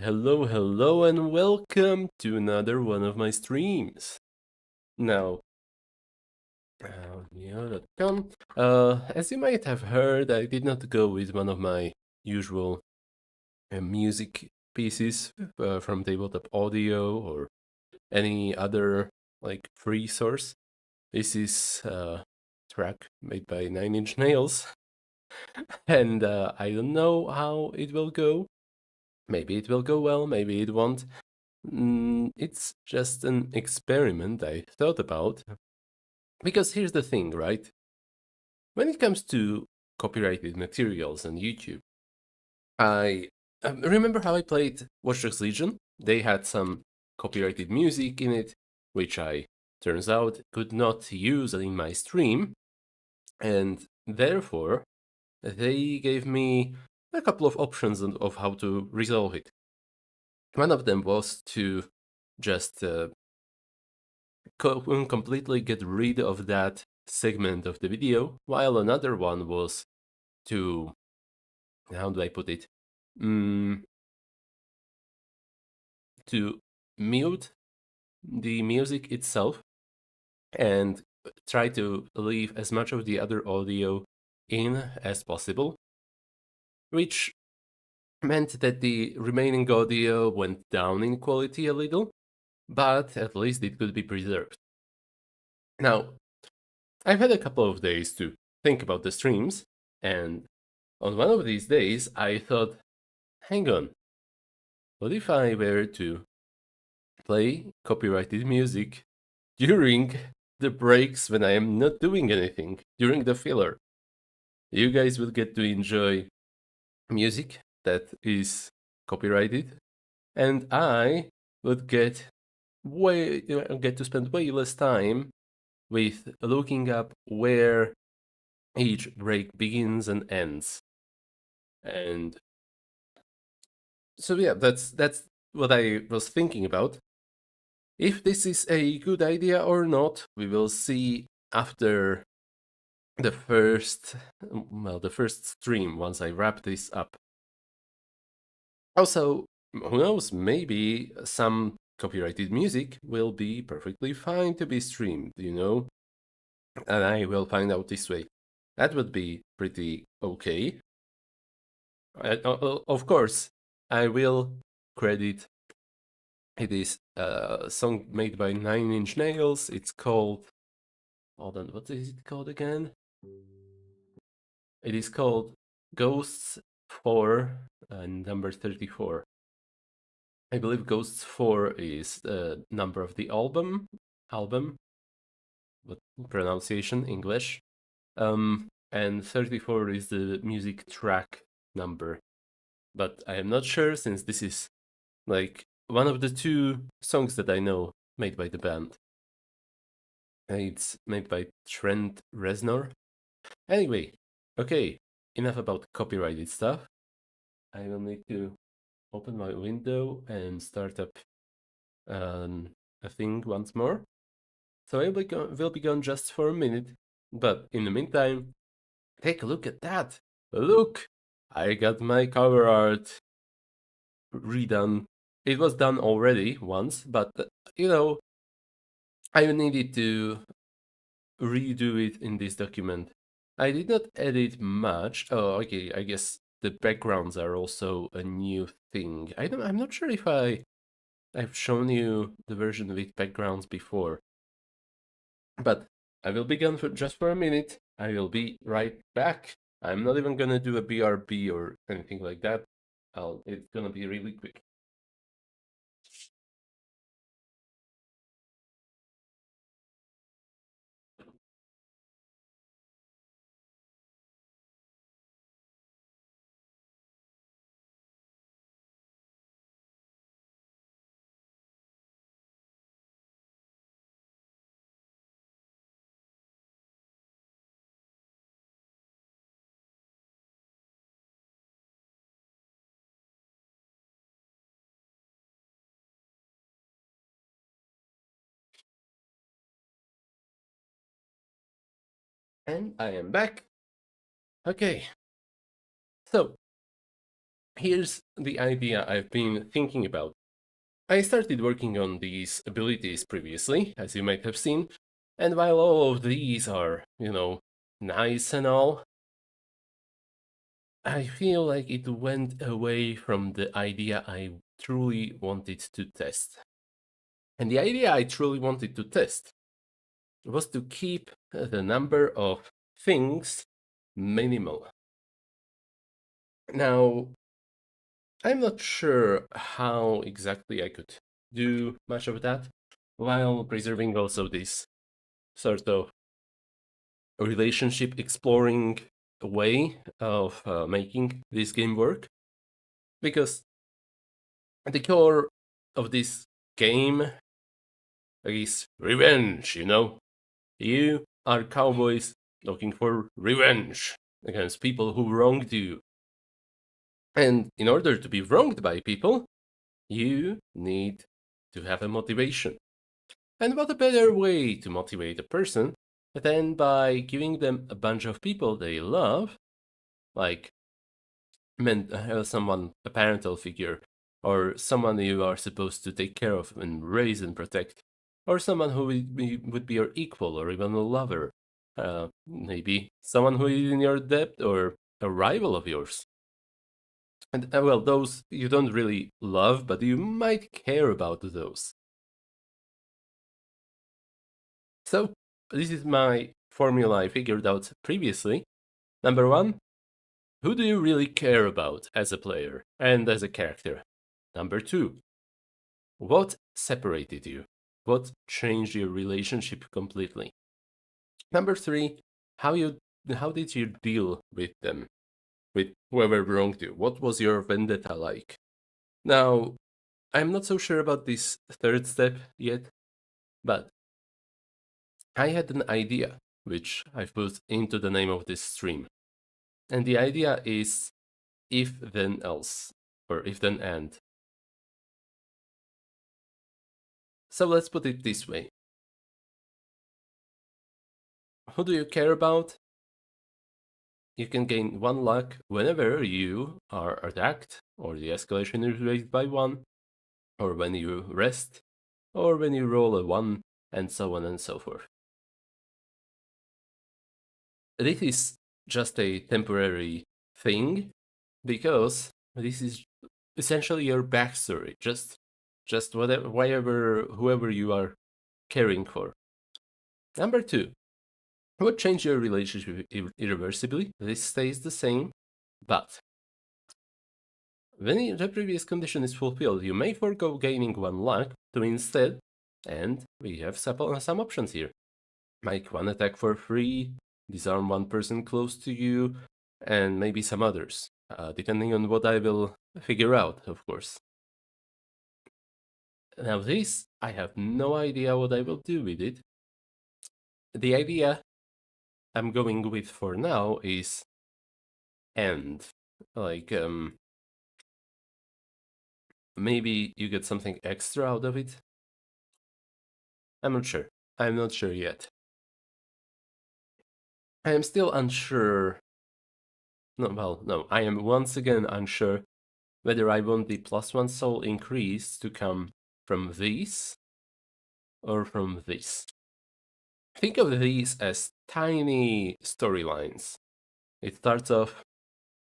Hello, hello, and welcome to another one of my streams. Now, yeah.com. As you might have heard, I did not go with one of my usual music pieces from tabletop audio or any other free source. This is a track made by Nine Inch Nails, and I don't know how it will go. Maybe it will go well, maybe it won't. It's just an experiment I thought about. Because here's the thing, right? When it comes to copyrighted materials on YouTube, I remember how I played Watch Dogs Legion. They had some copyrighted music in it, which I, turns out, could not use in my stream. And therefore, they gave me a couple of options of how to resolve it. One of them was to just completely get rid of that segment of the video, while another one was to, how do I put it, mm, to mute the music itself and try to leave as much of the other audio in as possible, which meant that the remaining audio went down in quality a little, but at least it could be preserved. Now, I've had a couple of days to think about the streams, and on one of these days I thought, hang on, what if I were to play copyrighted music during the breaks when I am not doing anything, during the filler? You guys will get to enjoy music that is copyrighted, and I would get to spend way less time with looking up where each break begins and ends. And so yeah, that's what I was thinking about. If this is a good idea or not, we will see after the first stream once I wrap this up. Also, who knows, maybe some copyrighted music will be perfectly fine to be streamed, and I will find out this way. That would be pretty okay. Of course, I will credit it is a song made by Nine Inch Nails. It's called. Hold on, what is it called again? It is called Ghosts 4 and number 34. I believe Ghosts 4 is the number of the album, what pronunciation, English. And 34 is the music track number. But I am not sure since this is like one of the two songs that I know made by the band. It's made by Trent Reznor. Anyway, okay, enough about copyrighted stuff. I will need to open my window and start up a thing once more. So I will be gone just for a minute, but in the meantime, take a look at that. Look, I got my cover art redone. It was done already once, but I needed to redo it in this document. I did not edit much. Oh, okay, I guess the backgrounds are also a new thing. I'm not sure if I've shown you the version with backgrounds before. But I will be gone for just for a minute. I will be right back. I'm not even gonna do a BRB or anything like that. It's gonna be really quick. And I am back. Okay. So Here's the idea I've been thinking about. I started working on these abilities previously, as you might have seen, and while all of these are, nice and all, I feel like it went away from the idea I truly wanted to test. And the idea I truly wanted to test was to keep the number of things minimal. Now, I'm not sure how exactly I could do much of that while preserving also this sort of relationship exploring way of making this game work. Because the core of this game is revenge, you know? You are cowboys looking for revenge against people who wronged you. And in order to be wronged by people, you need to have a motivation. And what a better way to motivate a person than by giving them a bunch of people they love, like someone, a parental figure, or someone you are supposed to take care of and raise and protect, or someone who would be your equal or even a lover, maybe someone who is in your debt or a rival of yours. And well, those you don't really love, but you might care about those. So, this is my formula I figured out previously. Number one, who do you really care about as a player and as a character? Number two, what separated you? What changed your relationship completely? Number three, how you how did you deal with them, with whoever wronged you? What was your vendetta like? Now, I'm not so sure about this third step yet, but I had an idea which I put into the name of this stream. And the idea is if then else, or if then and. So let's put it this way. Who do you care about? You can gain 1 luck whenever you are attacked, or the escalation is raised by 1, or when you rest, or when you roll a 1, and so on and so forth. This is just a temporary thing, because this is essentially your backstory, just whatever, whoever you are caring for. Number 2, what changed your relationship irreversibly? This stays the same, but when the previous condition is fulfilled, you may forego gaining 1 luck to instead, and we have some options here. Make 1 attack for free, disarm 1 person close to you, and maybe some others, depending on what I will figure out, of course. Now this, I have no idea what I will do with it. The idea I'm going with for now is end. Like, maybe you get something extra out of it? I'm not sure. I'm not sure yet. I am still unsure. No, I am once again unsure whether I want the +1 soul increase to come from these or from this. Think of these as tiny storylines. It starts off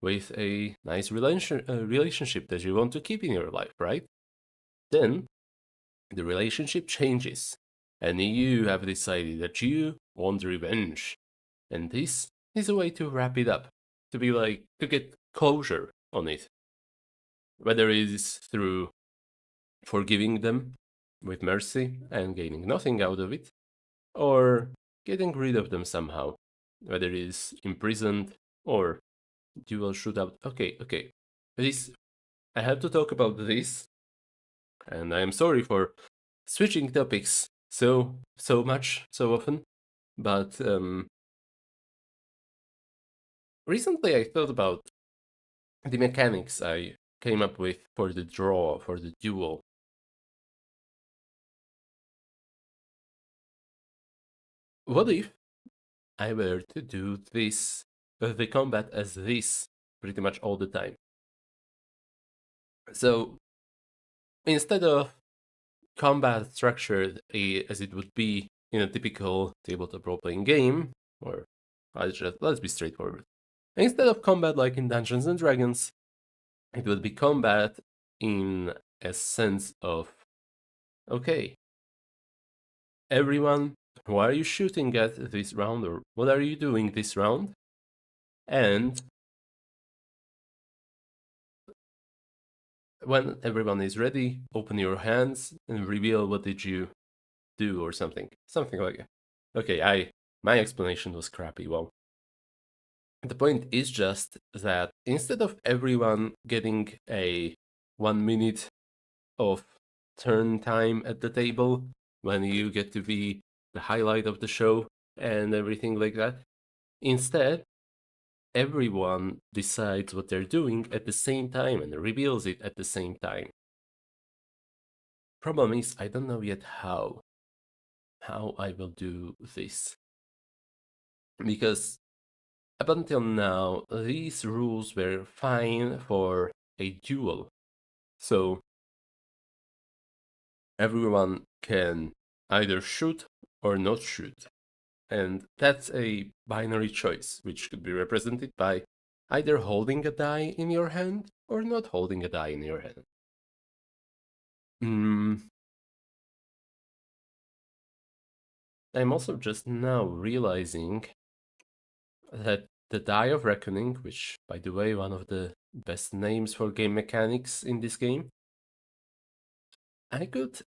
with a nice relationship that you want to keep in your life, right? Then the relationship changes, and you have decided that you want revenge. And this is a way to wrap it up, to get closure on it. Whether it is through forgiving them with mercy and gaining nothing out of it, or getting rid of them somehow, whether it is imprisoned or dual shootout. Okay. This, I have to talk about this, and I am sorry for switching topics so much so often, but recently I thought about the mechanics I came up with for the draw, for the duel. What if I were to do this, the combat as this, pretty much all the time? So instead of combat structured as it would be in a typical tabletop role playing game, or let's be straightforward. Instead of combat like in Dungeons and Dragons, it would be combat in a sense of, okay, everyone, who are you shooting at this round, or what are you doing this round? And when everyone is ready, open your hands and reveal what did you do or something. Something like that. Okay, my explanation was crappy. Well, the point is just that instead of everyone getting a 1 minute of turn time at the table when you get to be the highlight of the show and everything like that, instead, everyone decides what they're doing at the same time and reveals it at the same time. Problem is, I don't know yet how I will do this. Because up until now, these rules were fine for a duel. So everyone can either shoot or not shoot. And that's a binary choice, which could be represented by either holding a die in your hand or not holding a die in your hand. Mm, I'm also just now realizing that the Die of Reckoning, which, by the way, one of the best names for game mechanics in this game, I could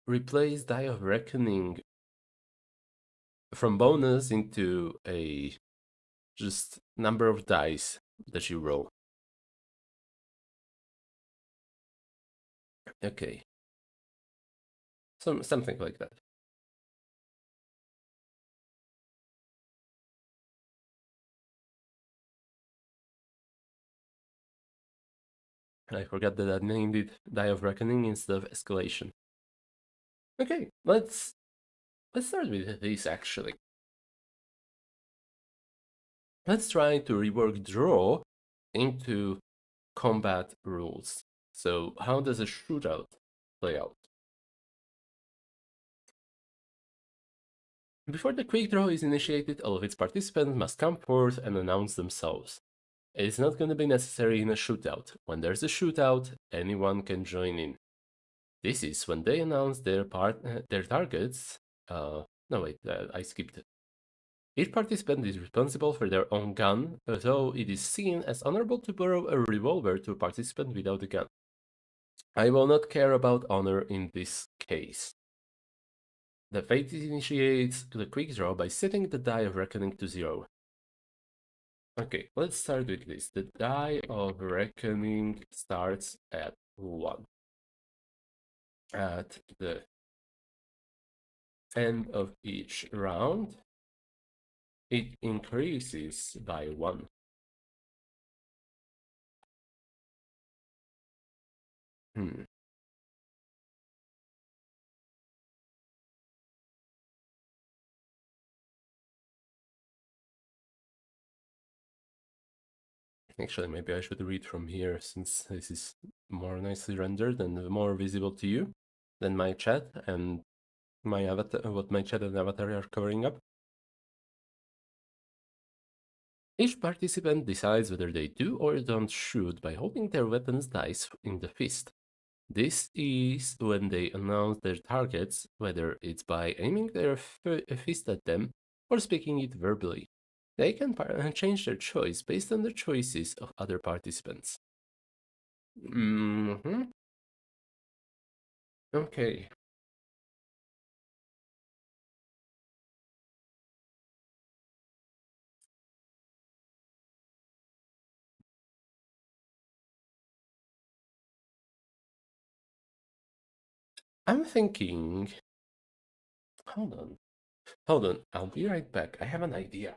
replace Die of Reckoning from bonus into a just number of dice that you roll. Okay, something like that. I forgot that I named it Die of Reckoning instead of Escalation. Okay, let's start with this actually. Let's try to rework draw into combat rules. So how does a shootout play out? Before the quick draw is initiated, all of its participants must come forth and announce themselves. It is not going to be necessary in a shootout. When there's a shootout, anyone can join in. This is when they announce their targets. No wait, I skipped it. Each participant is responsible for their own gun, though it is seen as honorable to borrow a revolver to a participant without a gun. I will not care about honor in this case. The fate initiates the quick draw by setting the die of reckoning to 0. Okay, let's start with this. The die of reckoning starts at 1. At the end of each round, it increases by 1. Hmm. Actually, maybe I should read from here since this is more nicely rendered and more visible to you than my chat and my avatar, what my chat and avatar are covering up. Each participant decides whether they do or don't shoot by holding their weapons dice in the fist. This is when they announce their targets, whether it's by aiming their fist at them or speaking it verbally. They can change their choice based on the choices of other participants. Mm-hmm. Okay. I'm thinking. Hold on. Hold on. I'll be right back. I have an idea.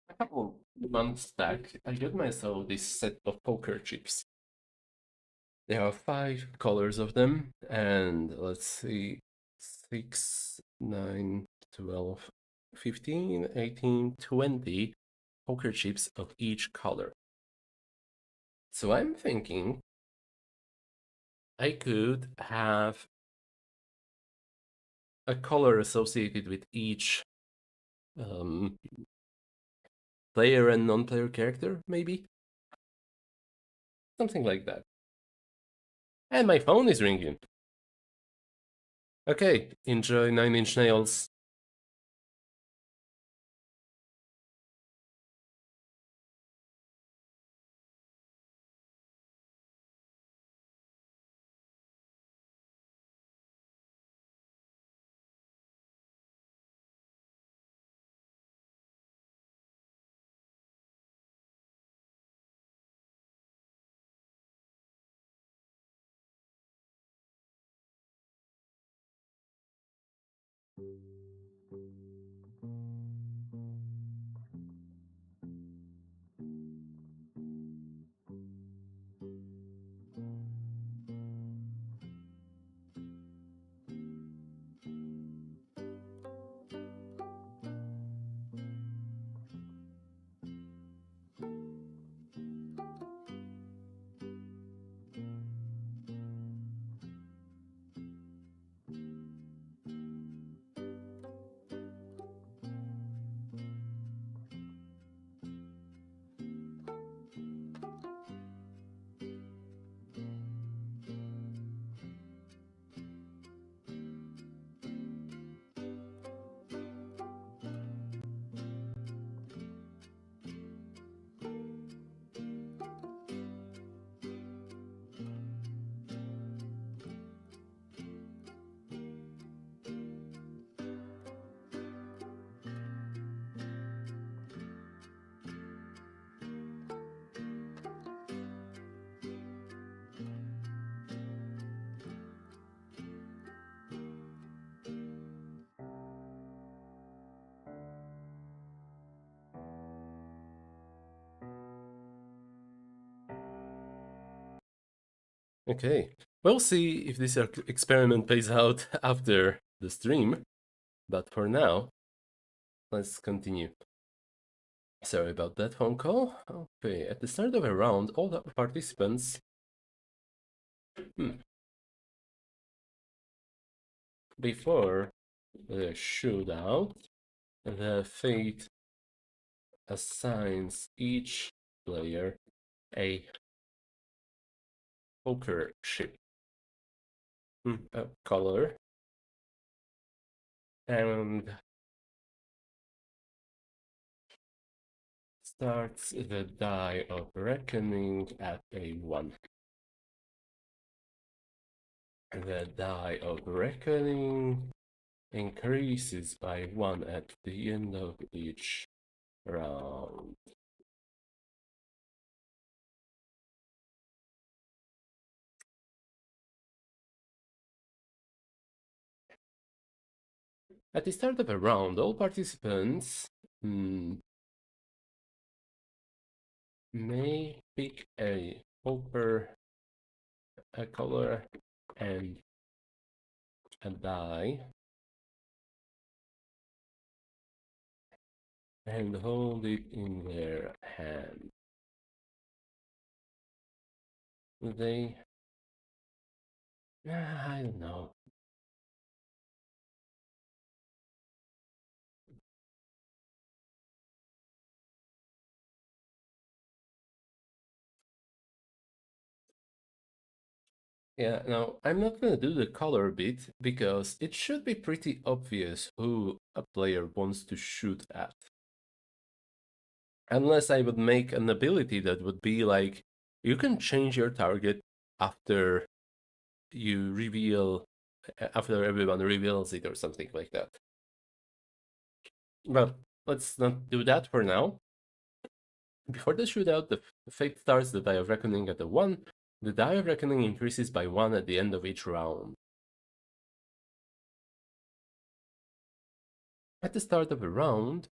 A couple months back, I got myself this set of poker chips. There are 5 colors of them, and let's see, 6, 9, 12, 15, 18, 20 poker chips of each color. So I'm thinking I could have a color associated with each um, player and non-player character, maybe? Something like that. And my phone is ringing. Okay, enjoy Nine Inch Nails. Okay, we'll see if this experiment pays out after the stream, but for now, let's continue. Sorry about that phone call. Okay, at the start of a round, all the participants before the shootout, the fate assigns each player a poker chip, a color, and starts the die of reckoning at a 1. The die of reckoning increases by 1 at the end of each round. At the start of a round, all participants may pick a poker, a color, and a die, and hold it in their hand. They, I don't know. Yeah, now I'm not gonna do the color bit because it should be pretty obvious who a player wants to shoot at. Unless I would make an ability that would be like, you can change your target after you reveal, after everyone reveals it or something like that. But let's not do that for now. Before the shootout, the fate starts the die of reckoning at a 1. The die of reckoning increases by 1 at the end of each round. At the start of a round,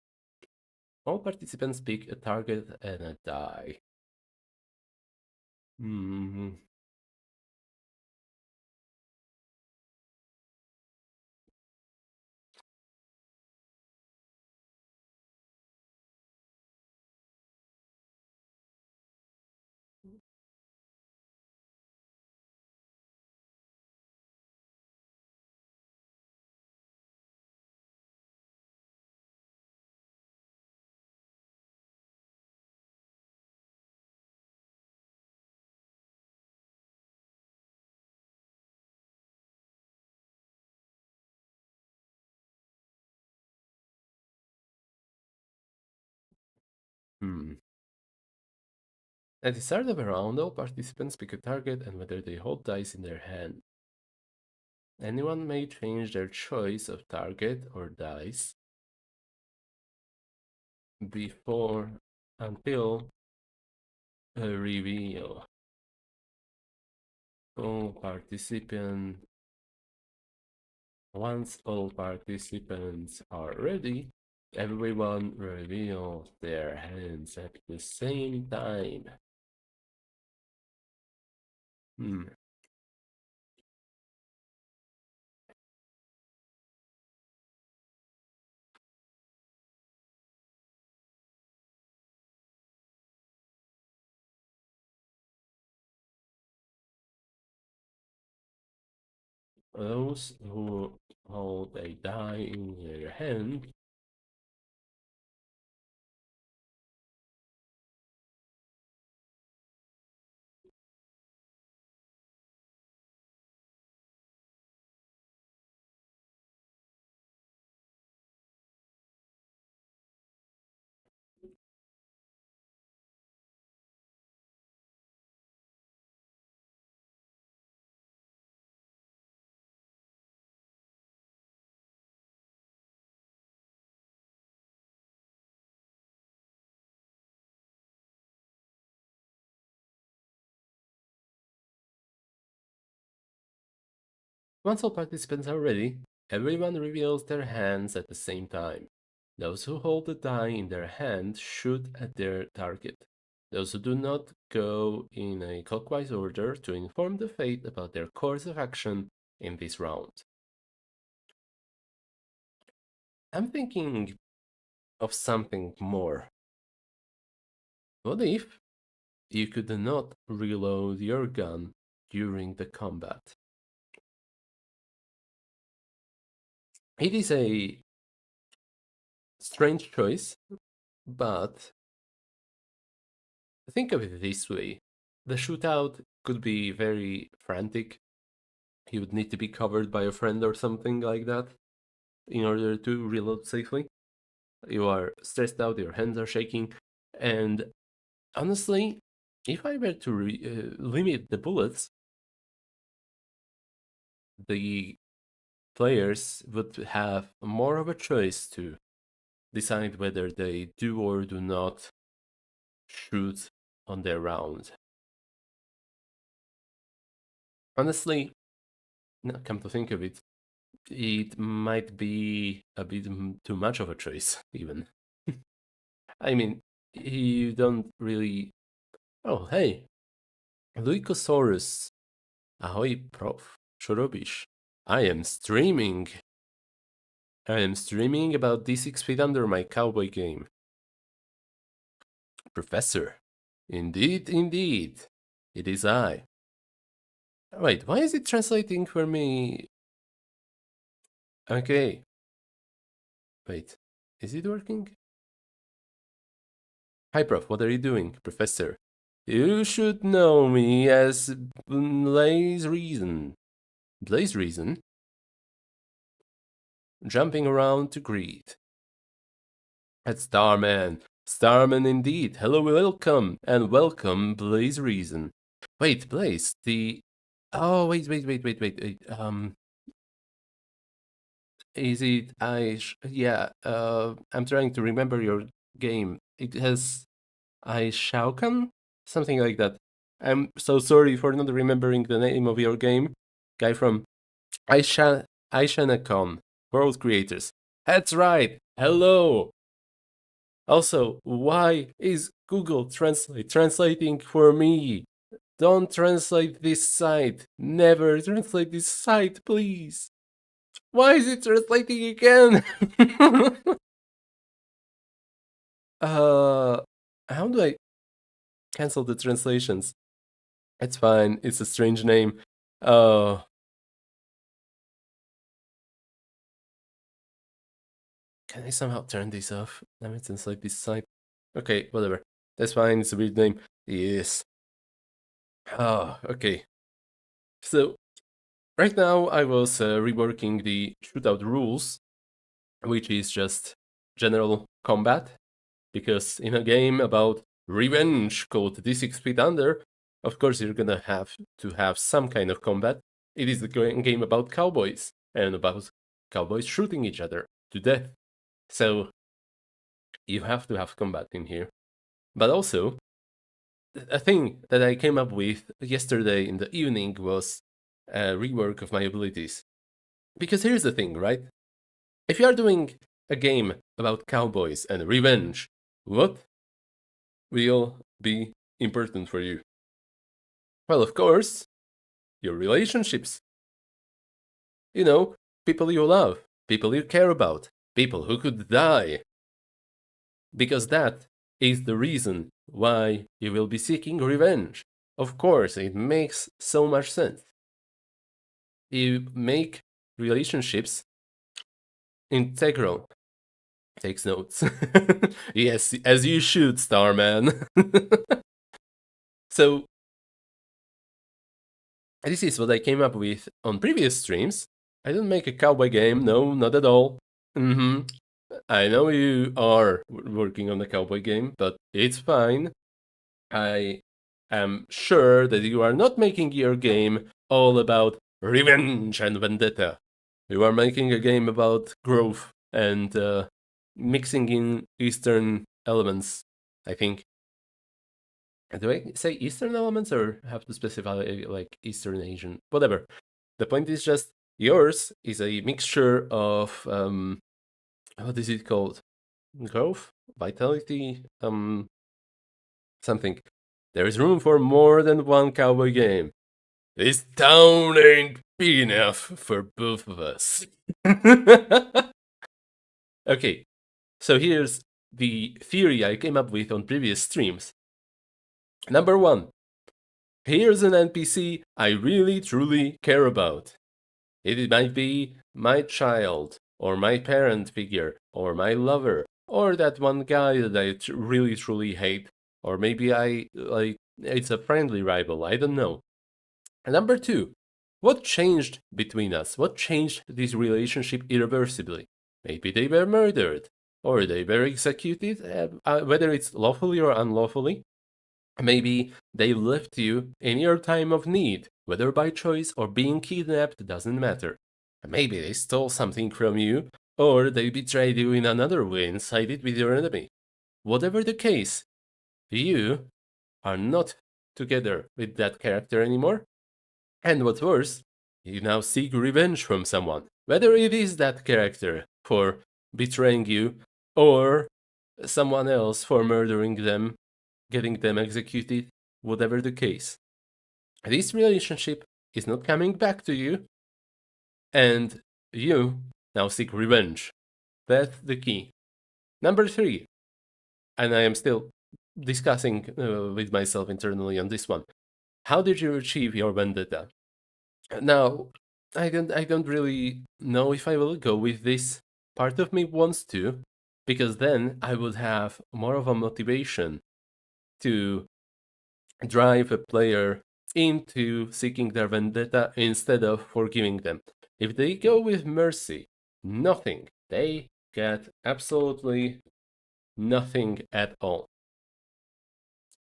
All participants pick a target and a die. Hmm. Hmm. At the start of a round, all participants pick a target and whether they hold dice in their hand. Anyone may change their choice of target or dice before until a reveal. All participants Once all participants are ready, everyone reveals their hands at the same time. Hmm. Those who hold a die in their hand Once all participants are ready, everyone reveals their hands at the same time. Those who hold the die in their hand shoot at their target. Those who do not go in a clockwise order to inform the fate about their course of action in this round. I'm thinking of something more. What if you could not reload your gun during the combat? It is a strange choice, but think of it this way. The shootout could be very frantic. You would need to be covered by a friend or something like that in order to reload safely. You are stressed out, your hands are shaking, and honestly, if I were to limit the bullets, the players would have more of a choice to decide whether they do or do not shoot on their round. Honestly, come to think of it, it might be a bit too much of a choice, even. I mean, you don't really. Oh, hey, Leucosaurus. Ahoy, Prof. Chorobish. I am streaming. I am streaming about D6 feet under my cowboy game. Professor. Indeed, indeed. It is I. Wait, why is it translating for me? Okay. Wait, is it working? Hi, Prof. What are you doing, Professor? You should know me as Blaze Reason. Blaze Reason? Jumping around to greet. That's Starman. Starman indeed. Hello, welcome, and welcome, Blaze Reason. Wait, Blaze, the. Oh, wait. Is it yeah, I'm trying to remember your game. It has I Shao Kahn? Something like that. I'm so sorry for not remembering the name of your game. Guy from Aishanacon, World Creators. That's right. Hello. Also, why is Google Translate translating for me? Don't translate this site. Never translate this site, please. Why is it translating again? uh, how do I cancel the translations? It's fine. It's a strange name. Oh, can I somehow turn this off? Let me translate this site. Okay, whatever. That's fine. It's a weird name. Yes. Oh, okay. So right now I was reworking the shootout rules, which is just general combat. Because in a game about revenge called D6 Feet Under, of course you're gonna have to have some kind of combat. It is a game about cowboys and about cowboys shooting each other to death. So you have to have combat in here. But also, a thing that I came up with yesterday in the evening was a rework of my abilities. Because here's the thing, right? If you are doing a game about cowboys and revenge, what will be important for you? Well, of course, your relationships. You know, people you love, people you care about, people who could die. Because that is the reason why you will be seeking revenge. Of course, it makes so much sense. You make relationships integral. Takes notes. Yes, as you should, Starman. So, this is what I came up with on previous streams. I didn't make a cowboy game, no, not at all. Mm-hmm. I know you are working on a cowboy game, but it's fine. I am sure that you are not making your game all about revenge and vendetta. You are making a game about growth and mixing in Eastern elements, I think. Do I say Eastern elements or have to specify like Eastern Asian? Whatever. The point is just yours is a mixture of what is it called? Growth, vitality, something. There is room for more than one cowboy game. This town ain't big enough for both of us. Okay, so here's the theory I came up with on previous streams. Number one, here's an NPC I really truly care about. It might be my child, or my parent figure, or my lover, or that one guy that I really truly hate, or maybe it's a friendly rival, I don't know. And number two, what changed between us? What changed this relationship irreversibly? Maybe they were murdered, or they were executed, whether it's lawfully or unlawfully. Maybe they left you in your time of need, whether by choice or being kidnapped, doesn't matter. Maybe they stole something from you, or they betrayed you in another way and sided with your enemy. Whatever the case, you are not together with that character anymore. And what's worse, you now seek revenge from someone, whether it is that character for betraying you, or someone else for murdering them, getting them executed, whatever the case. This relationship is not coming back to you, and you now seek revenge. That's the key. Number three, and I am still discussing with myself internally on this one. How did you achieve your vendetta? Now, I don't really know if I will go with this. Part of me wants to, because then I would have more of a motivation to drive a player into seeking their vendetta instead of forgiving them. If they go with mercy, nothing. They get absolutely nothing at all.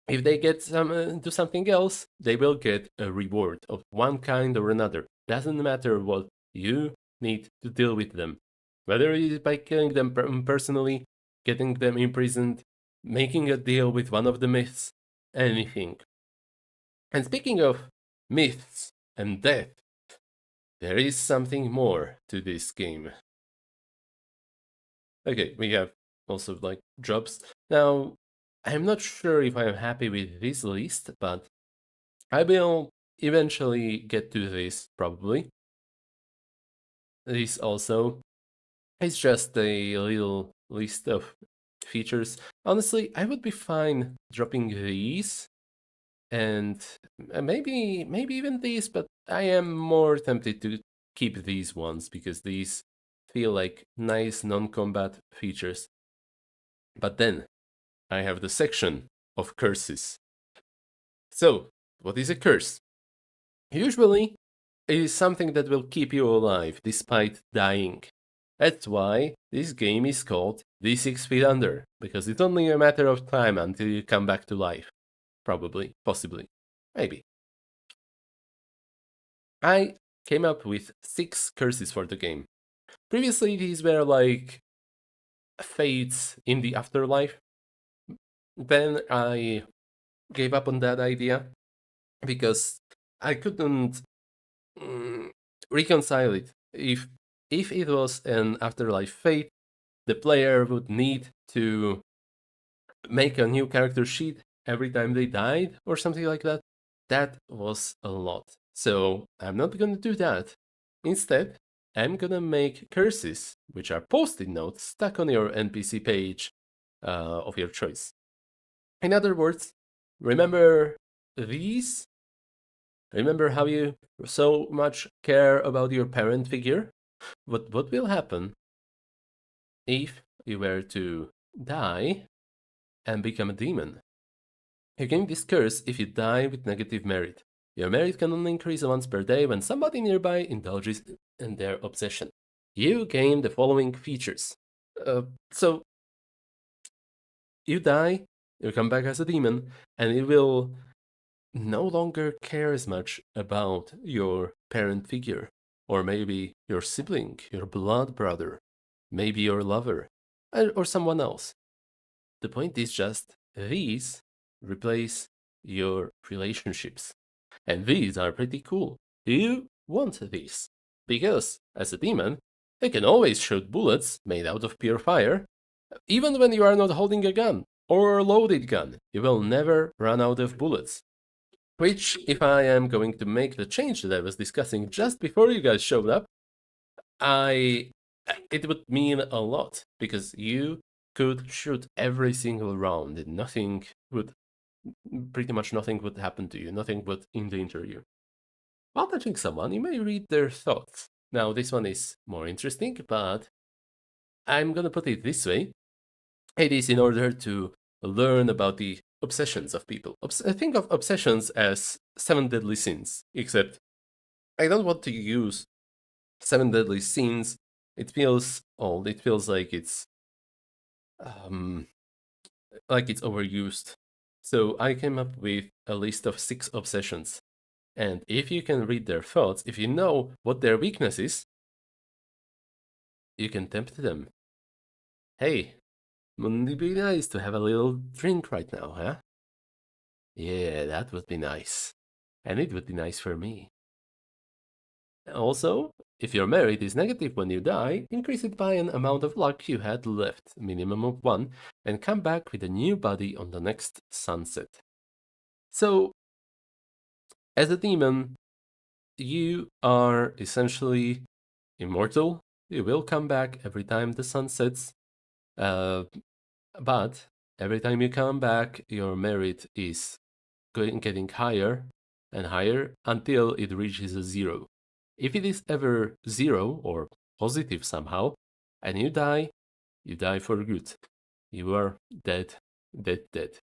If they get do something else, they will get a reward of one kind or another. Doesn't matter what, you need to deal with them. Whether it is by killing them personally, getting them imprisoned, making a deal with one of the myths, anything. And speaking of myths and death, there is something more to this game. Okay, we have also like jobs. Now, I'm not sure if I'm happy with this list, but I will eventually get to this probably. This also is just a little list of features. Honestly, I would be fine dropping these and maybe even these, but I am more tempted to keep these ones because these feel like nice non-combat features. But then I have the section of curses. So, what is a curse? Usually, it is something that will keep you alive despite dying. That's why this game is called the 6 feet under, because it's only a matter of time until you come back to life. Probably, possibly, maybe. I came up with 6 curses for the game. Previously, these were like fates in the afterlife. Then I gave up on that idea because I couldn't mm, reconcile it. If it was an afterlife fate, the player would need to make a new character sheet every time they died or something like that. That was a lot. So I'm not gonna do that. Instead, I'm gonna make curses, which are post-it notes stuck on your NPC page of your choice. In other words, remember these? Remember how you so much care about your parent figure? What will happen if you were to die and become a demon? You gain this curse if you die with negative merit. Your merit can only increase once per day when somebody nearby indulges in their obsession. You gain the following features. So you die, you come back as a demon, and it will no longer care as much about your parent figure, or maybe your sibling, your blood brother, maybe your lover, or someone else. The point is just these replace your relationships. And these are pretty cool. You want these. Because, as a demon, you can always shoot bullets made out of pure fire, even when you are not holding a gun or a loaded gun. You will never run out of bullets. Which, if I am going to make the change that I was discussing just before you guys showed up, it would mean a lot because you could shoot every single round and pretty much nothing would happen to you, nothing would endanger you. While touching someone, you may read their thoughts. Now, this one is more interesting, but I'm gonna put it this way. It is in order to learn about the obsessions of people. I think of obsessions as 7 deadly sins, except I don't want to use 7 deadly sins. It feels old. It feels um, like it's overused. So I came up with a list of 6 obsessions. And if you can read their thoughts, if you know what their weakness is, you can tempt them. Hey, wouldn't it be nice to have a little drink right now, huh? Yeah, that would be nice. And it would be nice for me. Also, if your merit is negative when you die, increase it by an amount of luck you had left, minimum of 1, and come back with a new body on the next sunset. So, as a demon, you are essentially immortal. You will come back every time the sun sets, but every time you come back, your merit is getting higher and higher until it reaches a 0. If it is ever 0 or positive somehow, and you die for good. You are dead, dead, dead.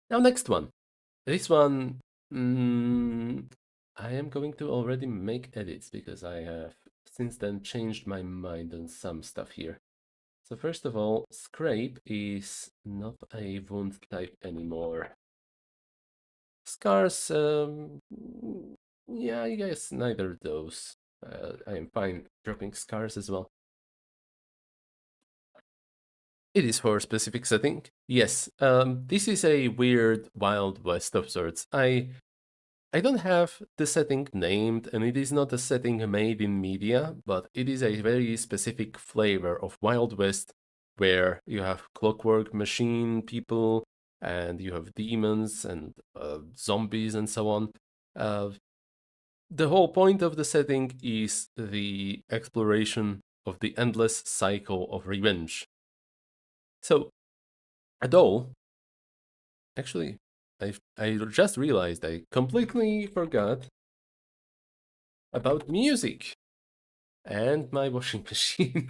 Now, next one. This one, I am going to already make edits because I have since then changed my mind on some stuff here. So first of all, scrape is not a wound type anymore. Scars, yeah, I guess neither of those. I am fine dropping scars as well. It is for a specific setting. Yes, this is a weird Wild West of sorts. I don't have the setting named, and it is not a setting made in media, but it is a very specific flavor of Wild West where you have clockwork machine people and you have demons and zombies and so on. The whole point of the setting is the exploration of the endless cycle of revenge. So, a doll. Actually, I just realized I completely forgot about music and my washing machine.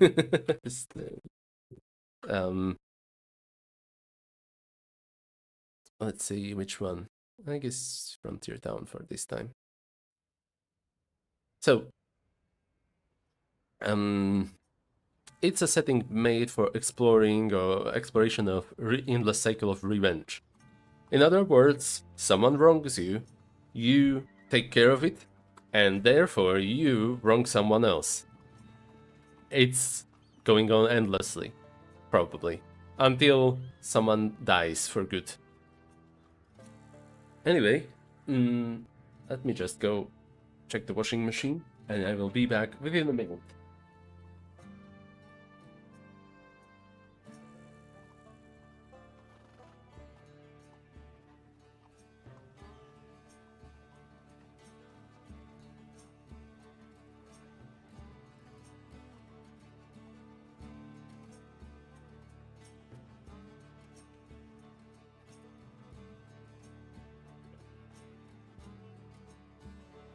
um, let's see which one. I guess Frontier Town for this time. So, um, it's a setting made for exploring or exploration of endless cycle of revenge. In other words, someone wrongs you, you take care of it, and therefore you wrong someone else. It's going on endlessly, probably, until someone dies for good. Anyway, let me just go check the washing machine, and I will be back within a minute.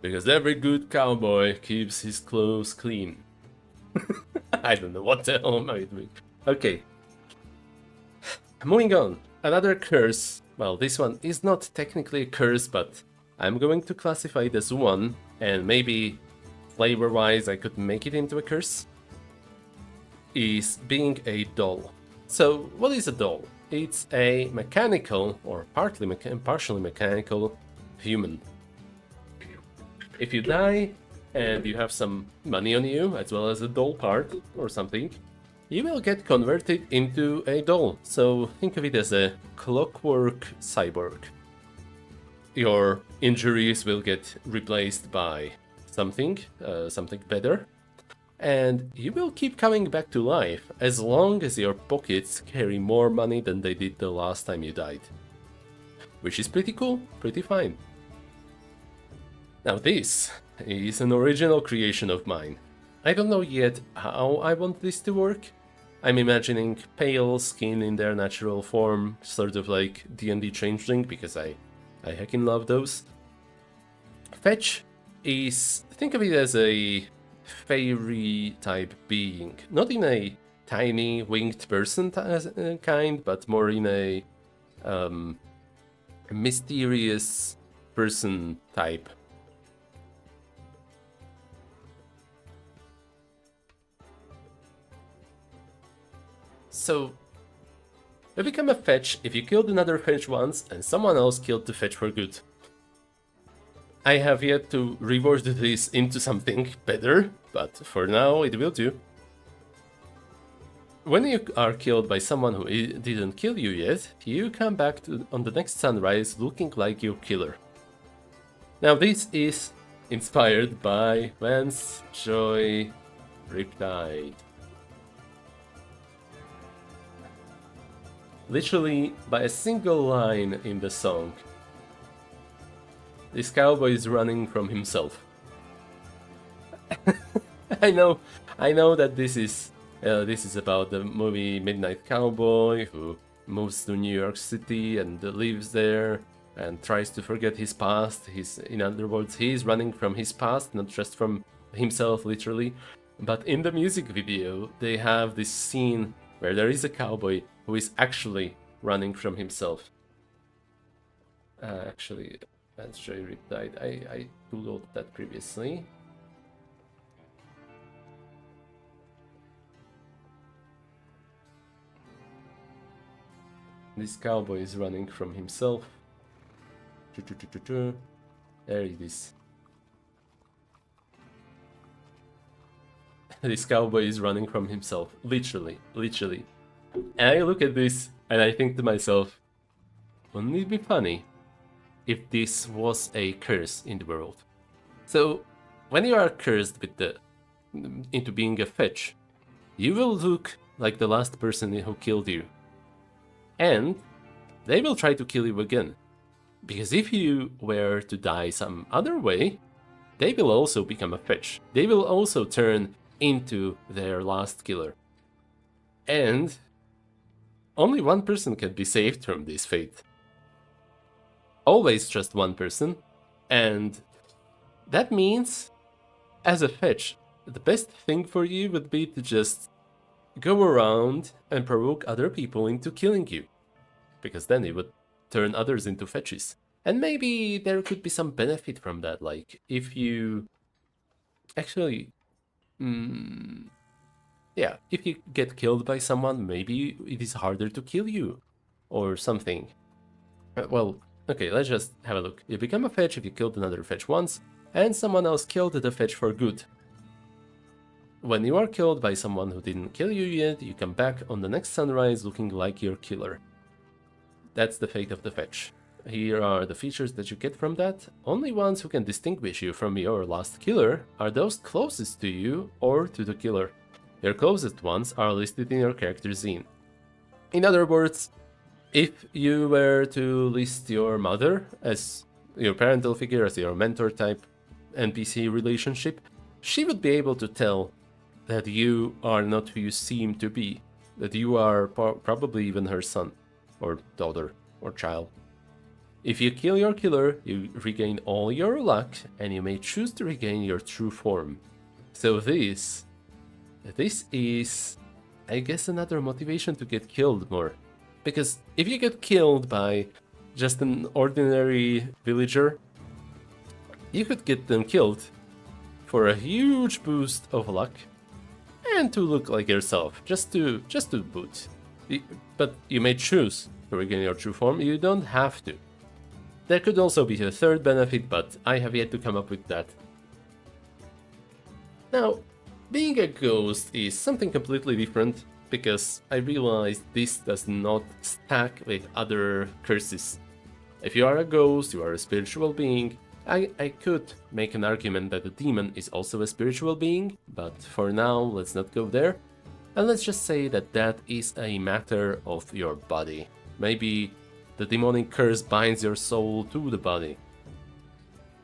Because every good cowboy keeps his clothes clean. I don't know what the hell am I doing. Okay. Moving on. Another curse. Well, this one is not technically a curse, but I'm going to classify it as one, and maybe flavor-wise I could make it into a curse. Is being a doll. So, what is a doll? It's a mechanical, or partially mechanical, human. If you die and you have some money on you, as well as a doll part or something, you will get converted into a doll. So think of it as a clockwork cyborg. Your injuries will get replaced by something better, and you will keep coming back to life as long as your pockets carry more money than they did the last time you died. Which is pretty cool, pretty fine. Now this is an original creation of mine. I don't know yet how I want this to work. I'm imagining pale skin in their natural form, sort of like D&D Changeling, because I heckin' love those. Fetch is, think of it as a fairy type being, not in a tiny winged person kind, but more in a mysterious person type. So, you become a fetch if you killed another fetch once and someone else killed the fetch for good. I have yet to reword this into something better, but for now it will do. When you are killed by someone who didn't kill you yet, you come back on the next sunrise looking like your killer. Now this is inspired by Vance Joy Riptide. Literally by a single line in the song. This cowboy is running from himself. I know that this is about the movie Midnight Cowboy, who moves to New York City and lives there and tries to forget his past. In other words, he's running from his past, not just from himself literally. But in the music video, they have this scene where there is a cowboy who is actually running from himself. Actually, that's Joy Riptide. I googled that previously. This cowboy is running from himself. There it is. This cowboy is running from himself. Literally. And I look at this and I think to myself, wouldn't it be funny if this was a curse in the world? So, when you are cursed into being a fetch, you will look like the last person who killed you. And they will try to kill you again. Because if you were to die some other way, they will also become a fetch. They will also turn into their last killer. And only one person can be saved from this fate. Always just one person. And that means, as a fetch, the best thing for you would be to just go around and provoke other people into killing you. Because then it would turn others into fetches. And maybe there could be some benefit from that, like if you actually, yeah, if you get killed by someone, maybe it is harder to kill you or something. Well, okay, let's just have a look. You become a fetch if you killed another fetch once, and someone else killed the fetch for good. When you are killed by someone who didn't kill you yet, you come back on the next sunrise looking like your killer. That's the fate of the fetch. Here are the features that you get from that. Only ones who can distinguish you from your last killer are those closest to you or to the killer. Your closest ones are listed in your character zine. In other words, if you were to list your mother as your parental figure, as your mentor type NPC relationship, she would be able to tell that you are not who you seem to be, that you are probably even her son or daughter or child. If you kill your killer, you regain all your luck, and you may choose to regain your true form. So this is, I guess, another motivation to get killed more. Because if you get killed by just an ordinary villager, you could get them killed for a huge boost of luck and to look like yourself, just to boot. But you may choose to regain your true form, you don't have to. There could also be a third benefit, but I have yet to come up with that. Now, being a ghost is something completely different, because I realized this does not stack with other curses. If you are a ghost, you are a spiritual being. I could make an argument that a demon is also a spiritual being, but for now, let's not go there. And let's just say that that is a matter of your body. Maybe the demonic curse binds your soul to the body.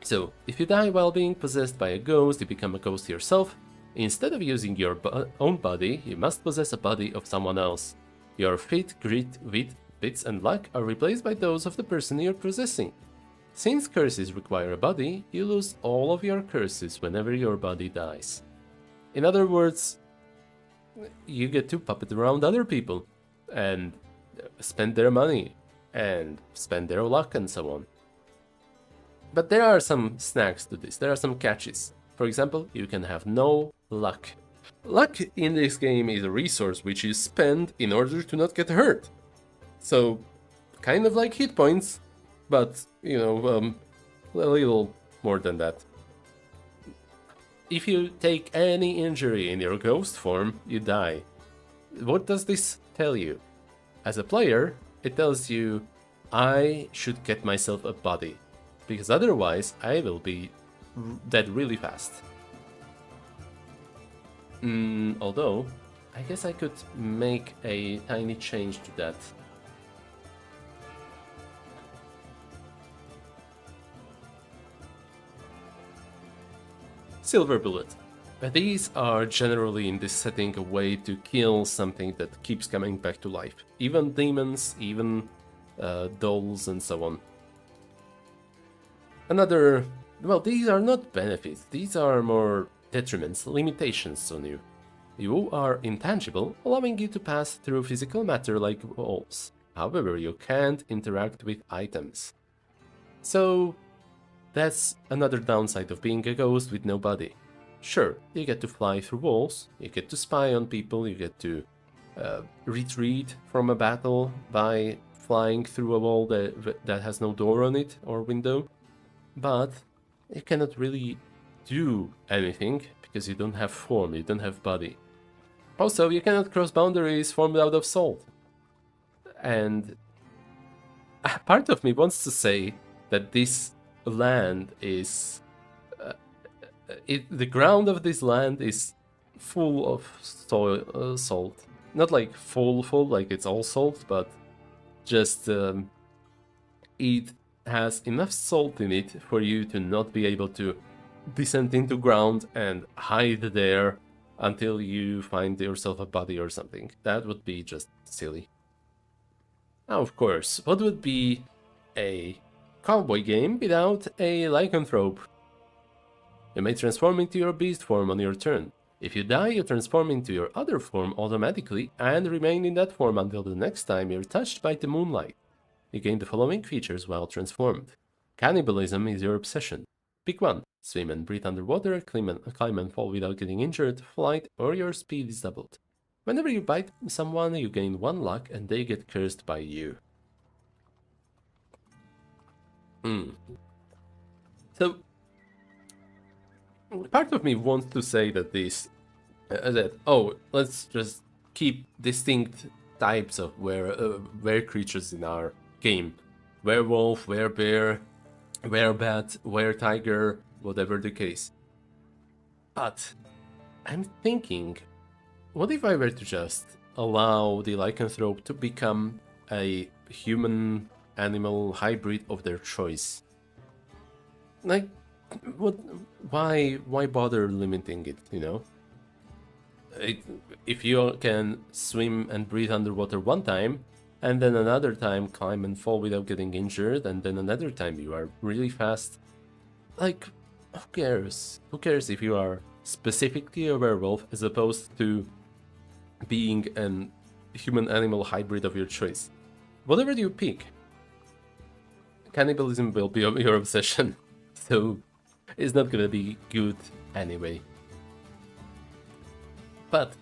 So, if you die while being possessed by a ghost, you become a ghost yourself. Instead of using your own body, you must possess a body of someone else. Your fate, grit, wit, wits and luck are replaced by those of the person you're possessing. Since curses require a body, you lose all of your curses whenever your body dies. In other words, you get to puppet around other people and spend their money and spend their luck and so on. But there are some snags to this, there are some catches. For example, you can have no luck. Luck in this game is a resource which is spent in order to not get hurt. So, kind of like hit points, but, you know, a little more than that. If you take any injury in your ghost form, you die. What does this tell you? As a player, it tells you, I should get myself a body, because otherwise I will be dead really fast. Although, I guess I could make a tiny change to that. Silver bullet. These are generally in this setting a way to kill something that keeps coming back to life. Even demons, even dolls and so on. Another... well, these are not benefits, these are more detriments, limitations on you. You are intangible, allowing you to pass through physical matter like walls. However, you can't interact with items. So, that's another downside of being a ghost with no body. Sure, you get to fly through walls, you get to spy on people, you get to retreat from a battle by flying through a wall that has no door on it or window, but you cannot really do anything because you don't have form, you don't have body. Also, you cannot cross boundaries formed out of salt. And part of me wants to say that this land is... the ground of this land is full of salt. not like full, like it's all salt, but just it has enough salt in it for you to not be able to descend into ground and hide there until you find yourself a body or something. That would be just silly. Now, of course, what would be a cowboy game without a lycanthrope? You may transform into your beast form on your turn. If you die, you transform into your other form automatically and remain in that form until the next time you're touched by the moonlight. You gain the following features while transformed. Cannibalism is your obsession. Pick one. Swim and breathe underwater, climb and fall without getting injured, flight, or your speed is doubled. Whenever you bite someone, you gain 1 luck and they get cursed by you. So, part of me wants to say that let's just keep distinct types of were creatures in our game. Werewolf, werebear, werebat, were-tiger, whatever the case. But I'm thinking, what if I were to just allow the lycanthrope to become a human-animal hybrid of their choice? Like, why bother limiting it, you know? If you can swim and breathe underwater one time, and then another time climb and fall without getting injured, and then another time you are really fast, like, who cares? Who cares if you are specifically a werewolf as opposed to being an human-animal hybrid of your choice? Whatever you pick, cannibalism will be your obsession, so it's not gonna be good anyway. But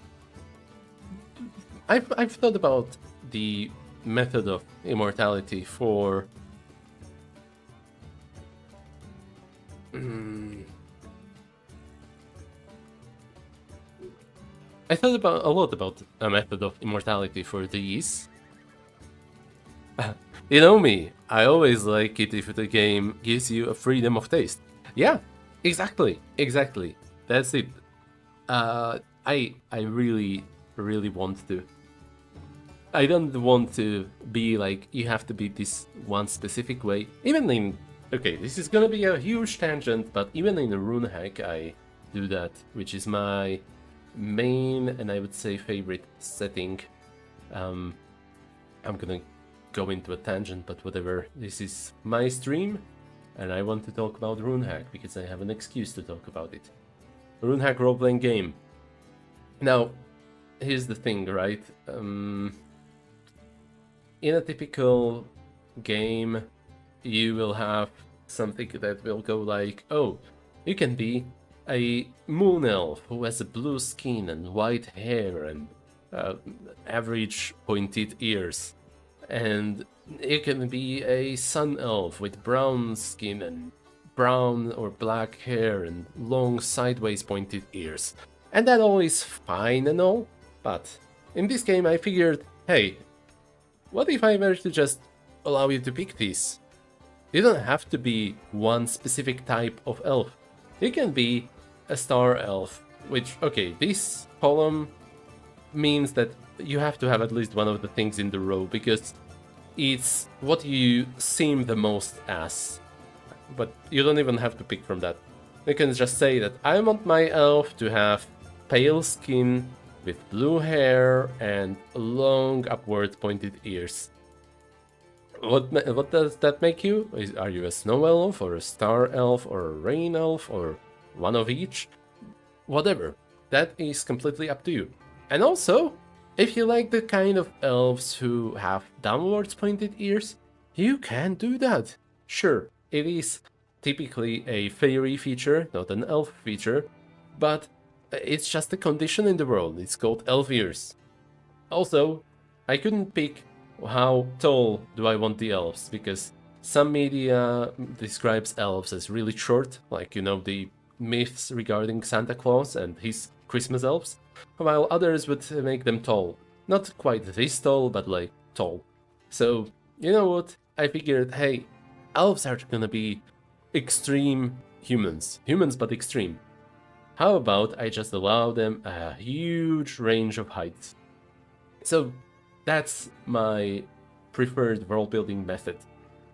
I've thought about the method of immortality for I thought about a lot about a method of immortality for these. You know me, I always like it if the game gives you a freedom of taste. Yeah, exactly. That's it. I really want to. I don't want to be like, you have to be this one specific way. Even in, okay, this is gonna be a huge tangent, but even in the RuneHack I do that, which is my main and I would say favorite setting. I'm gonna go into a tangent, but whatever. This is my stream, and I want to talk about RuneHack because I have an excuse to talk about it. RuneHack role-playing game. Now, here's the thing, right? In a typical game, you will have something that will go like, oh, you can be a moon elf who has a blue skin and white hair and average pointed ears. And you can be a sun elf with brown skin and brown or black hair and long sideways pointed ears. And that all is fine and all, but in this game I figured, hey, what if I were to just allow you to pick these? You don't have to be one specific type of elf. You can be a star elf, which, okay, this column means that you have to have at least one of the things in the row, because it's what you seem the most as. But you don't even have to pick from that. You can just say that I want my elf to have pale skin with blue hair and long upward pointed ears. What does that make you? Are you a snow elf or a star elf or a rain elf or one of each? Whatever. That is completely up to you. And also, if you like the kind of elves who have downwards pointed ears, you can do that. Sure, it is typically a fairy feature, not an elf feature, but it's just a condition in the world. It's called elf ears. Also, I couldn't pick how tall do I want the elves, because some media describes elves as really short, like, you know, the myths regarding Santa Claus and his Christmas elves, while others would make them tall. Not quite this tall, but like tall. So, you know what? I figured, hey, elves are gonna be extreme humans. Humans, but extreme. How about I just allow them a huge range of heights? So that's my preferred world building method.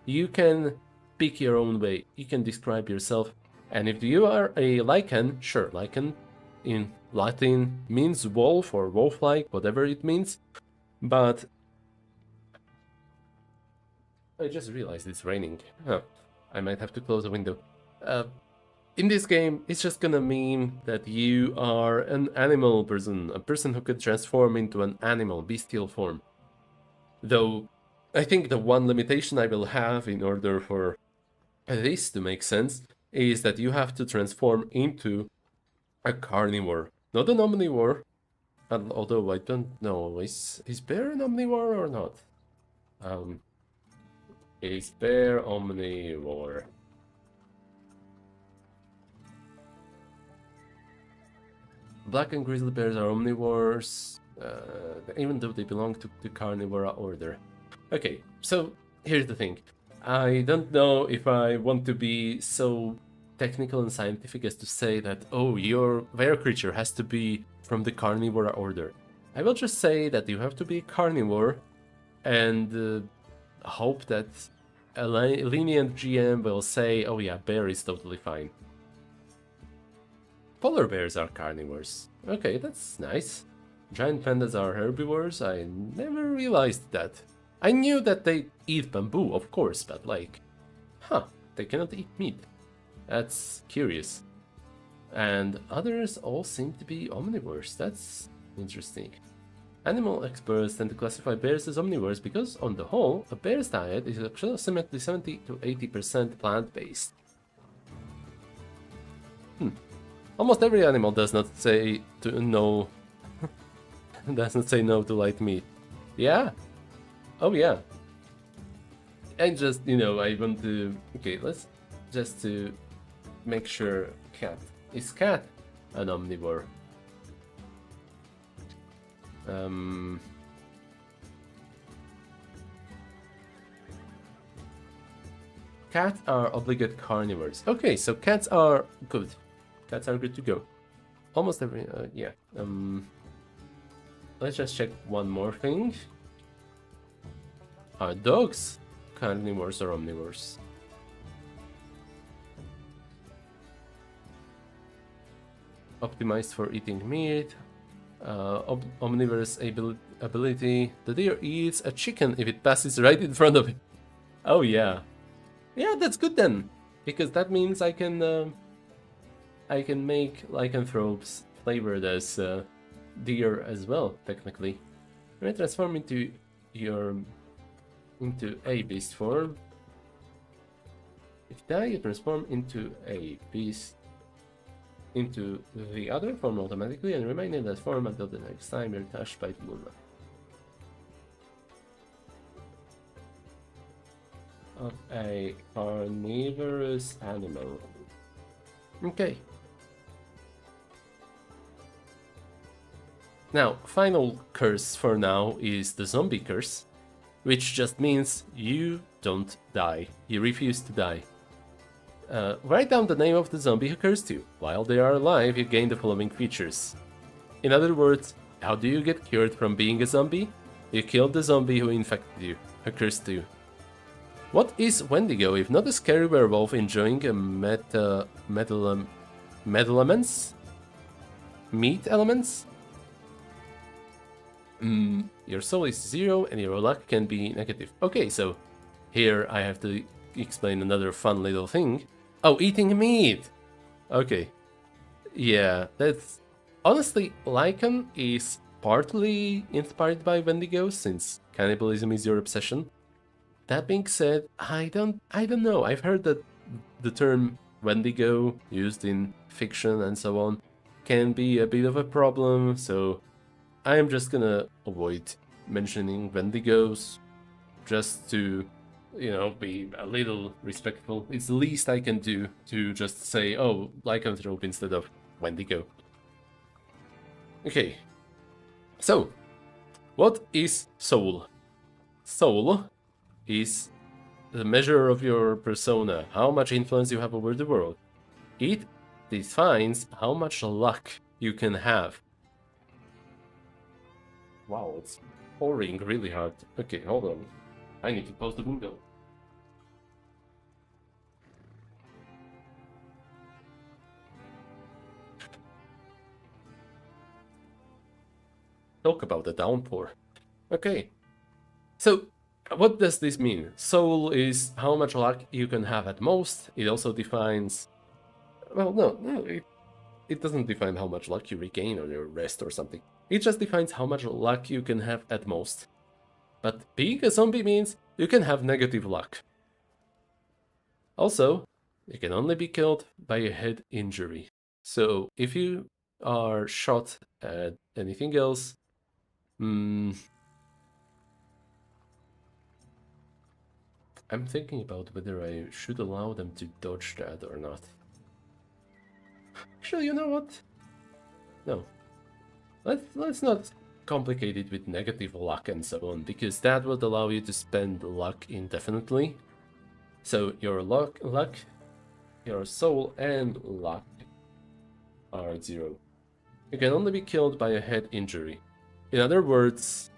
You can pick your own way, you can describe yourself, and if you are a lichen, sure, lichen in Latin means wolf or wolf-like, whatever it means, but I just realized it's raining. Huh. I might have to close the window. Uh, in this game, it's just gonna mean that you are an animal person, a person who could transform into an animal, bestial form. Though, I think the one limitation I will have in order for this to make sense is that you have to transform into a carnivore, not an omnivore. Although I don't know, is bear an omnivore or not? Is bear omnivore? Black and grizzly bears are omnivores, even though they belong to the carnivora order. Okay, so here's the thing. I don't know if I want to be so technical and scientific as to say that, oh, your bear creature has to be from the carnivora order. I will just say that you have to be a carnivore and hope that a lenient GM will say, oh yeah, bear is totally fine. Polar bears are carnivores. Okay, that's nice. Giant pandas are herbivores. I never realized that. I knew that they eat bamboo, of course, but like, they cannot eat meat. That's curious. And others all seem to be omnivores. That's interesting. Animal experts tend to classify bears as omnivores because, on the whole, a bear's diet is approximately 70 to 80% plant-based. Almost every animal does not say to no. Doesn't say no to light meat. Yeah. Oh yeah. And just, I want to. Okay, let's just to make sure. Cat. Is cat an omnivore? Cats are obligate carnivores. Okay, so cats are good. Cats are good to go. Almost every, yeah. Let's just check one more thing. Are dogs carnivores or omnivores? Optimized for eating meat. Omnivorous ability. The deer eats a chicken if it passes right in front of it. Oh yeah. Yeah, that's good then. Because that means I can make lycanthropes flavored as deer as well, technically. When I transform into a beast form, if you die, you transform into a beast into the other form automatically and remain in that form until the next time you're touched by the moonlight. Of a carnivorous animal. Okay. Now, final curse for now is the zombie curse, which just means you don't die. You refuse to die. Write down the name of the zombie who cursed you. While they are alive, you gain the following features. In other words, how do you get cured from being a zombie? You killed the zombie who infected you, who cursed you. What is Wendigo if not a scary werewolf enjoying a meat elements? Your soul is 0 and your luck can be negative. Okay, so here I have to explain another fun little thing. Oh, eating meat! Okay. Yeah, that's... Honestly, lichen is partly inspired by Wendigo, since cannibalism is your obsession. That being said, I don't know. I've heard that the term Wendigo, used in fiction and so on, can be a bit of a problem, so I'm just gonna avoid mentioning Wendigos, just to, be a little respectful. It's the least I can do to just say, oh, lycanthrope instead of Wendigo. Okay, so, what is soul? Soul is the measure of your persona, how much influence you have over the world. It defines how much luck you can have. Wow, it's pouring really hard. Okay, hold on. I need to close the window. Talk about the downpour. Okay, so what does this mean? Soul is how much luck you can have at most. It also defines... Well, no, it doesn't define how much luck you regain on your rest or something. It just defines how much luck you can have at most. But being a zombie means you can have negative luck. Also, you can only be killed by a head injury. So if you are shot at anything else, I'm thinking about whether I should allow them to dodge that or not. Actually, you know what? No. Let's not complicate it with negative luck and so on, because that would allow you to spend luck indefinitely. So your luck, your soul and luck are 0. You can only be killed by a head injury. In other words,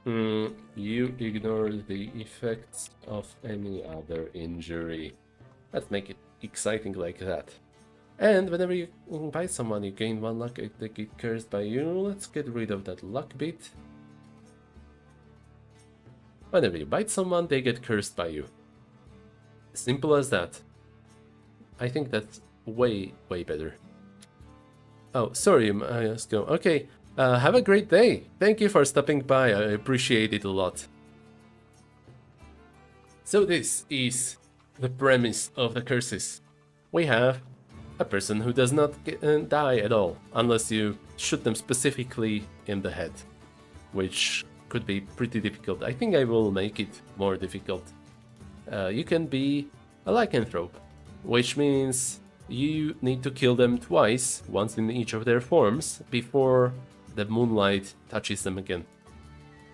you ignore the effects of any other injury. Let's make it exciting like that. And whenever you bite someone, you gain 1 luck, they get cursed by you. Let's get rid of that luck bit. Whenever you bite someone, they get cursed by you. Simple as that. I think that's way better. Oh, sorry, I just go. Okay, have a great day. Thank you for stopping by, I appreciate it a lot. So this is the premise of the curses. We have a person who does not die at all, unless you shoot them specifically in the head, which could be pretty difficult. I think I will make it more difficult. You can be a lycanthrope, which means you need to kill them twice, once in each of their forms, before the moonlight touches them again.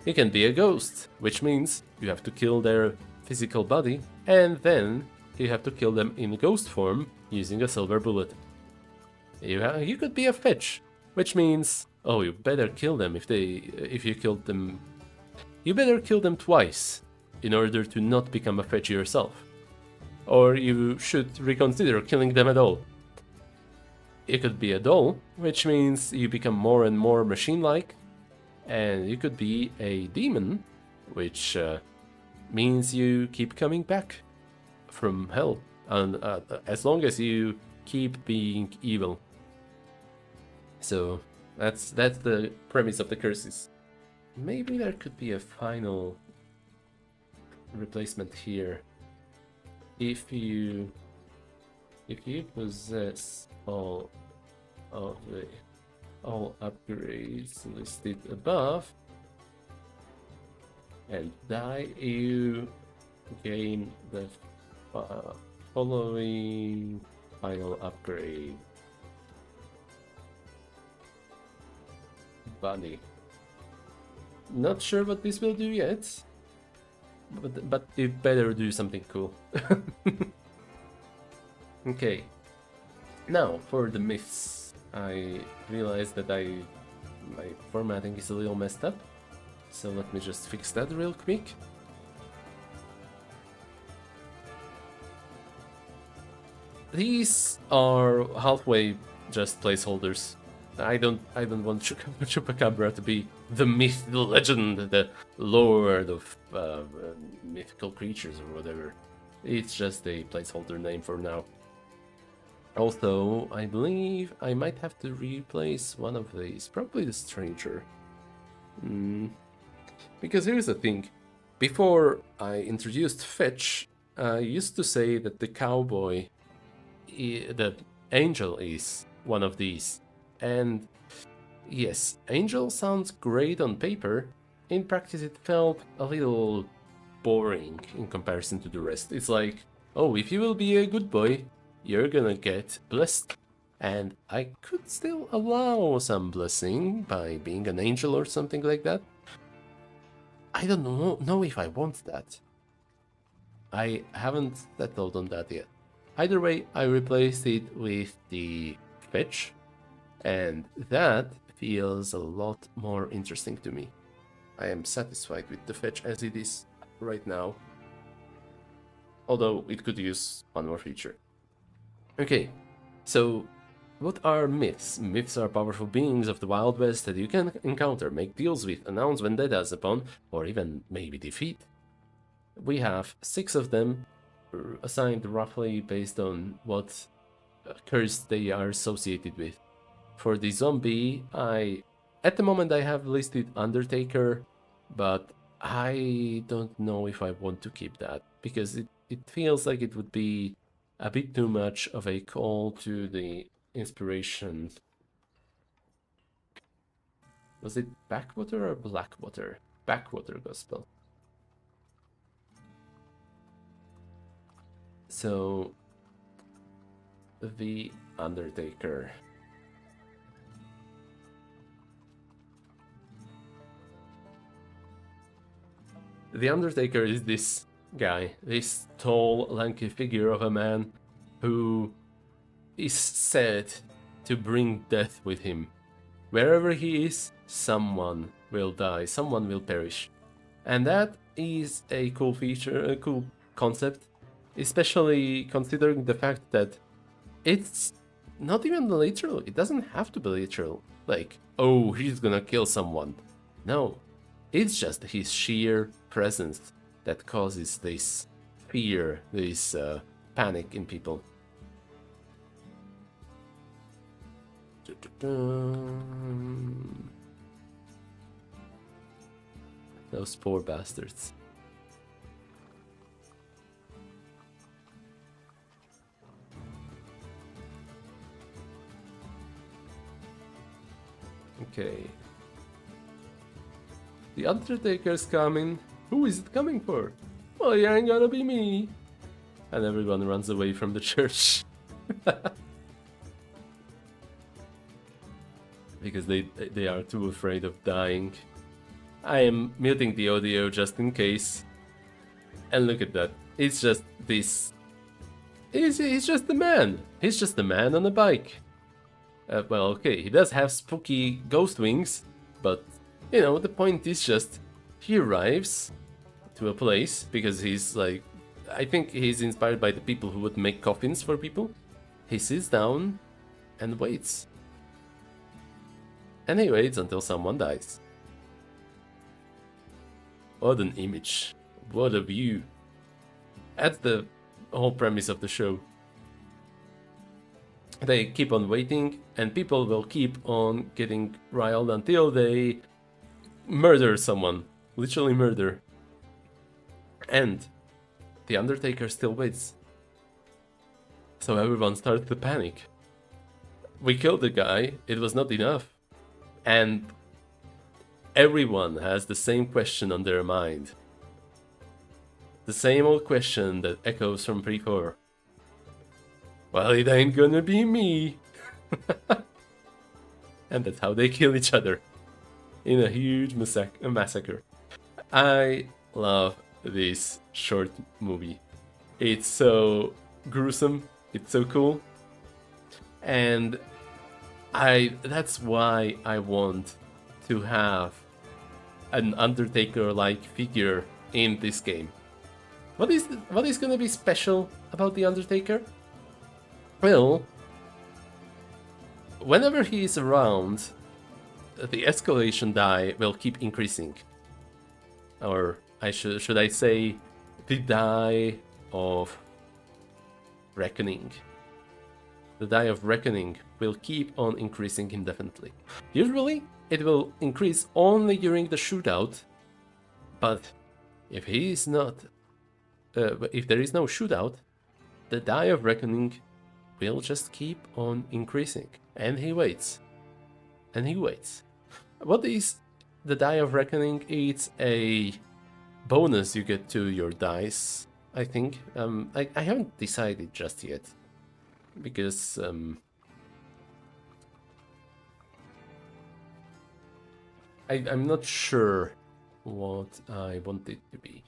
You can be a ghost, which means you have to kill their physical body, and then you have to kill them in ghost form using a silver bullet. You could be a fetch, which means, oh, you better kill them if you killed them. You better kill them twice in order to not become a fetch yourself. Or you should reconsider killing them at all. You could be a doll, which means you become more and more machine-like. And you could be a demon, which means you keep coming back from hell, and as long as you keep being evil. So that's the premise of the curses. Maybe there could be a final replacement here. If you possess all upgrades listed above and die, you gain the following final upgrade. Bunny. Not sure what this will do yet, but it better do something cool. Okay. Now for the myths. I realized that my formatting is a little messed up, so let me just fix that real quick. These are halfway just placeholders. I don't want Chupacabra to be the myth, the legend, the lord of mythical creatures or whatever. It's just a placeholder name for now. Also, I believe I might have to replace one of these, probably the stranger. Because here's the thing, before I introduced fetch, I used to say that the cowboy, the angel is one of these. And yes, angel sounds great on paper. In practice it felt a little boring in comparison to the rest. It's like, oh, if you will be a good boy, you're gonna get blessed. And I could still allow some blessing by being an angel or something like that. I don't know if I want that. I haven't settled on that yet. Either way, I replaced it with the fetch. And that feels a lot more interesting to me. I am satisfied with the fetch as it is right now. Although it could use one more feature. Okay, so what are myths? Myths are powerful beings of the Wild West that you can encounter, make deals with, announce vendettas upon, or even maybe defeat. We have 6 of them, assigned roughly based on what curse they are associated with. For the zombie, at the moment I have listed Undertaker, but I don't know if I want to keep that, because it feels like it would be a bit too much of a call to the inspiration. Was it Backwater or Blackwater? Backwater Gospel. So, the Undertaker. The Undertaker is this guy, this tall, lanky figure of a man who is said to bring death with him. Wherever he is, someone will die, someone will perish. And that is a cool feature, a cool concept, especially considering the fact that it's not even literal. It doesn't have to be literal. Like, oh, he's gonna kill someone. No, it's just his sheer presence that causes this fear, this panic in people. Those poor bastards. Okay. The Undertaker's coming. Who is it coming for? Well, it ain't gonna be me. And everyone runs away from the church. Because they are too afraid of dying. I am muting the audio just in case. And look at that. It's just this. He's just a man. He's just a man on a bike. Well, okay, he does have spooky ghost wings, but, you know, the point is just, he arrives to a place, because he's like, I think he's inspired by the people who would make coffins for people. He sits down and waits. And he waits until someone dies. What an image. What a view. That's the whole premise of the show. They keep on waiting, and people will keep on getting riled until they murder someone. Literally murder. And the Undertaker still waits. So everyone starts to panic. We killed the guy, it was not enough. And everyone has the same question on their mind. The same old question that echoes from Proph. Well, it ain't gonna be me. And that's how they kill each other. In a huge massacre. I love this short movie. It's so gruesome. It's so cool. And that's why I want to have an Undertaker-like figure in this game. What is gonna be special about the Undertaker? Well, whenever he is around, the escalation die will keep increasing. Or should I say, the die of reckoning. The die of reckoning will keep on increasing indefinitely. Usually, it will increase only during the shootout, but if he is not, if there is no shootout, the die of reckoning will just keep on increasing. And he waits. And he waits. What is the die of reckoning? It's a bonus you get to your dice, I think. I haven't decided just yet. Because I'm not sure what I want it to be.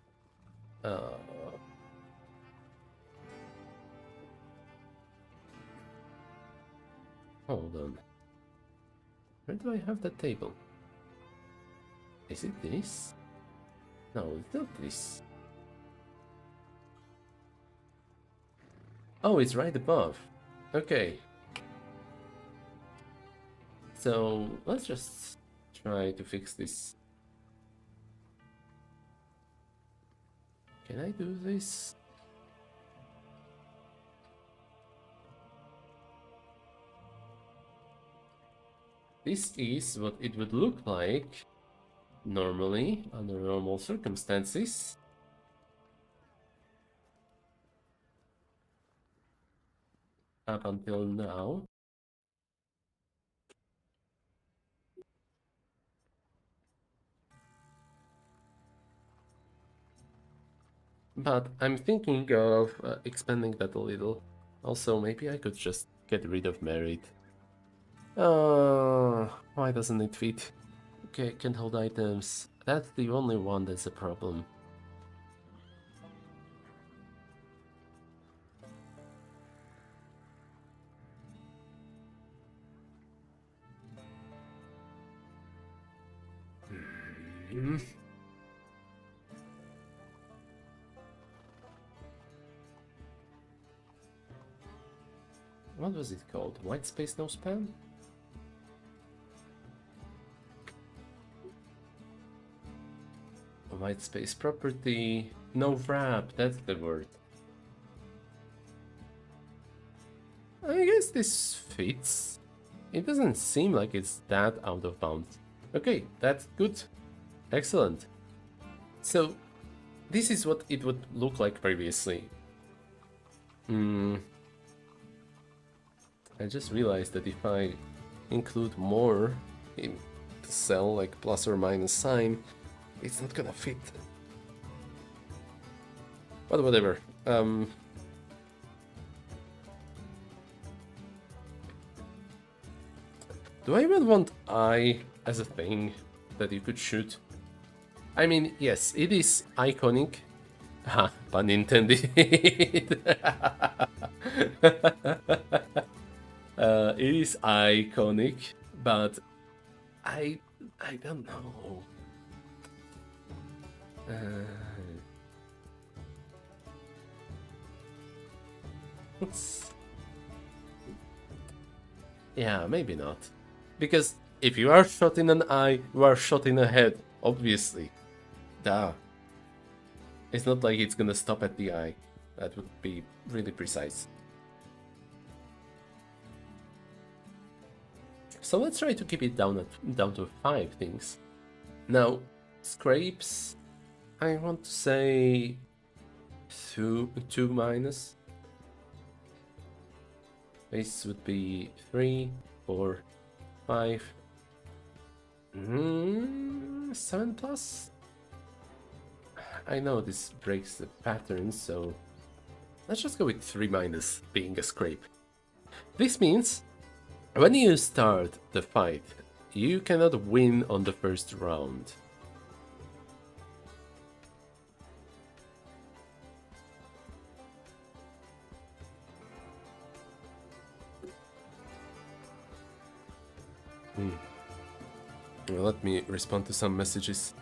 Hold on. Where do I have that table? Is it this? No, it's not this. Oh, it's right above. Okay. So let's just try to fix this. Can I do this? This is what it would look like normally under normal circumstances. Up until now. But I'm thinking of expanding that a little. Also, maybe I could just get rid of merit. Why doesn't it fit? Okay, can't hold items. That's the only one that's a problem. What was it called? White space no spam? White space property. No wrap, that's the word. I guess this fits. It doesn't seem like it's that out of bounds. Okay, that's good. Excellent. So, this is what it would look like previously. I just realized that if I include more in the cell, like plus or minus sign, it's not gonna fit. But whatever. Do I even want I as a thing that you could shoot? I mean, yes, it is iconic. Ha, pun intended. It is iconic, but I don't know. Yeah, maybe not. Because if you are shot in an eye, you are shot in a head, obviously. Duh. It's not like it's gonna stop at the eye. That would be really precise. So let's try to keep it down to 5 things. Now, scrapes, I want to say 2 minus. This would be 3, 4, 5. 7 plus? I know this breaks the pattern, so let's just go with 3 minus being a scrape. This means when you start the fight, you cannot win on the first round. Well, let me respond to some messages.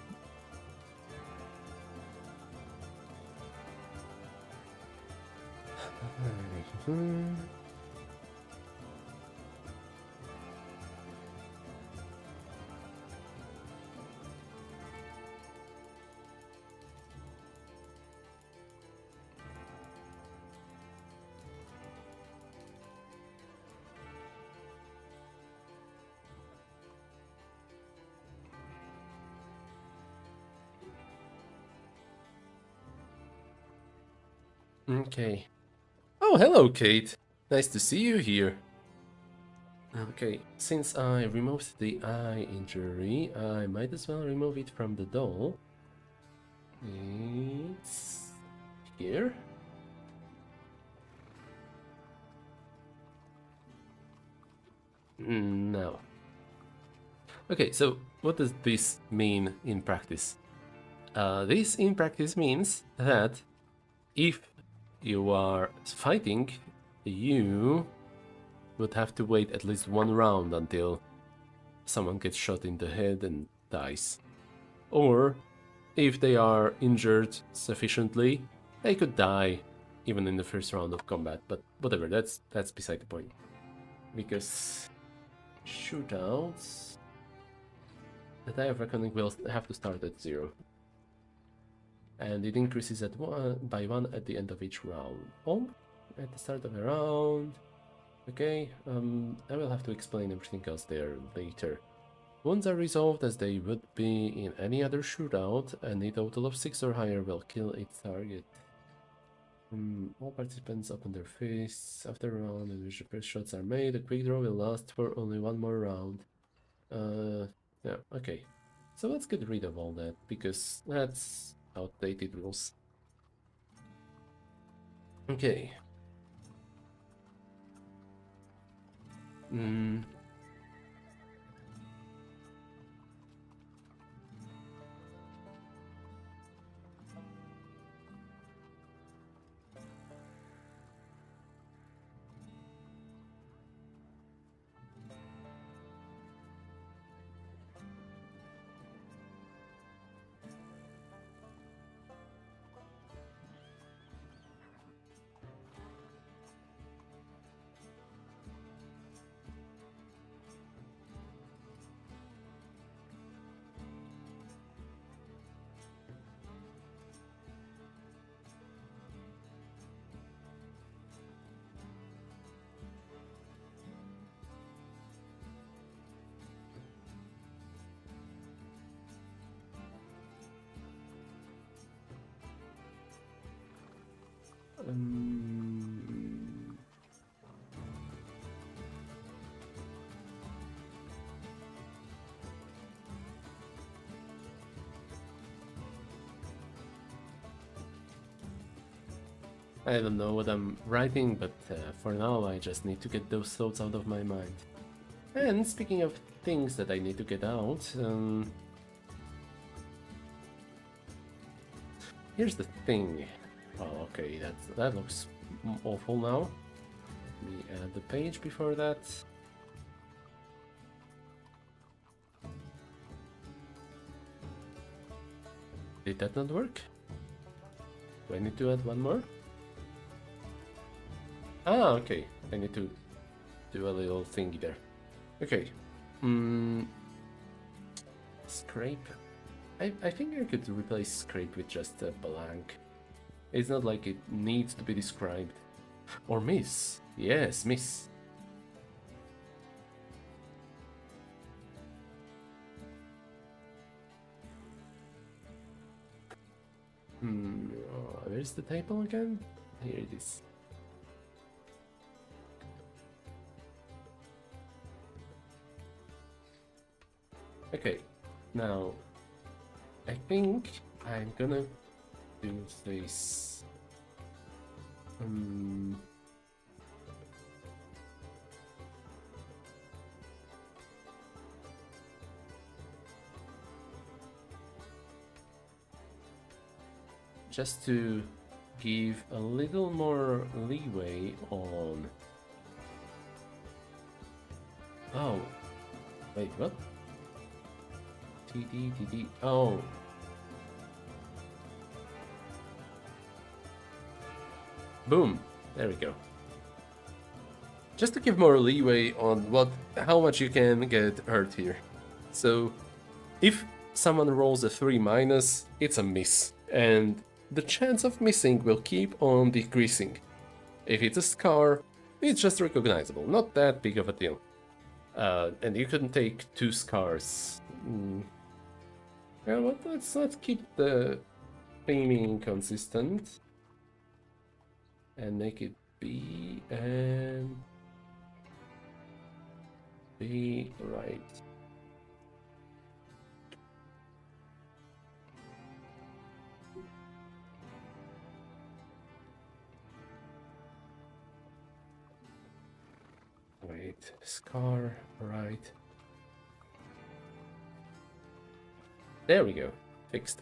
Okay. Oh, hello, Kate. Nice to see you here. Okay, since I removed the eye injury, I might as well remove it from the doll. It's here. No. Okay, so what does this mean in practice? This in practice means that if you are fighting, you would have to wait at least 1 round until someone gets shot in the head and dies. or if they are injured sufficiently, they could die even in the first round of combat. But whatever, that's beside the point. Because shootouts, the die of reckoning will have to start at 0. And it increases at by 1 at the end of each round. Oh, at the start of a round. Okay, I will have to explain everything else there later. Wounds are resolved as they would be in any other shootout, and a total of 6 or higher will kill its target. All participants open their fists after a round in which the first shots are made. A quick draw will last for only 1 more round. Yeah, okay. So let's get rid of all that, because that's outdated rules. Okay. I don't know what I'm writing, but for now I just need to get those thoughts out of my mind. And speaking of things that I need to get out, here's the thing. Oh, okay, that looks awful now. Let me add the page before that. Did that not work? Do I need to add one more? Ah, okay. I need to do a little thingy there. Okay. Scrape. I think I could replace scrape with just a blank. It's not like it needs to be described. Or miss. Yes, miss. Where's the table again? Here it is. Okay, now I think I'm gonna do this. Just to give a little more leeway on. Oh, wait, what? TD. Oh. Boom. There we go. Just to give more leeway on how much you can get hurt here. So, if someone rolls a 3-, it's a miss. And the chance of missing will keep on decreasing. If it's a scar, it's just recognizable. Not that big of a deal. And you can take 2 scars. Yeah, well, let's keep the theming consistent and make it B and B, right. Wait, scar, right. There we go, fixed.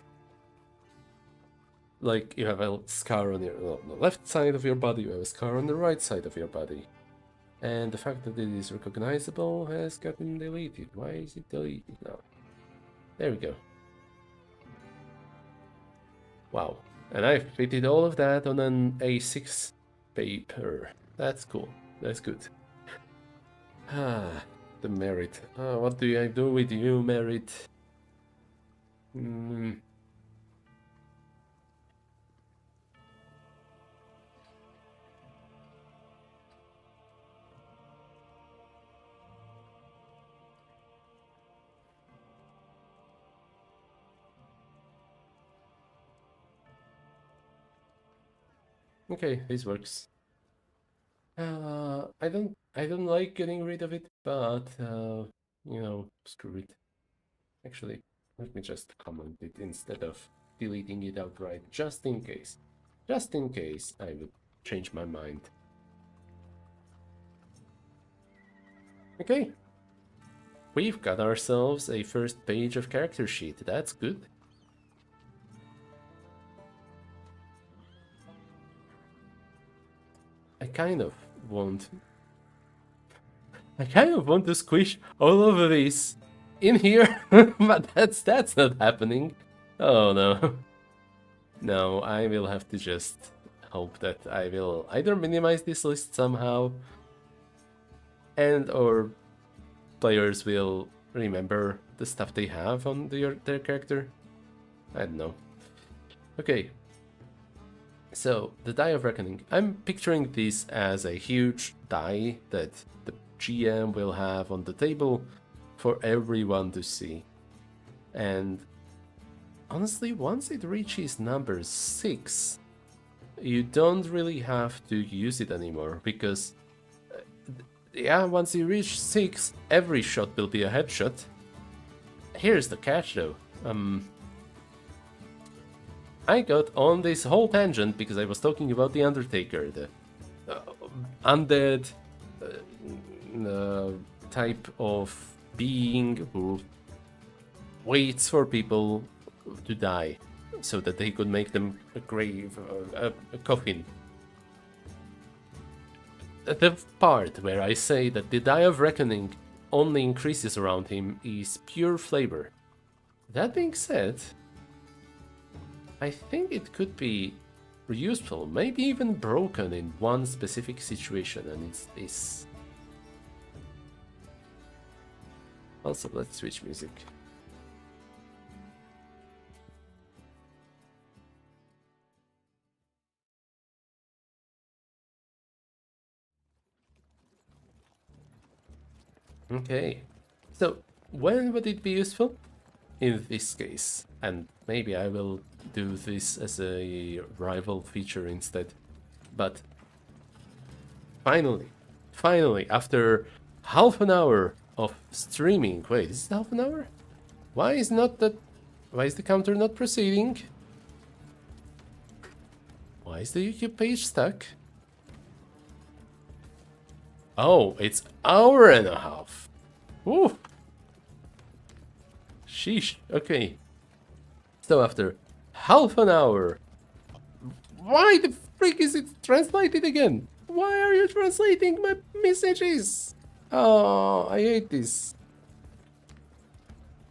Like, you have a scar on the left side of your body, you have a scar on the right side of your body. And the fact that it is recognizable has gotten deleted. Why is it deleted now? There we go. Wow. And I fitted all of that on an A6 paper. That's cool. That's good. Ah, the merit. What do I do with you, merit? Okay, this works. I don't like getting rid of it, but screw it. Actually, let me just comment it instead of deleting it outright, just in case. Just in case I would change my mind. Okay. We've got ourselves a first page of character sheet. That's good. I kind of want to squish all of this in here, but that's not happening. Oh no. No, I will have to just hope that I will either minimize this list somehow and or players will remember the stuff they have on their character. I don't know. Okay. So, the Die of Reckoning. I'm picturing this as a huge die that the GM will have on the table for everyone to see. And honestly, once it reaches number 6, you don't really have to use it anymore because once you reach 6, every shot will be a headshot. Here's the catch though. I got on this whole tangent because I was talking about the Undertaker, the undead type of being who waits for people to die so that they could make them a grave, a coffin. The part where I say that the Die of Reckoning only increases around him is pure flavor. That being said, I think it could be useful, maybe even broken in one specific situation, and it's this. Also, let's switch music. Okay, so when would it be useful? In this case, and maybe I will do this as a rival feature instead. But finally, after half an hour of streaming, wait, is it half an hour? Why is the counter not proceeding? Why is the YouTube page stuck? Oh, it's hour and a half. Woo! Sheesh, okay. So after half an hour... Why the freak is it translated again? Why are you translating my messages? Oh, I hate this.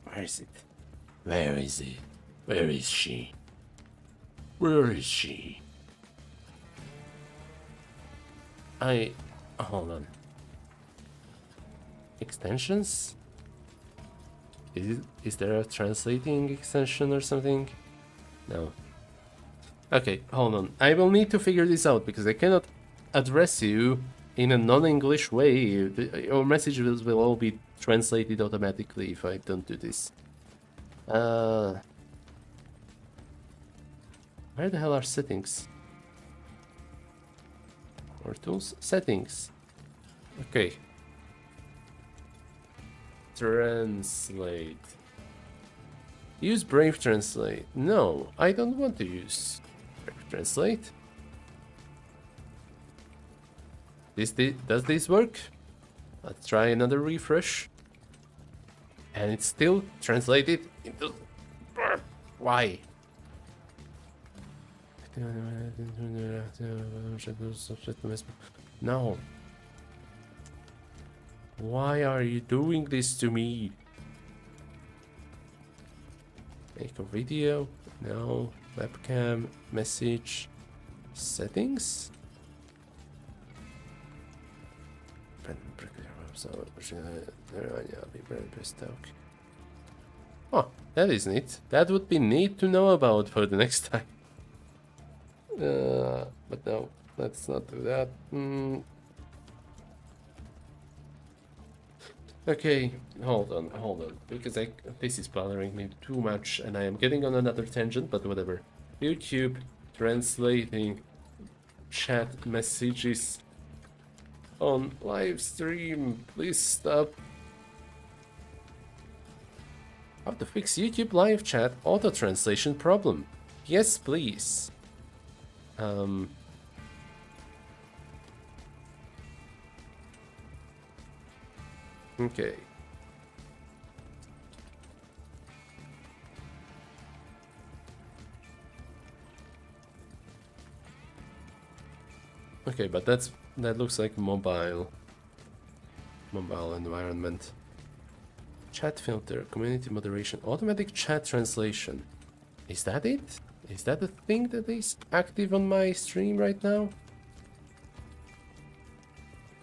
Where is it? Where is it? Where is she? Where is she? Hold on. Extensions? Is there a translating extension or something? No. Okay, hold on. I will need to figure this out because I cannot address you in a non-English way. Your messages will all be translated automatically if I don't do this. Where the hell are settings? Or tools? Settings. Okay. Translate. Use Brave Translate. No, I don't want to use Brave Translate. Does this work? Let's try another refresh. And it's still translated into... Why? No. Why are you doing this to me? Make a video? No. Webcam, message, settings. Oh, that is neat. That would be neat to know about for the next time. But no, let's not do that. Okay, hold on, because this is bothering me too much, and I am getting on another tangent, but whatever. YouTube translating chat messages on live stream. Please stop. How to fix YouTube live chat auto translation problem? Yes, please. Okay. Okay, but that looks like mobile environment. Chat filter, community moderation, automatic chat translation. Is that it? Is that the thing that is active on my stream right now?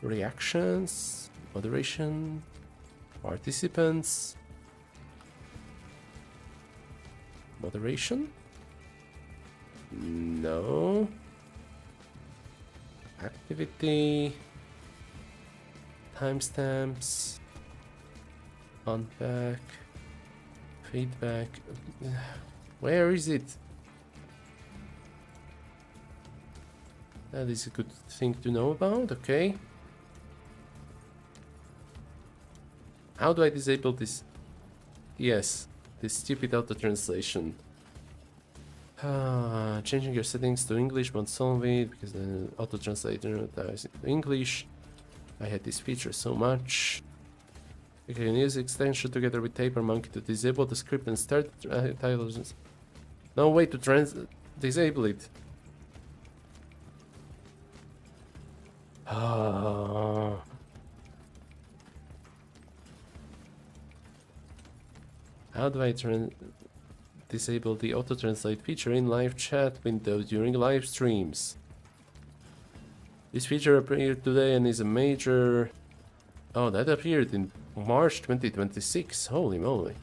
Reactions, moderation, participants, moderation? No. Activity, timestamps, unpack, feedback. Where is it? That is a good thing to know about, okay. How do I disable this? Yes, this stupid auto translation. Changing your settings to English won't solve it because the auto translator dies into English. I had this feature so much. You can use the extension together with TaperMonkey to disable the script and start titles. No way to disable it. How do I disable the auto-translate feature in live chat window during live streams? This feature appeared today and is a major... Oh, that appeared in March 2026. Holy moly.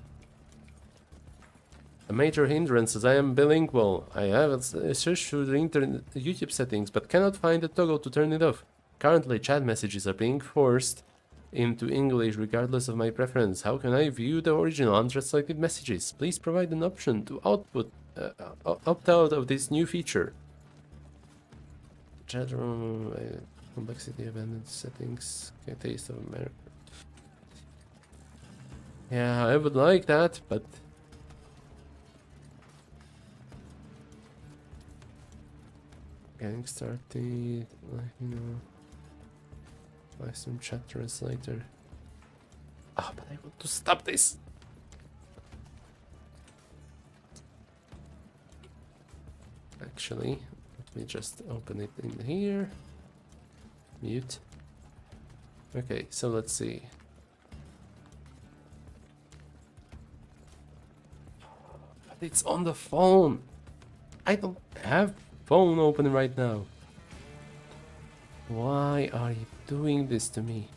A major hindrance as I am bilingual. I have searched through the internet YouTube settings but cannot find a toggle to turn it off. Currently, chat messages are being forced into English regardless of my preference. How can I view the original untranslated messages? Please provide an option to opt out of this new feature. Chat room, complexity, abandoned settings, taste of America. Yeah, I would like that, but... Getting started, like, you know... Live stream chat translator. Ah, but I want to stop this! Actually, let me just open it in here. Mute. Okay, so let's see. But it's on the phone! I don't have phone open right now. Why are you doing this to me?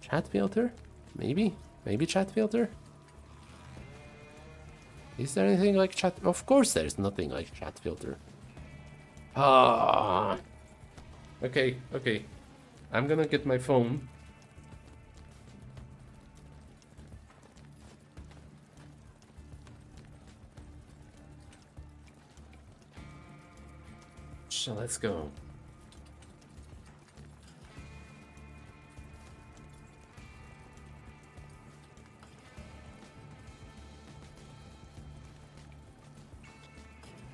Chat filter? Maybe? Maybe chat filter? Is there anything like chat? Of course there's nothing like chat filter. Ah. Okay, okay. I'm gonna get my phone. So let's go.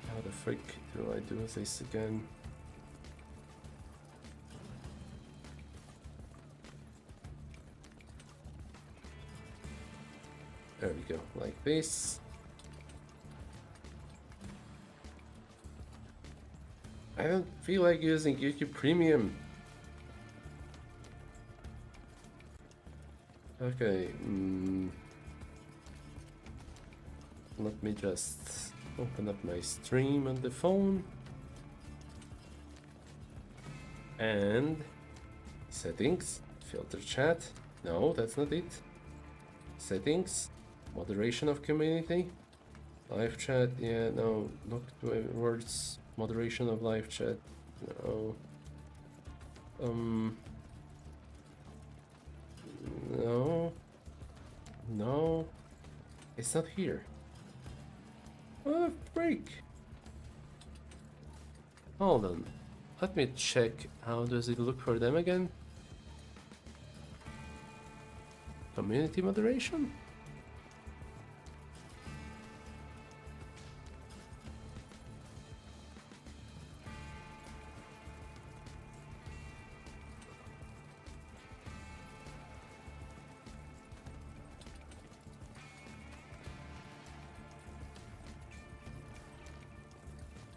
How the frick do I do this again? There we go, like this. I don't feel like using YouTube Premium. Okay. let me just open up my stream on the phone. And settings, filter chat. No, that's not it. Settings, moderation of community, live chat. Yeah, no, not words. Moderation of live chat. No. No. No. It's not here. What the freak? Hold on. Let me check. How does it look for them again? Community moderation?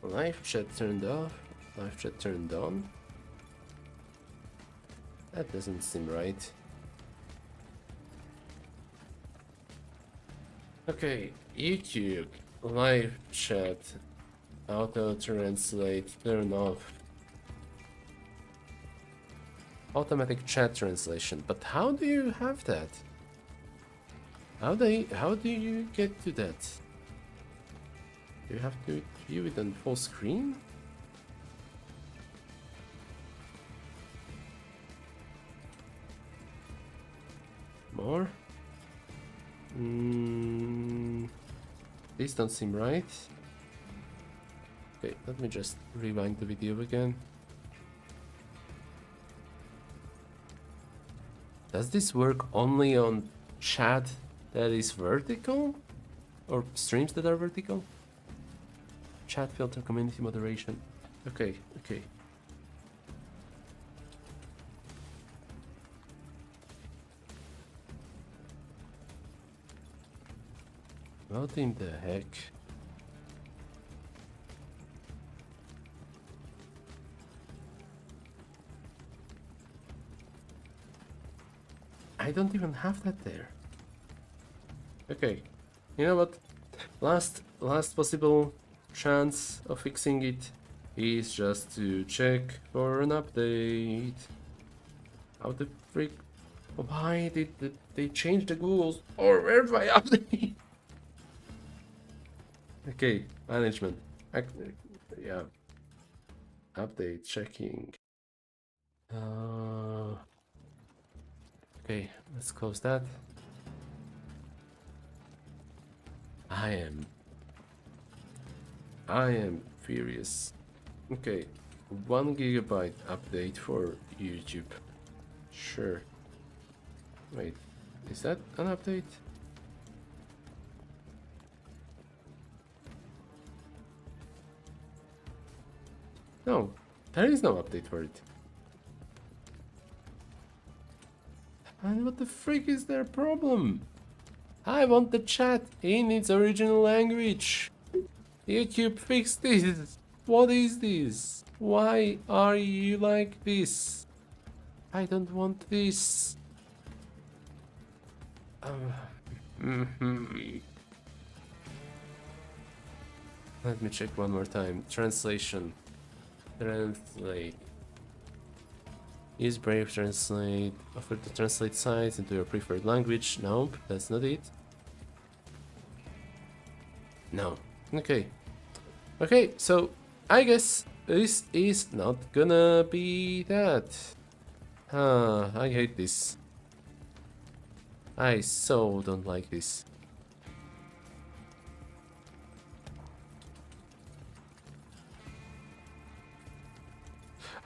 Live chat turned off. Live chat turned on. That doesn't seem right. Okay, YouTube, live chat, auto translate, turn off. Automatic chat translation, but how do you have that? How do you get to that? Do you have to view it on full screen? More? These don't seem right. Okay, let me just rewind the video again. Does this work only on chat that is vertical? Or streams that are vertical? Chat filter, community moderation. Okay, okay. What in the heck? I don't even have that there. Okay, you know what? Last possible chance of fixing it is just to check for an update. How the freak? Why did they change the Googles or verify update? Okay, management. Yeah. Update checking. Okay, let's close that. I am furious. Okay, 1 GB update for YouTube. Sure. Wait, is that an update? No, there is no update for it. And what the freak is their problem? I want the chat in its original language. YouTube, fix this. What is this? Why are you like this? I don't want this. Let me check one more time. Translation. Translate. Use Brave Translate. Offer to translate sites into your preferred language. Nope, that's not it. No. Okay. Okay, so I guess this is not gonna be that. I hate this. I so don't like this.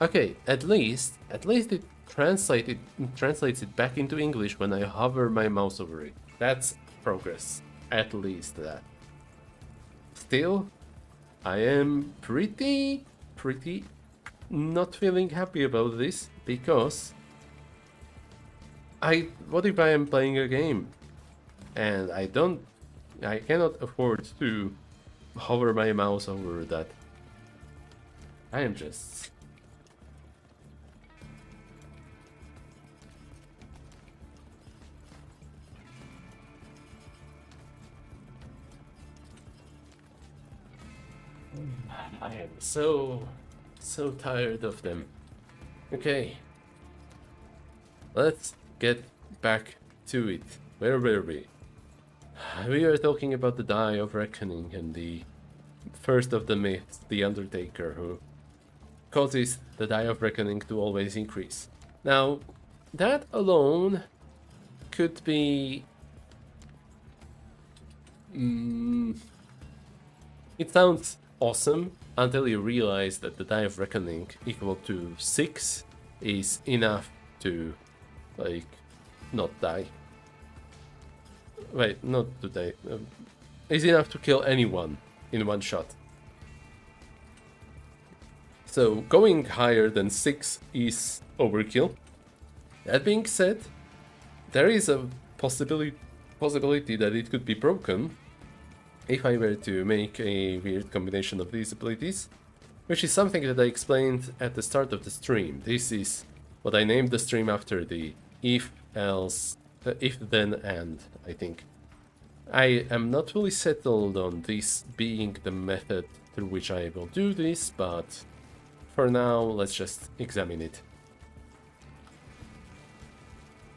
Okay, at least it translates it back into English when I hover my mouse over it. That's progress. At least that. Still, I am pretty not feeling happy about this because what if I am playing a game and I cannot afford to hover my mouse over that. I am just I am so tired of them. Okay, let's get back to it. Where were we? We were talking about the Die of Reckoning and the first of the myths, the Undertaker, who causes the Die of Reckoning to always increase. Now, that alone could be... it sounds awesome until you realize that the Die of Reckoning equal to 6 is enough to, like, not die. Wait, not to die. Is enough to kill anyone in one shot. So going higher than 6 is overkill. That being said, there is a possibility that it could be broken if I were to make a weird combination of these abilities, which is something that I explained at the start of the stream. This is what I named the stream after, the if, else, if, then, and, I think. I am not fully settled on this being the method through which I will do this, but for now, let's just examine it.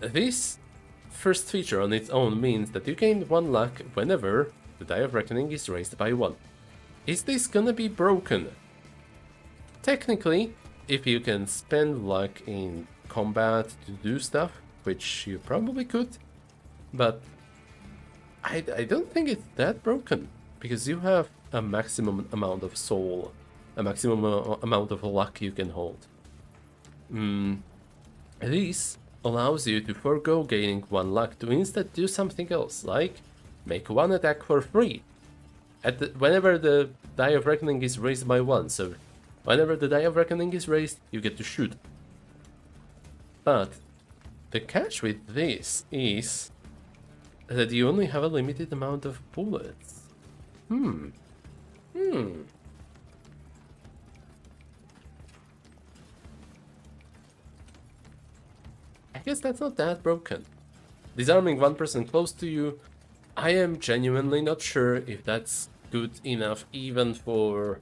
This first feature on its own means that you gain 1 luck whenever the Die of Reckoning is raised by 1. Is this gonna be broken? Technically, if you can spend luck in combat to do stuff, which you probably could, but I don't think it's that broken, because you have a maximum amount of soul, a maximum amount of luck you can hold. This allows you to forego gaining 1 luck to instead do something else, like make 1 attack for free whenever the Die of Reckoning is raised by 1. So whenever the Die of Reckoning is raised, you get to shoot. But the catch with this is that you only have a limited amount of bullets. I guess that's not that broken. Disarming 1 person close to you, I am genuinely not sure if that's good enough even for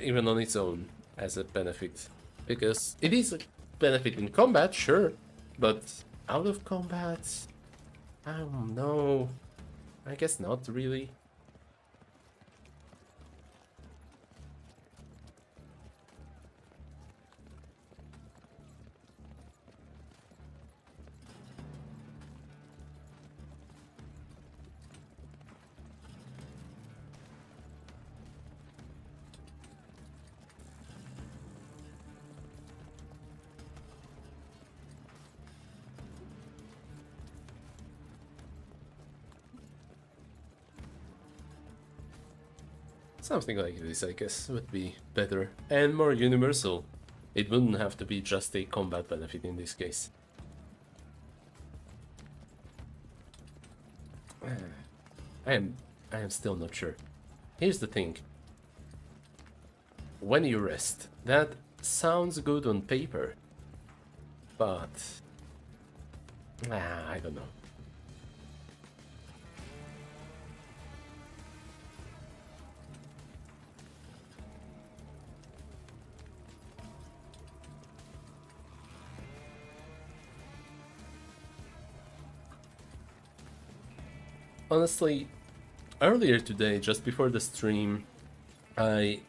even on its own as a benefit. Because it is a benefit in combat, sure, but out of combat, I don't know. I guess not really. Something like this, I guess, would be better and more universal. It wouldn't have to be just a combat benefit in this case. I am still not sure. Here's the thing. When you rest, that sounds good on paper, but I don't know. Honestly, earlier today, just before the stream, I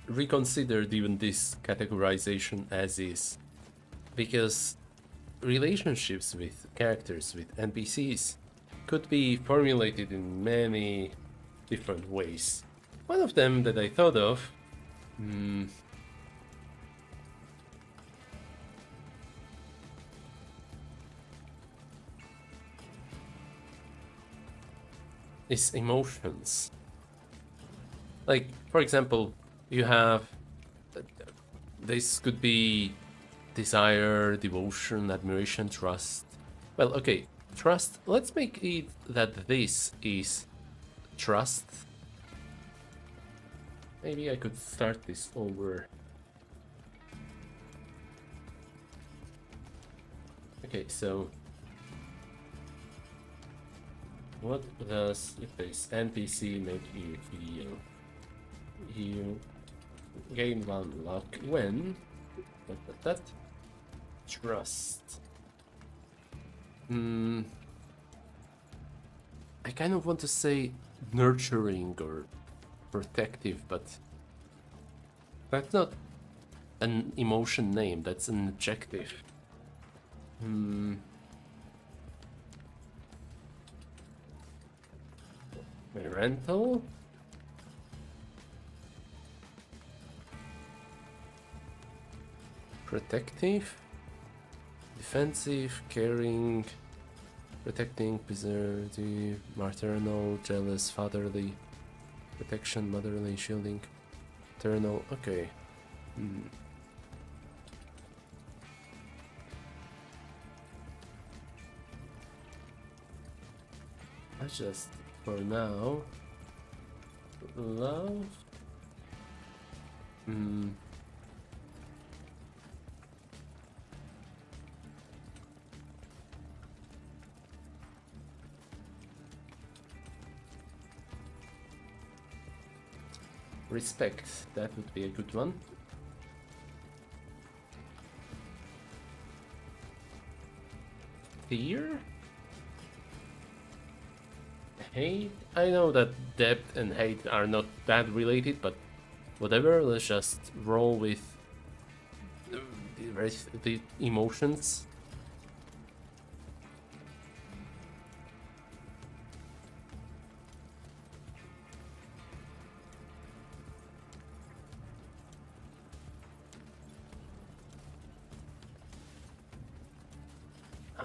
reconsidered even this categorization as is, because relationships with characters, with NPCs, could be formulated in many different ways. One of them that I thought of is emotions. Like, for example, you have... this could be desire, devotion, admiration, trust. Well, okay, trust. Let's make it that this is trust. Maybe I could start this over. Okay, so What does this NPC make you feel? You gain 1 luck when that trust. I kind of want to say nurturing or protective, but that's not an emotion name, that's an adjective. Rental? Protective? Defensive, caring, protecting, preservative, maternal, jealous, fatherly, protection, motherly, shielding, eternal, okay. I just, for now, love. Respect, that would be a good one. Fear? Hate? I know that depth and hate are not that related, but whatever, let's just roll with the emotions.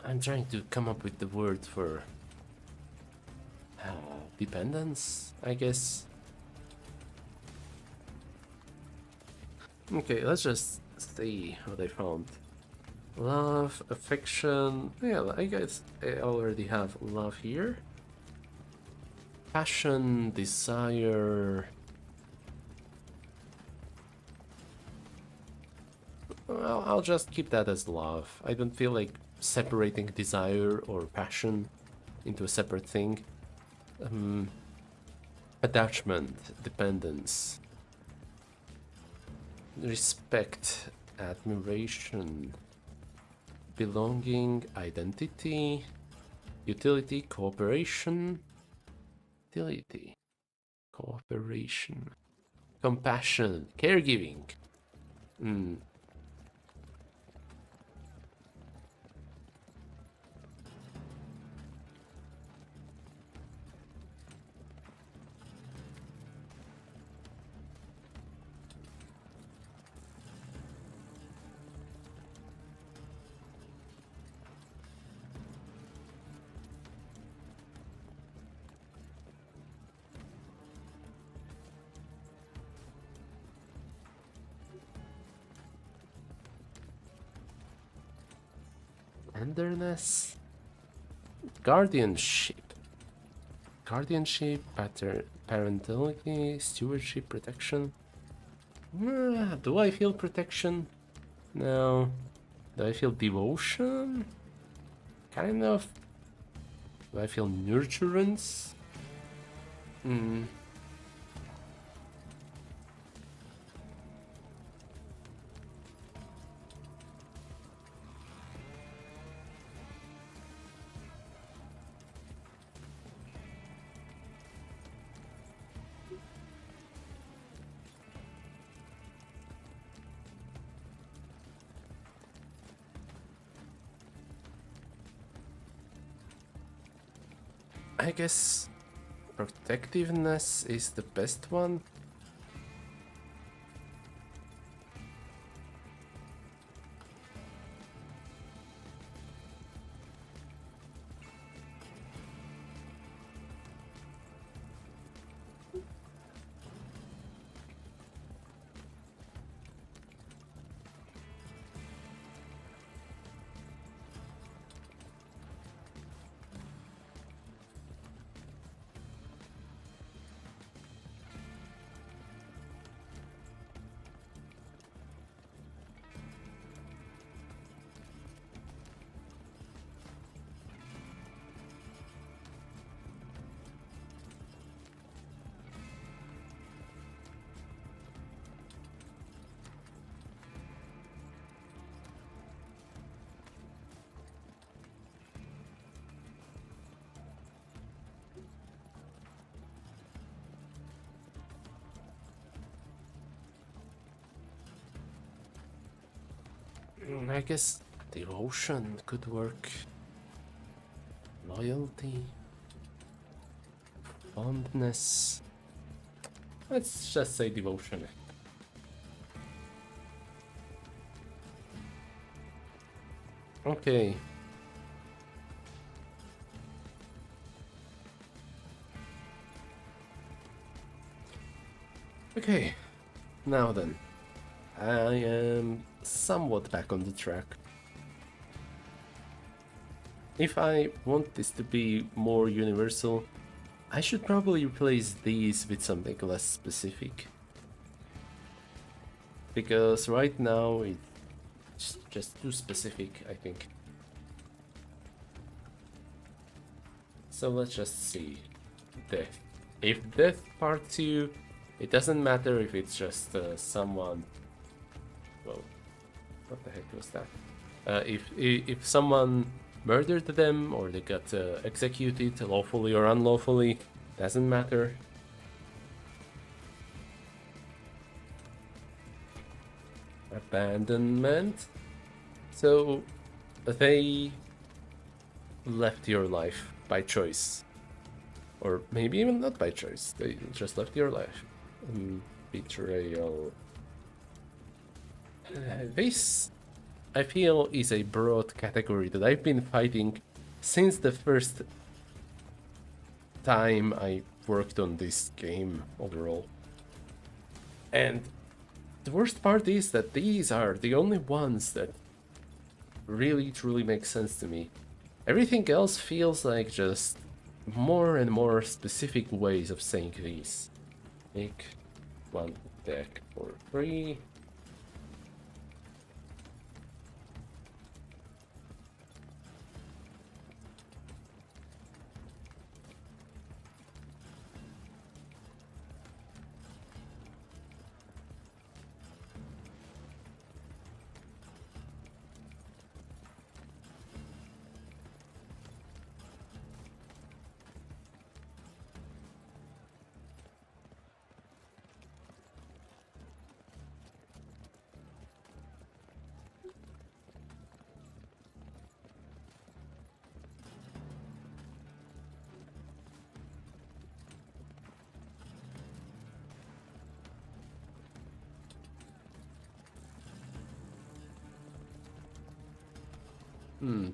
I'm trying to come up with the word for dependence, I guess. Okay, let's just see what I found. Love, affection. Yeah, I guess I already have love here. Passion, desire. Well, I'll just keep that as love. I don't feel like separating desire or passion into a separate thing. Attachment, dependence, respect, admiration, belonging, identity, utility, cooperation, utility, cooperation, compassion, caregiving. Tenderness, guardianship, parentality, stewardship, protection. Do I feel protection? No. Do I feel devotion? Kind of. Do I feel nurturance? I guess protectiveness is the best one. I guess devotion could work. Loyalty. Fondness. Let's just say devotion. Okay. Okay. Now then. I am somewhat back on the track. If I want this to be more universal, I should probably replace these with something less specific. Because right now it's just too specific, I think. So let's just see. Death. If death part 2, it doesn't matter if it's just someone... Whoa. What the heck was that? If someone murdered them or they got executed lawfully or unlawfully, doesn't matter. Abandonment. So they left your life by choice, or maybe even not by choice. They just left your life. Betrayal. This, I feel, is a broad category that I've been fighting since the first time I worked on this game overall. And the worst part is that these are the only ones that really truly make sense to me. Everything else feels like just more and more specific ways of saying these. Make one deck for free.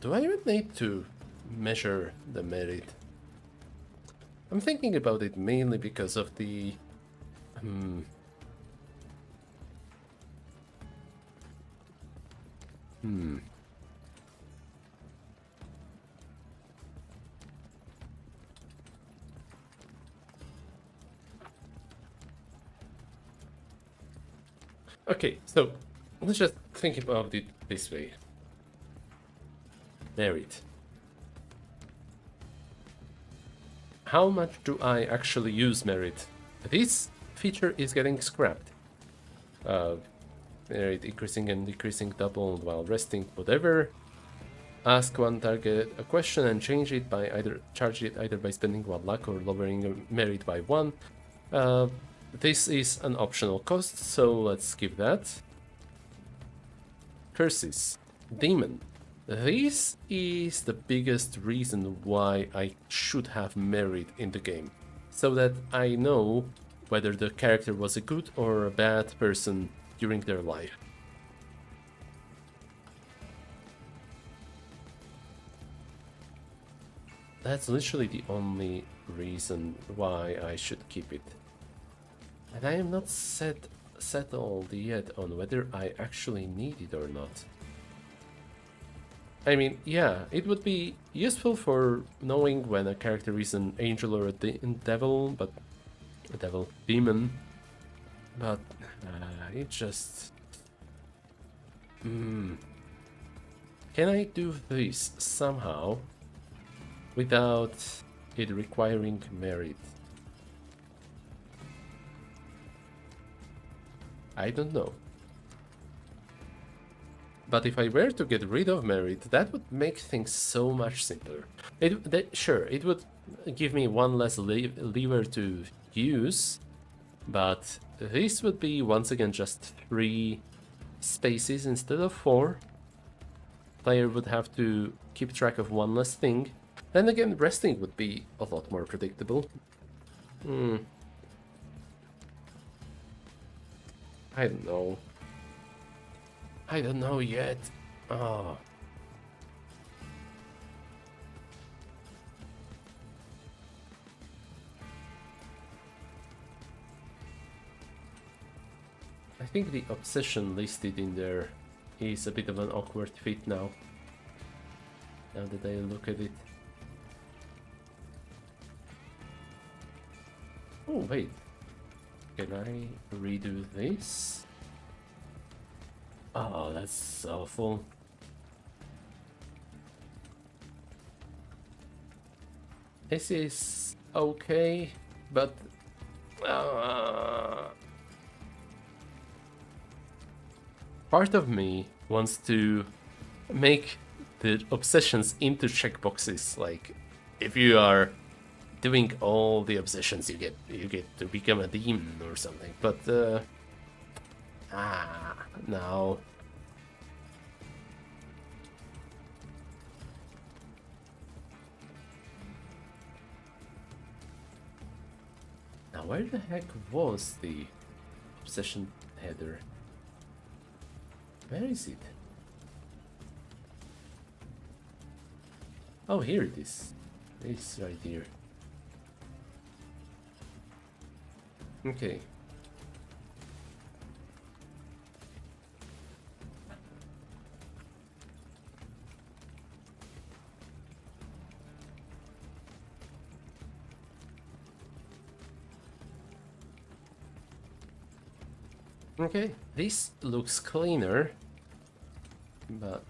Do I even need to measure the merit? I'm thinking about it mainly because of the... Okay, so let's just think about it this way. Merit. How much do I actually use merit? This feature is getting scrapped. Merit increasing and decreasing double while resting, whatever. Ask one target a question and change it by charge it either by spending 1 luck or lowering merit by 1. This is an optional cost, so let's skip that. Curses. Demon. This is the biggest reason why I should have merit in the game, so that I know whether the character was a good or a bad person during their life. That's literally the only reason why I should keep it. And I am not settled yet on whether I actually need it or not. I mean, yeah, it would be useful for knowing when a character is an angel or a devil, but a devil demon. But it just... Can I do this somehow without it requiring merit? I don't know. But if I were to get rid of merit, that would make things so much simpler. Sure, it would give me one less lever to use, but this would be once again just 3 spaces instead of 4. player would have to keep track of one less thing. Then again, resting would be a lot more predictable. I don't know. I don't know yet. Oh. I think the obsession listed in there is a bit of an awkward fit now. Now that I look at it. Oh, wait. Can I redo this? Oh, that's awful. This is okay, but part of me wants to make the obsessions into checkboxes. Like, if you are doing all the obsessions, you get to become a demon or something. But no. Now, where the heck was the obsession header? Where is it? Oh, here it is. It's right here. Okay. Okay, this looks cleaner, but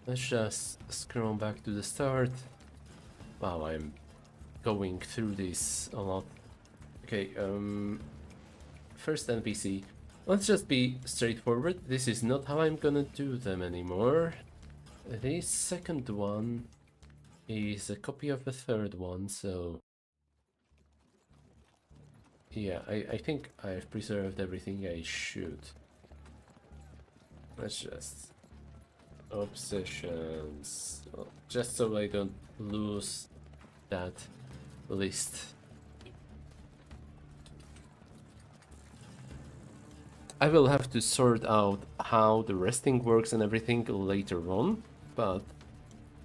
let's just scroll back to the start. Wow, I'm going through this a lot. Okay, first NPC. Let's just be straightforward. This is not how I'm gonna do them anymore. The second one is a copy of the third one, so yeah, I think I've preserved everything I should. Let's just... obsessions. Just so I don't lose that list. I will have to sort out how the resting works and everything later on, but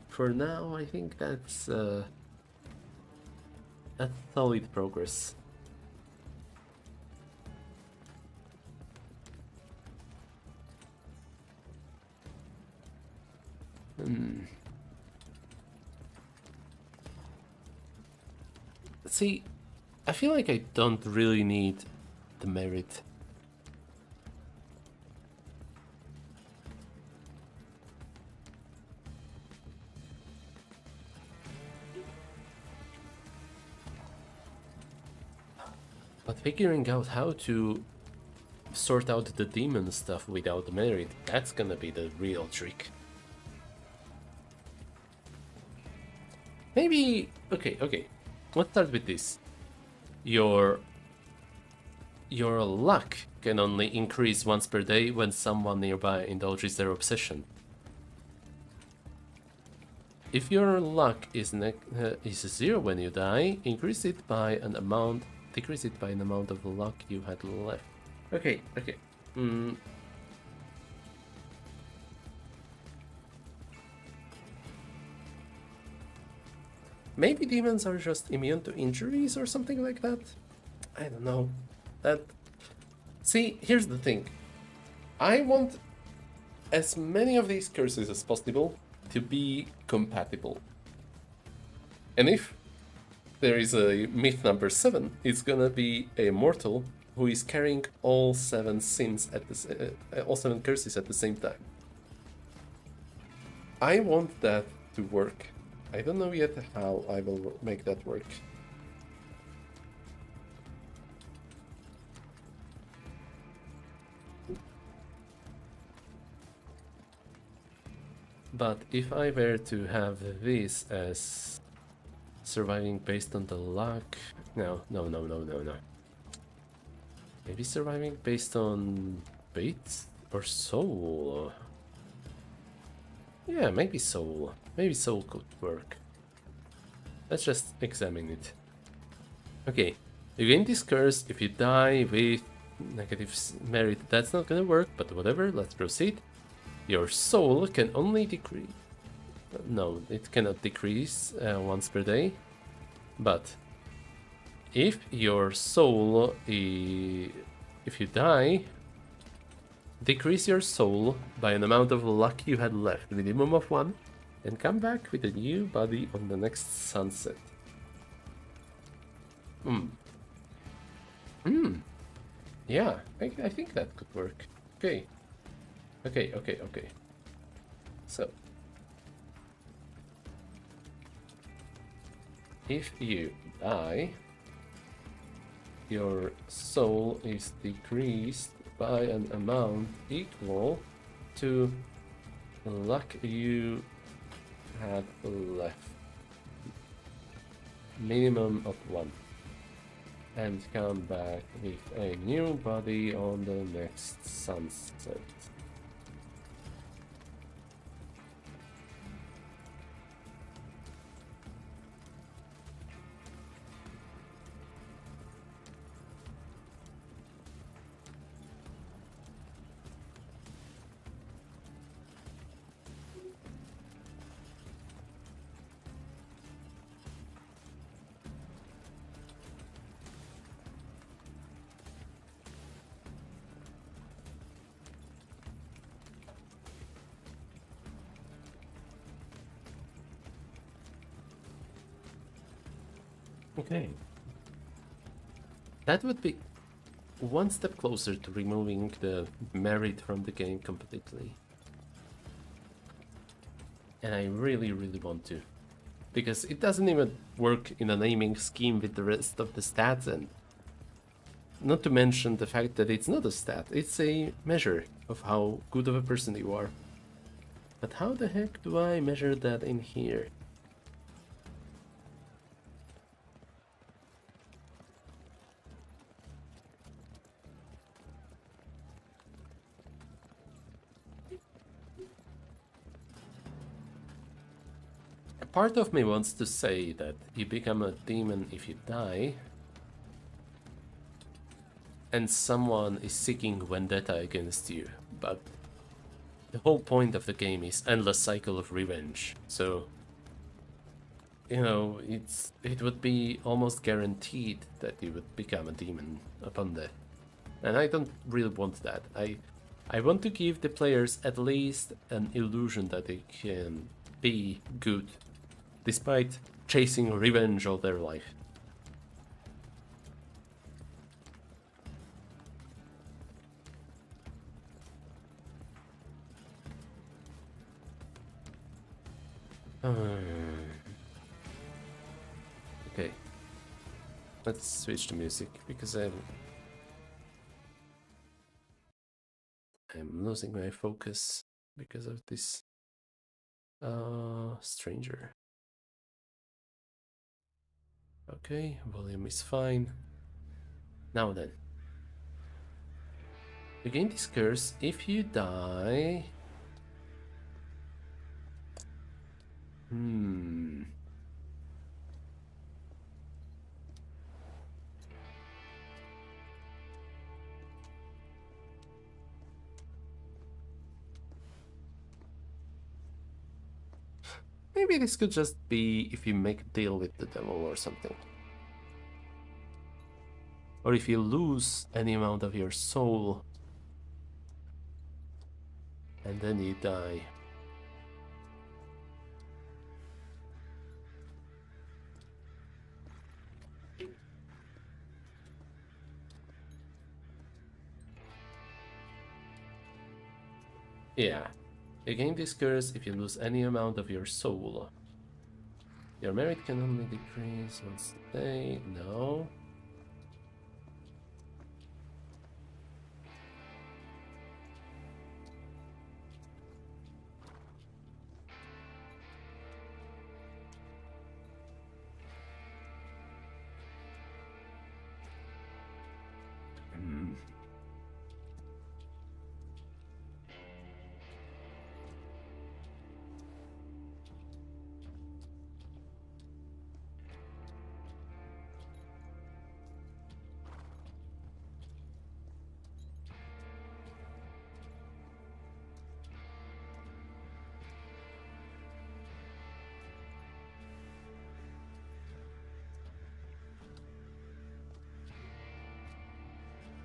for now I think that's solid progress. See, I feel like I don't really need the merit. But figuring out how to sort out the demon stuff without the merit, that's gonna be the real trick. Maybe... okay. Let's start with this. Your luck can only increase once per day when someone nearby indulges their obsession. If your luck is 0 when you die, increase it by an amount, decrease it by an amount of luck you had left. Okay. Maybe demons are just immune to injuries or something like that? I don't know. See, here's the thing. I want as many of these curses as possible to be compatible. And if there is a myth number 7, it's gonna be a mortal who is carrying all 7 sins at all 7 curses at the same time. I want that to work. I don't know yet how I will make that work. But if I were to have this as surviving based on the luck... No. Maybe surviving based on bait Or soul. Yeah, maybe soul. Maybe soul could work. Let's just examine it. Okay, you gain this curse if you die with negative merit. That's not gonna work, but whatever, let's proceed. Your soul can only decrease. No, it cannot decrease once per day. But if your soul, if you die, decrease your soul by an amount of luck you had left, minimum of 1, and come back with a new body on the next sunset. Yeah, I think that could work. Okay. Okay. So, if you die, your soul is decreased by an amount equal to the luck you had left. Minimum of 1. And come back with a new body on the next sunset. Okay. That would be one step closer to removing the merit from the game completely. And I really want to. Because it doesn't even work in a naming scheme with the rest of the stats, and not to mention the fact that it's not a stat, it's a measure of how good of a person you are. But how the heck do I measure that in here? A part of me wants to say that you become a demon if you die, and someone is seeking vendetta against you, but the whole point of the game is endless cycle of revenge, so you know, it would be almost guaranteed that you would become a demon upon death. And I don't really want that. I want to give the players at least an illusion that they can be good, despite chasing revenge all their life. Okay. Let's switch to music, because I'm losing my focus because of this stranger. Okay, volume is fine. Now then. You gain this curse if you die. Maybe this could just be if you make a deal with the devil or something. Or if you lose any amount of your soul and then you die. Yeah. You gain this curse if you lose any amount of your soul. Your merit can only decrease once a day. No.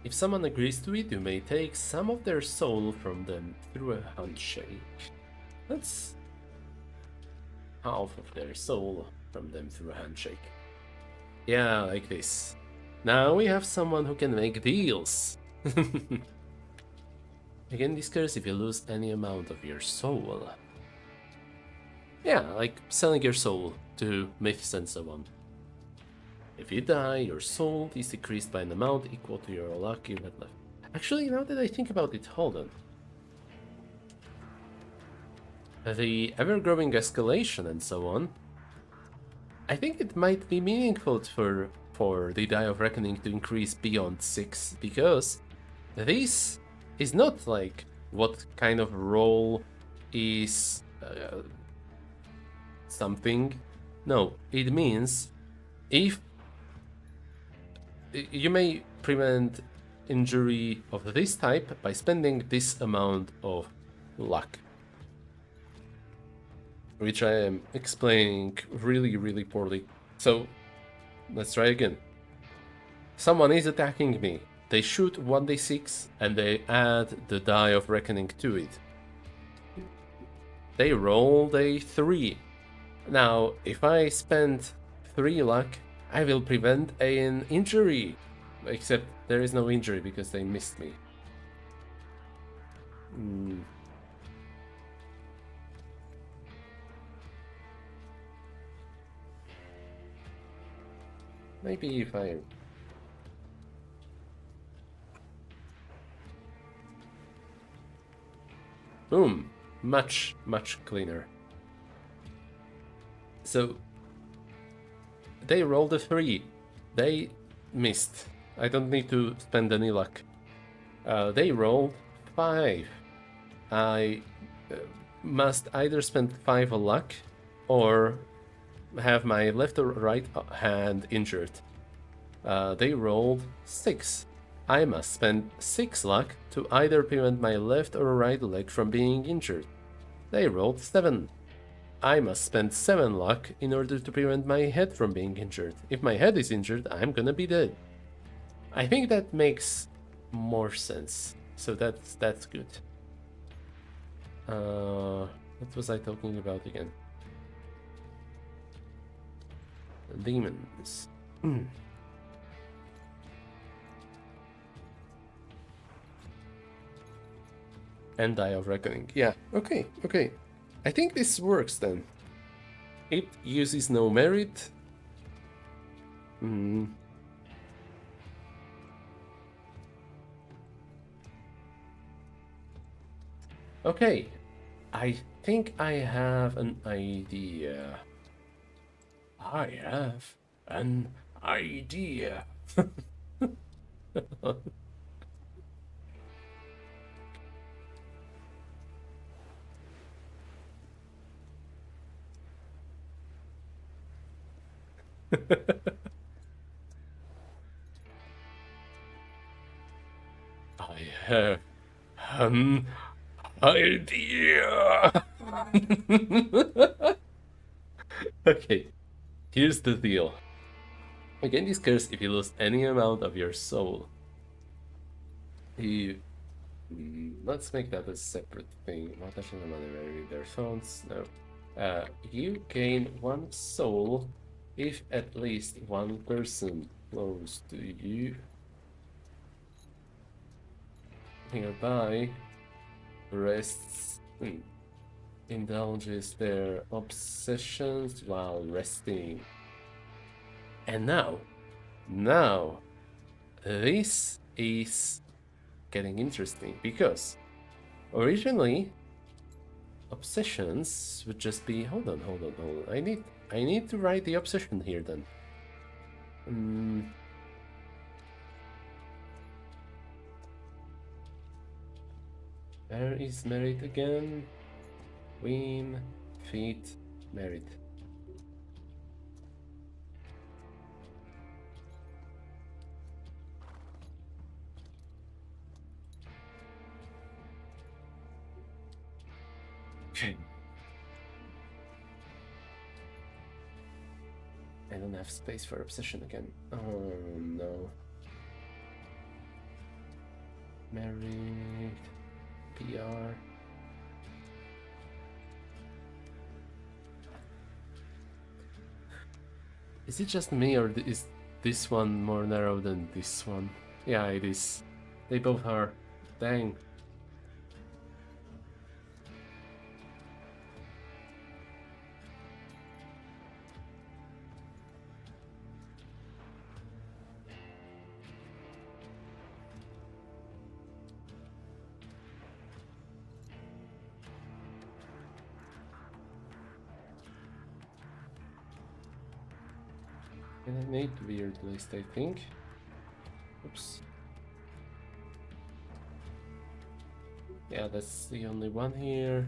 If someone agrees to it, you may take some of their soul from them through a handshake. That's half of their soul from them through a handshake. Yeah, like this. Now we have someone who can make deals. Again, this curse if you lose any amount of your soul. Yeah, like selling your soul to myths and so on. If you die, your soul is decreased by an amount equal to your luck you had left. Actually, now that I think about it, hold on. The ever-growing escalation and so on, I think it might be meaningful for the Die of Reckoning to increase beyond 6, because this is not like what kind of roll is something. No, it means if you may prevent injury of this type by spending this amount of luck, which I am explaining really, really poorly. So let's try again. Someone is attacking me. They shoot 1d6 and they add the Die of Reckoning to it. They rolled a 3. Now, if I spend 3 luck, I will prevent an injury. Except there is no injury because they missed me. Maybe if I... Boom! Much, much cleaner. So, they rolled a 3. They missed. I don't need to spend any luck. They rolled 5. I must either spend 5 luck or have my left or right hand injured. They rolled 6. I must spend 6 luck to either prevent my left or right leg from being injured. They rolled 7. I must spend 7 luck in order to prevent my head from being injured. If my head is injured, I'm gonna be dead. I think that makes more sense. So that's good. What was I talking about again? Demons. And Die of Reckoning. Yeah, okay. I think this works then. It uses no merit. Okay, I think I have an idea. I have an idea. I have an idea. Okay, here's the deal. Again, this curse if you lose any amount of your soul. Let's make that a separate thing. Not touching another with their phones. No. You gain 1 soul if at least 1 person close to you nearby rests, indulges their obsessions while resting. And now, this is getting interesting because originally obsessions would just be hold on. I need to write the obsession here then. Where is merit again? Queen, feet, merit. Okay. I don't have space for obsession again. Oh no. Married. PR. Is it just me, or is this one more narrow than this one? Yeah, it is. They both are. Dang. And I made weird list, I think. Oops. Yeah, that's the only one here.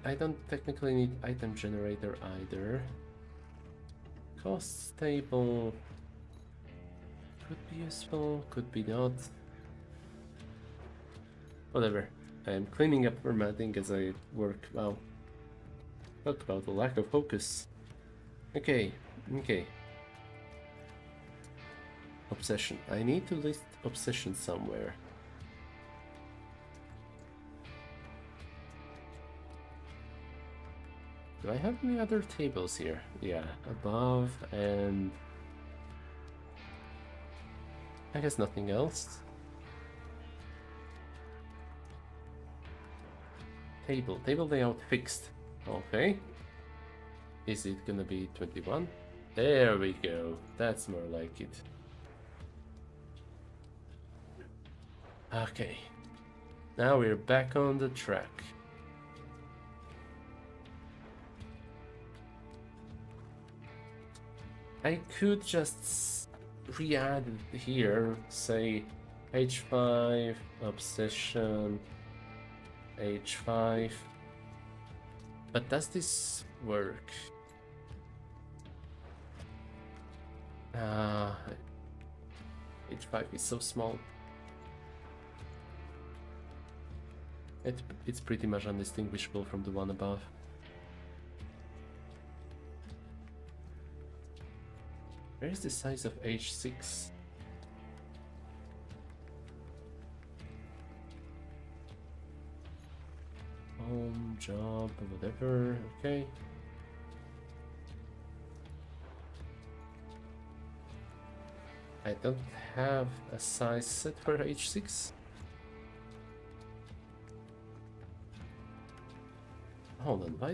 I don't technically need item generator either. Cost table could be useful, could be not. Whatever. I'm cleaning up formatting as I work. Wow. Talk about the lack of focus. Okay, okay. Obsession. I need to list obsession somewhere. Do I have any other tables here? Yeah, above and... I guess nothing else. Table layout fixed. Okay. Is it gonna be 21? There we go. That's more like it. Okay. Now we're back on the track. I could just re-add here, say H5, obsession, H5. But does this work? H5 is so small. It's pretty much undistinguishable from the one above. Where is the size of H6? Home, job, whatever, okay. I don't have a size set for H6. Hold on, why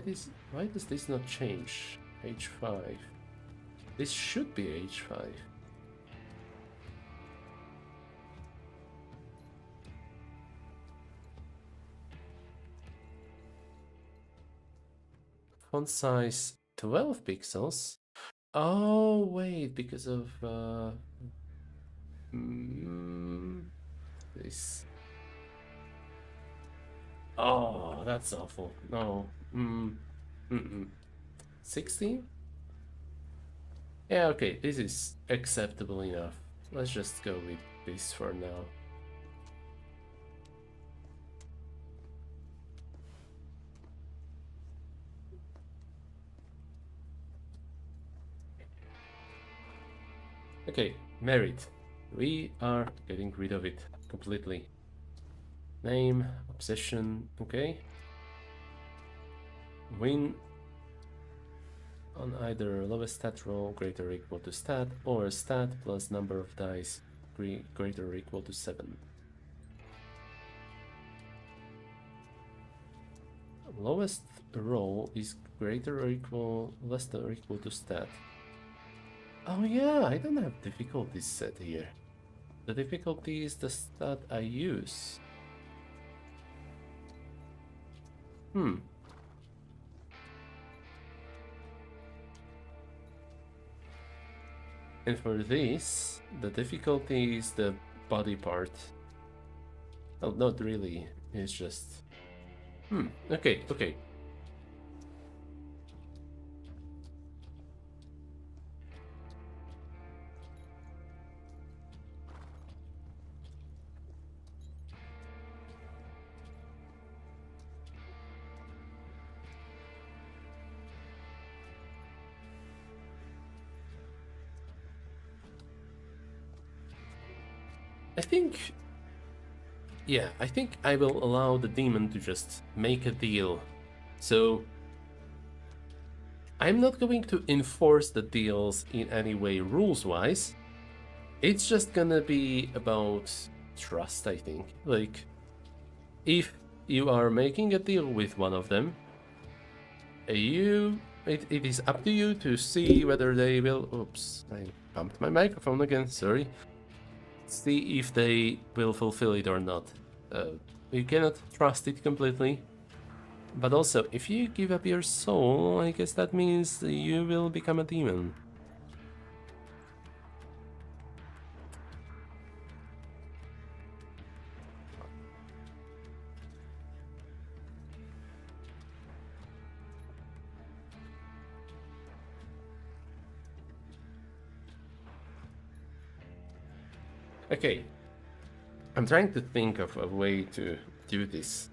does this not change? H5. This should be H5. Font size 12 pixels. Oh wait, because of this. Oh, that's awful. No. 16? Yeah, okay, this is acceptable enough. Let's just go with this for now. Okay, merit. We are getting rid of it completely. Name, obsession, okay. Win on either lowest stat roll greater or equal to stat, or stat plus number of dice greater or equal to 7. Lowest roll is greater or equal, less than or equal to stat. Oh yeah, I don't have difficulties set here. The difficulty is the stat I use. And for this, the difficulty is the body part. Oh, not really. It's just... Okay, okay. I think Yeah, I think I will allow the demon to just make a deal. So I'm not going to enforce the deals in any way rules-wise. It's just gonna be about trust, I think. Like, if you are making a deal with one of them, it is up to you to see whether they will. Oops, I bumped my microphone again. Sorry. See if they will fulfill it or not. You cannot trust it completely. But also, if you give up your soul, I guess that means you will become a demon. Okay, I'm trying to think of a way to do this.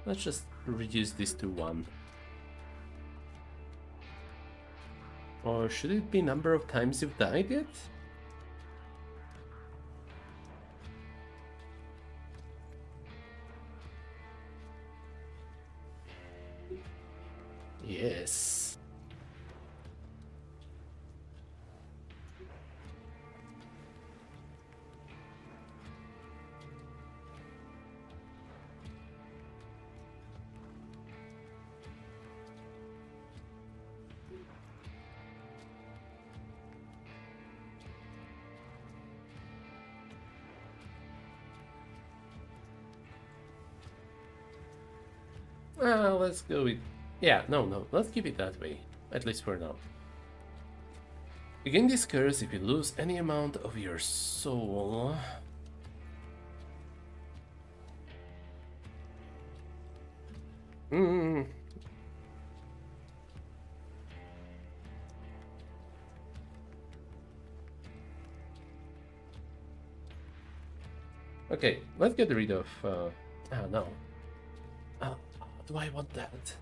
Let's just reduce this to 1. Or should it be number of times you've died yet? Yes. Let's go with... Yeah, no, let's keep it that way. At least for now. You gain this curse if you lose any amount of your soul. Hmm. Okay, let's get rid of... no. Do I want that?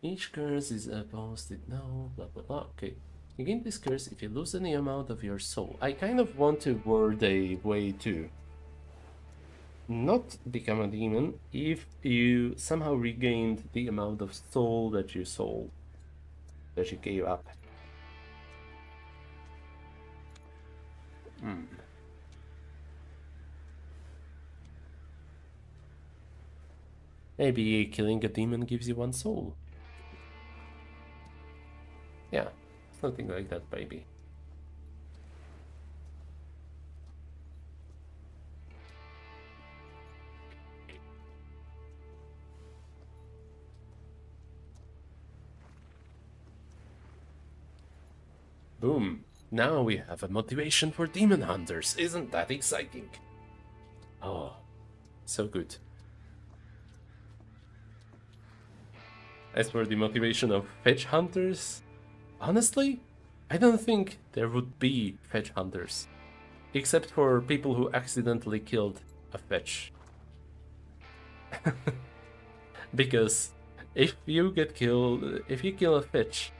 Each curse is posted now, blah blah blah. Okay. You gain this curse if you lose any amount of your soul. I kind of want to word a way to not become a demon if you somehow regained the amount of soul that you sold, that you gave up. Maybe killing a demon gives you 1 soul. Yeah, something like that, maybe. Boom. Now we have a motivation for demon hunters. Isn't that exciting? Oh, so good. As for the motivation of fetch hunters, honestly, I don't think there would be fetch hunters. Except for people who accidentally killed a fetch. Because if you kill a fetch,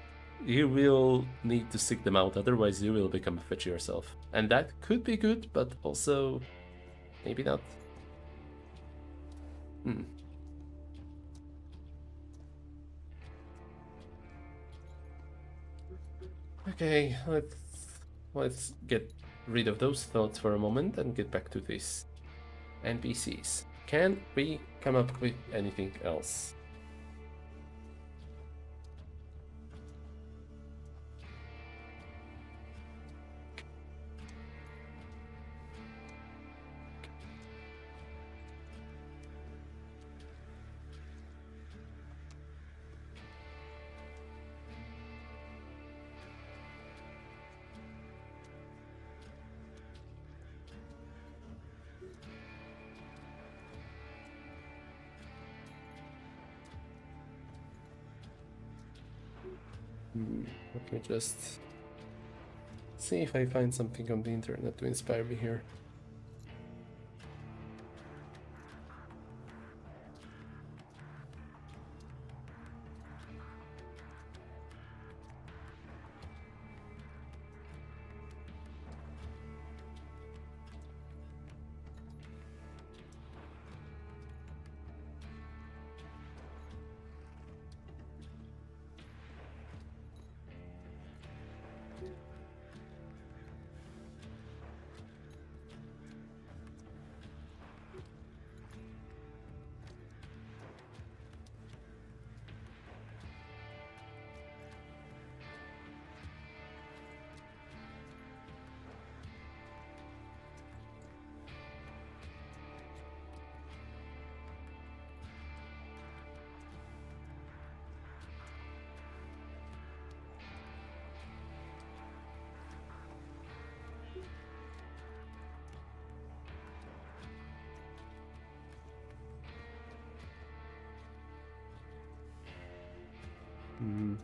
you will need to seek them out, otherwise you will become a fetch yourself. And that could be good, but also maybe not. Okay, let's get rid of those thoughts for a moment and get back to this. NPCs. Can we come up with anything else? Let me just see if I find something on the internet to inspire me here. Hmm.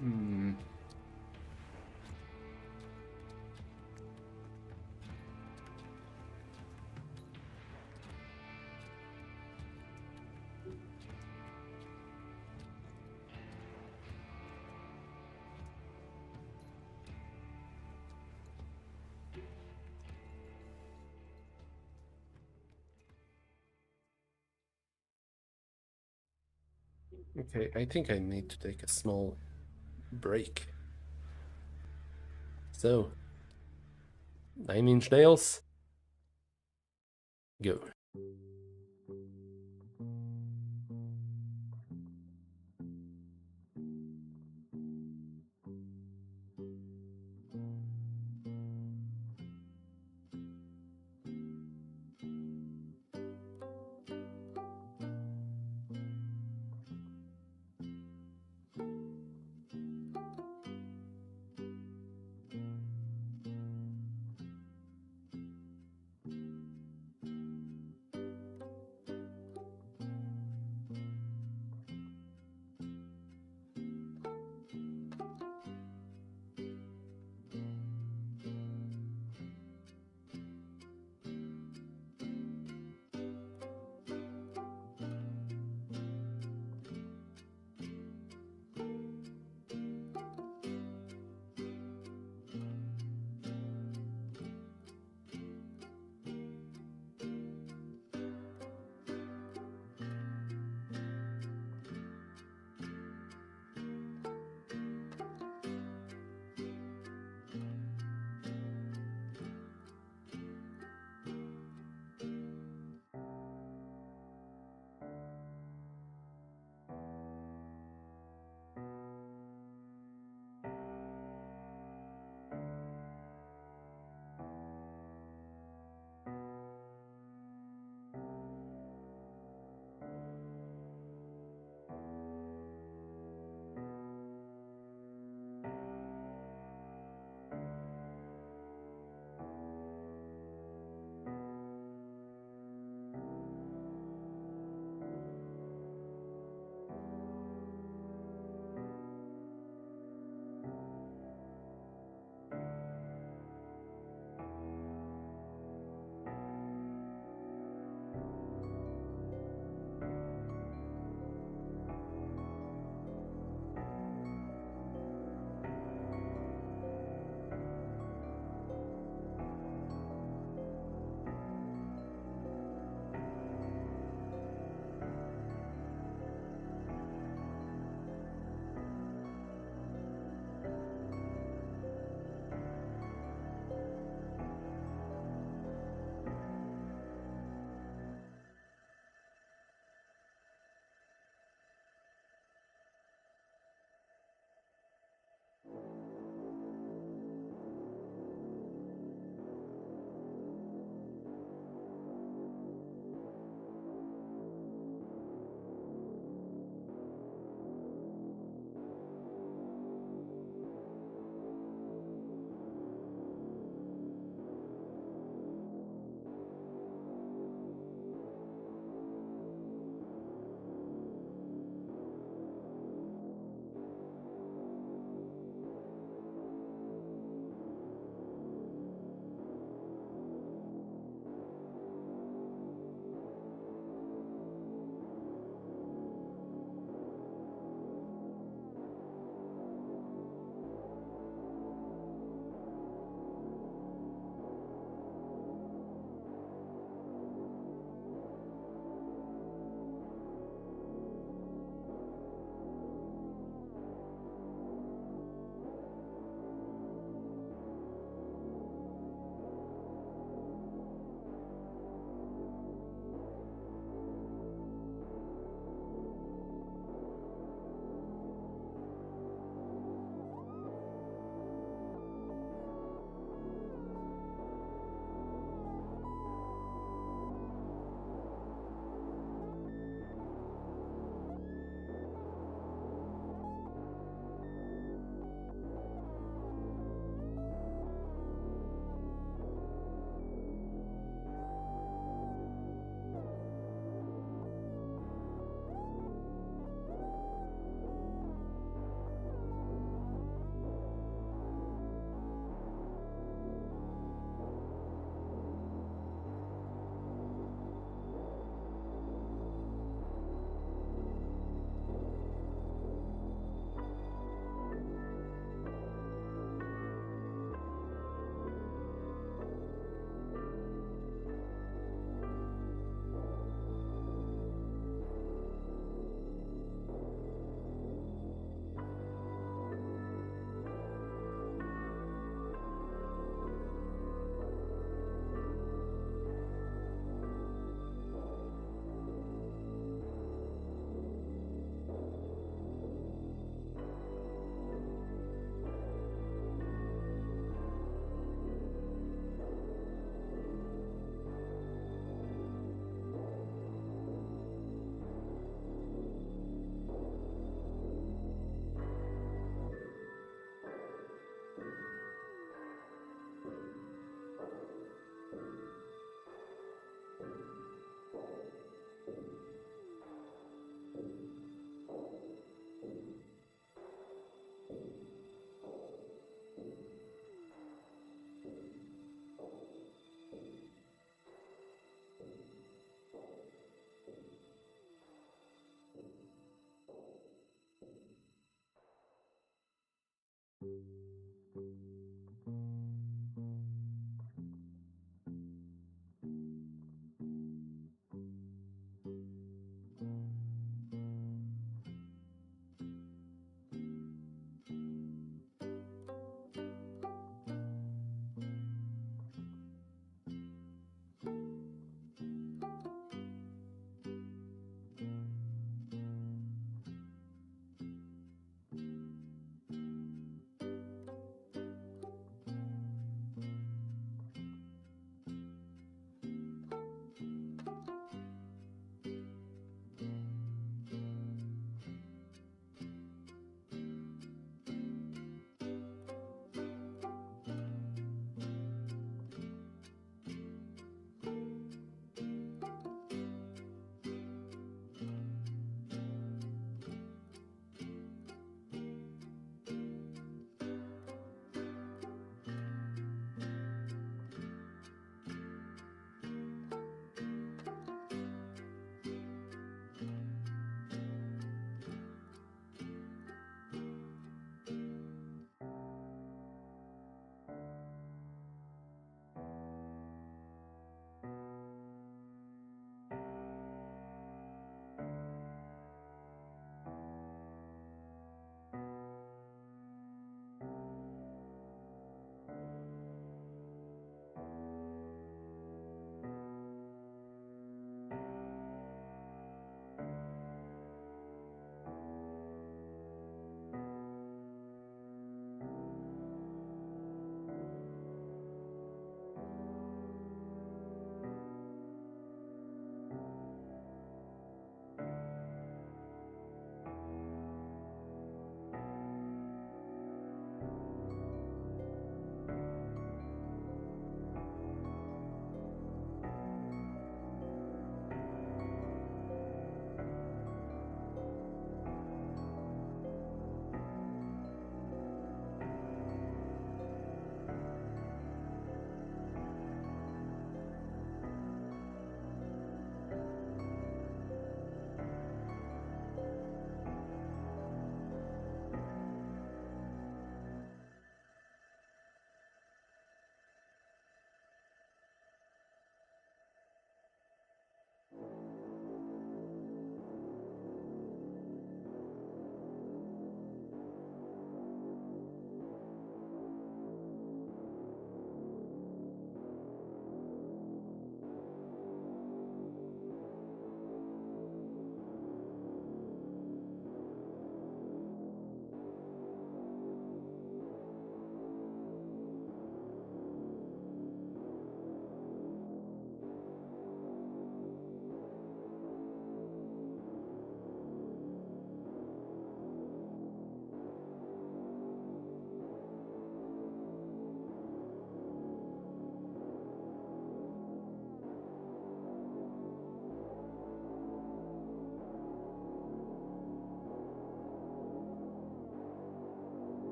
Hmm. Okay, I think I need to take a small break. So, 9 Inch Nails, go.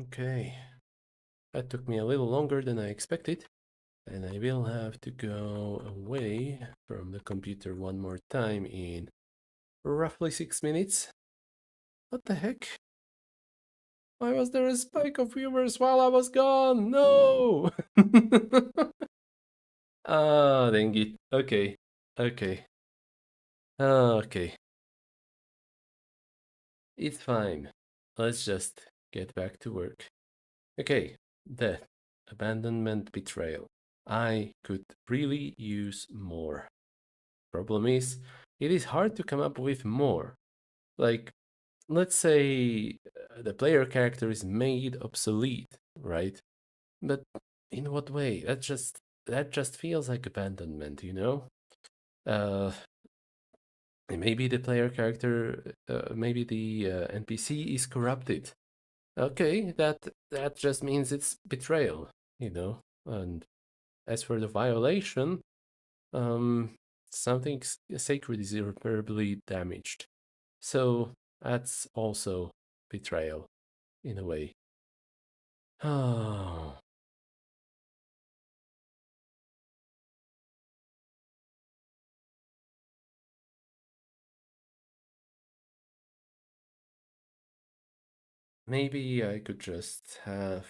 Okay. That took me a little longer than I expected. And I will have to go away from the computer one more time in roughly 6 minutes. What the heck? Why was there a spike of viewers while I was gone? No! Ah, dang it. Okay. Okay. Okay. It's fine. Let's just get back to work. Okay. Death, abandonment, betrayal. I could really use more. Problem is, it is hard to come up with more. Like, let's say the player character is made obsolete, right? But in what way? That just feels like abandonment, you know? Uh, maybe the player character, maybe the NPC is corrupted. Okay, that just means it's betrayal, you know. And as for the violation, um, something sacred is irreparably damaged. So that's also betrayal in a way. Oh, maybe I could just have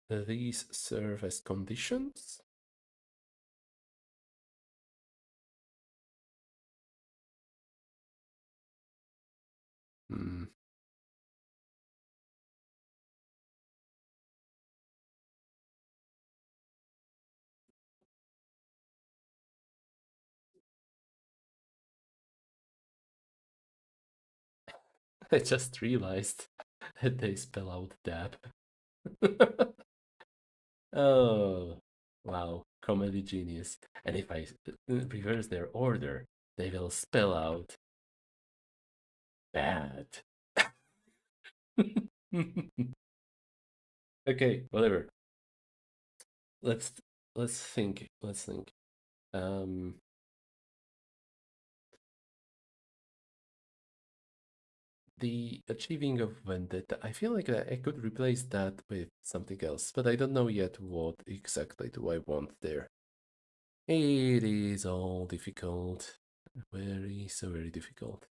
these serve as conditions. Hmm. I just realized that they spell out dab. Oh, wow, comedy genius. And if I reverse their order, they will spell out bad. Okay, whatever. Let's let's think. Let's think. Um, the achieving of vendetta. I feel like I could replace that with something else, but I don't know yet what exactly do I want there. It is all difficult. Very, so very difficult.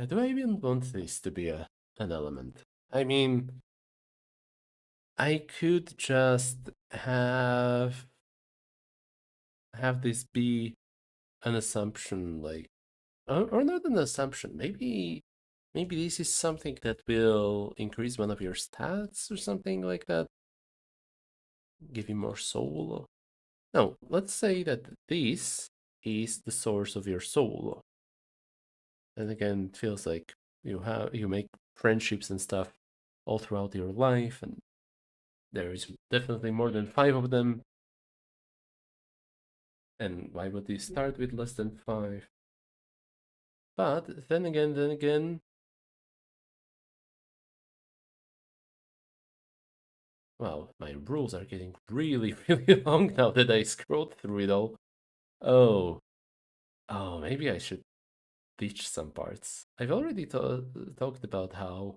Do I even want this to be an element? I mean, I could just have this be an assumption, like, or not an assumption. Maybe this is something that will increase one of your stats or something like that. Give you more soul. No, let's say that this is the source of your soul. And again, it feels like you make friendships and stuff all throughout your life, and there is definitely more than five of them. And why would you start with less than five? But then again, wow, my rules are getting really, really long now that I scrolled through it all. Oh, oh, maybe I should teach some parts. I've already talked about how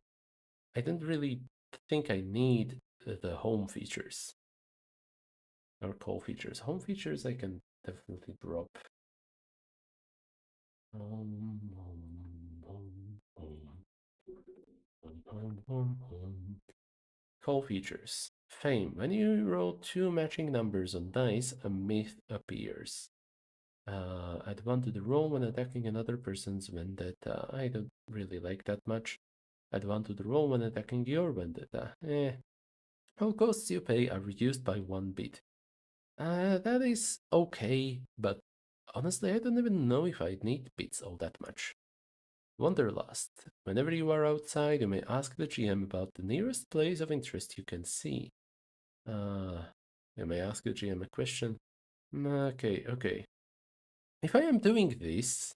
I don't really think I need the home features or call features. Home features I can definitely drop. Call features. Fame. When you roll two matching numbers on dice, a myth appears. Add one to the roll when attacking another person's vendetta. I don't really like that much. Add one to the roll when attacking your vendetta. All costs you pay are reduced by one bit. That is okay, but honestly, I don't even know if I need bits all that much. Wanderlust. Whenever you are outside, you may ask the GM about the nearest place of interest you can see. Uh, you may ask the GM a question. Okay, okay. If I am doing this,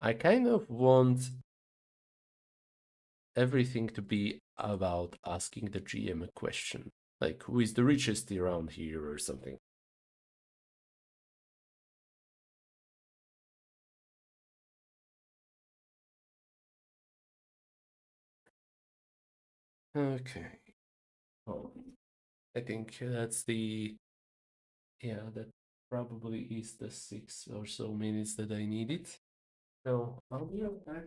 I kind of want everything to be about asking the GM a question, like who is the richest around here or something. Okay. Oh, I think that's the yeah, that probably is the 6 or so minutes that I needed. So I'll be right back.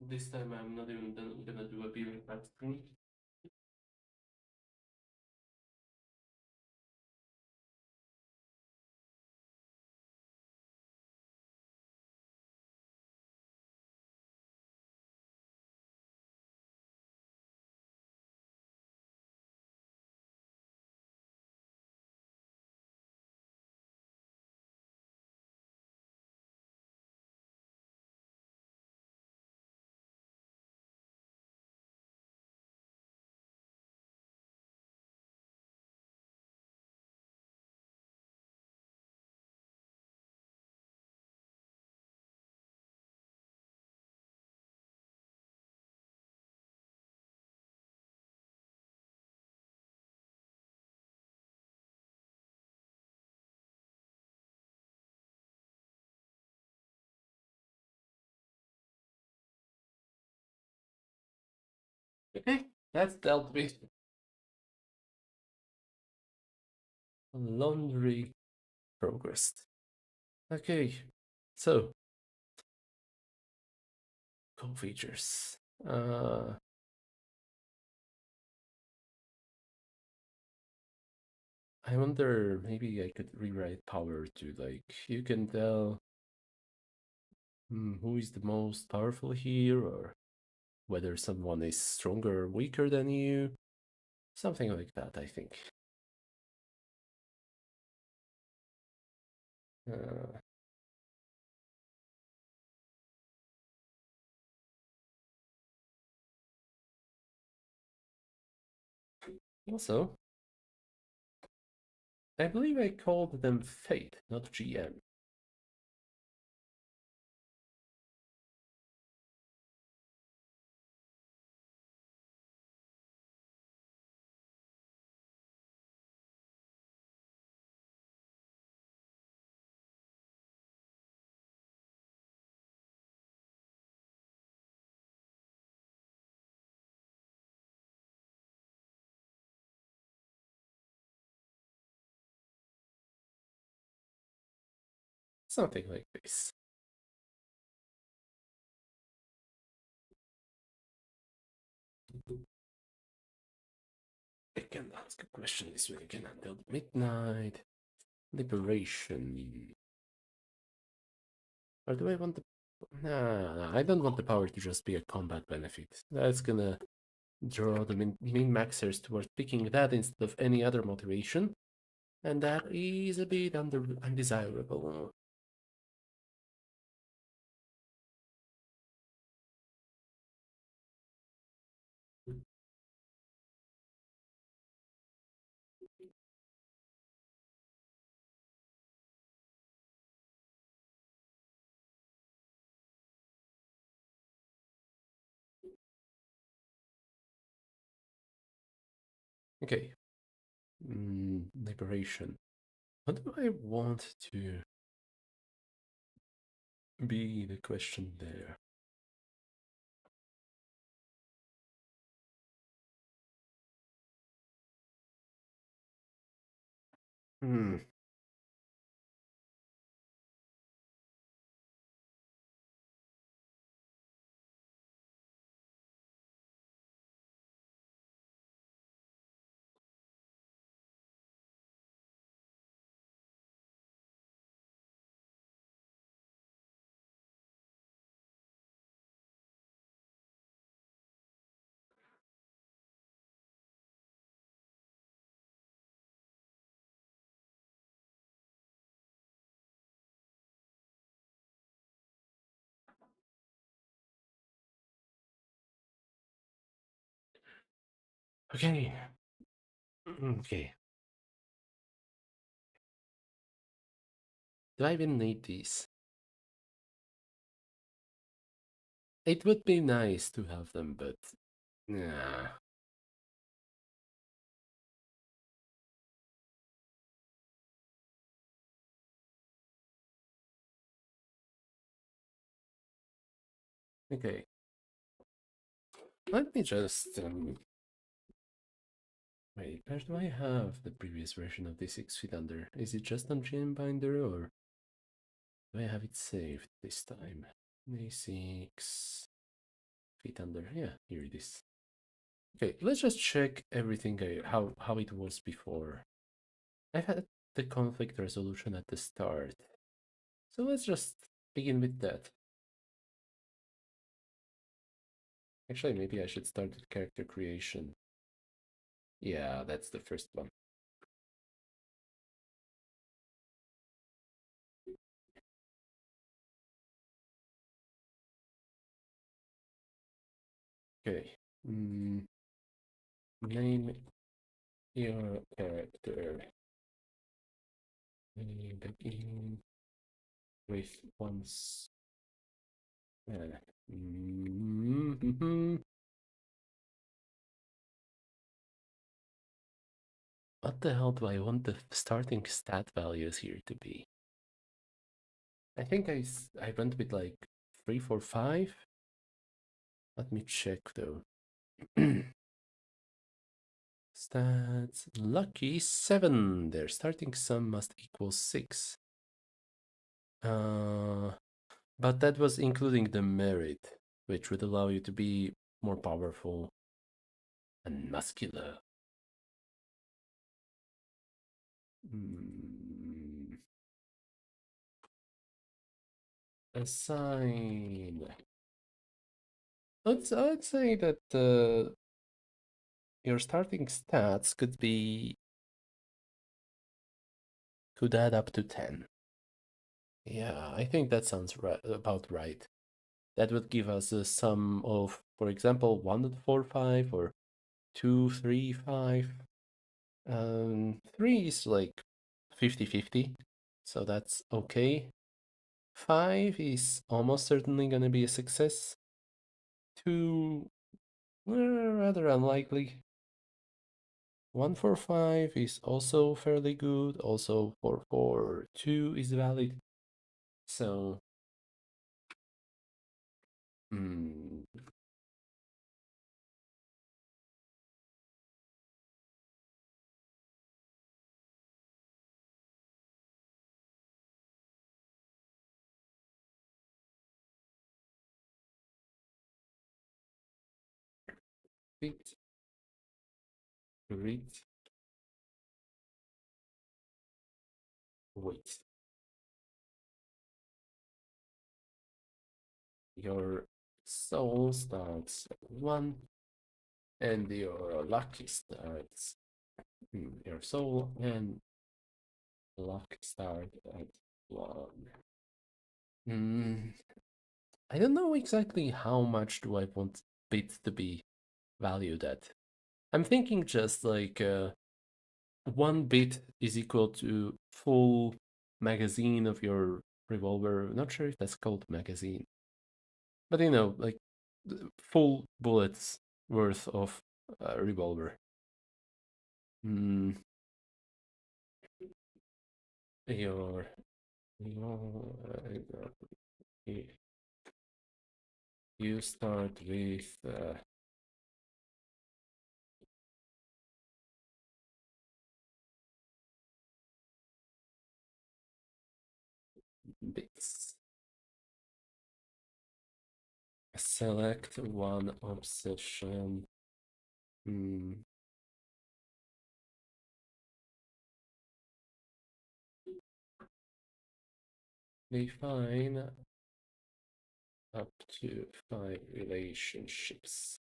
This time I'm not even gonna do a beer fat screen. Okay, that's dealt with. Laundry progressed. Okay, so core features. I wonder maybe I could rewrite power to like you can tell who is the most powerful here or whether someone is stronger or weaker than you. Something like that, I think. Uh, Also, I believe I called them Fate, not GM. Something like this. I can ask a question this way again until midnight. Liberation. Or do I want the. Nah, I don't want the power to just be a combat benefit. That's gonna draw the min maxers towards picking that instead of any other motivation. And that is a bit undesirable. Okay. Liberation. What do I want to be the question there? Hmm. Okay. Okay. Do I even need these? It would be nice to have them, but nah. Okay, let me just wait. Where do I have the previous version of the 6 feet under? Is it just on Binder, or do I have it saved this time? The 6 feet under. Yeah, here it is. Okay, let's just check everything how it was before. I've had the conflict resolution at the start, so let's just begin with that. Actually, maybe I should start with character creation. Yeah, that's the first one. Okay. Name your character. Begin with once. Mhm. What the hell do I want the starting stat values here to be? I think I went with like 3, 4, 5. Let me check though. Stats lucky 7. Their starting sum must equal 6. Uh, but that was including the merit, which would allow you to be more powerful and muscular. Mm, assign. I'd say that your starting stats could add up to 10. Yeah, I think that sounds about right. That would give us a sum of, for example, 1.45 or 2.35. 3 is like 50-50, so that's okay. 5 is almost certainly gonna be a success. 2, rather unlikely. 145 is also fairly good. Also, 442 is valid. So, mm, fit, read, wait. Your soul starts at 1, and your lucky starts. Your soul and luck start at 1. Mm, I don't know exactly how much do I want bits to be valued at. I'm thinking just like 1 bit is equal to full magazine of your revolver. Not sure if that's called magazine, but like full bullets worth of revolver. Mm, your you you start with bits. Select one obsession. Hmm. Define up to 5 relationships.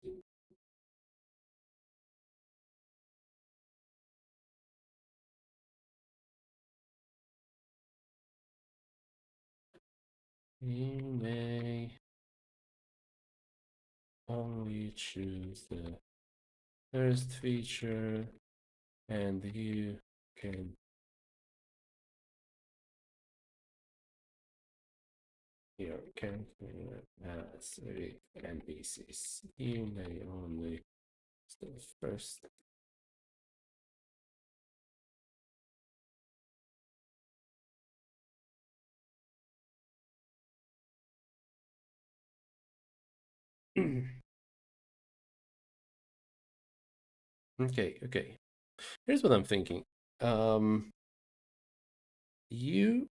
You may only choose the first feature, and you can Here can as a NPCs. You may only start first. Okay, okay. Here's what I'm thinking. Um, you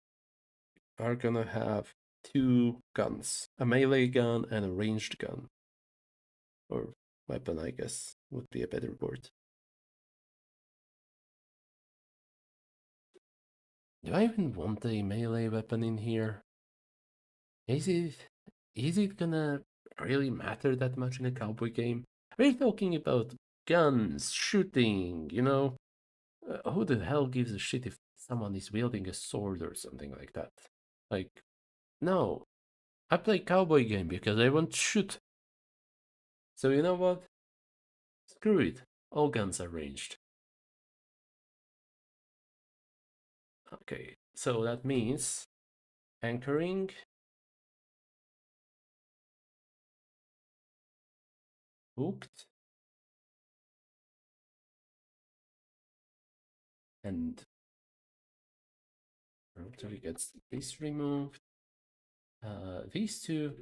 are gonna have two guns, a melee gun and a ranged gun, or weapon, I guess, would be a better word. Do I even want a melee weapon in here? Is it is it gonna really matter that much in a cowboy game? We're talking about guns, shooting, you know? Who the hell gives a shit if someone is wielding a sword or something like that? Like, no. I play cowboy game because I want to shoot. So you know what? Screw it. All guns are ranged. Okay, so that means anchoring, hooked, and until we get this removed. These two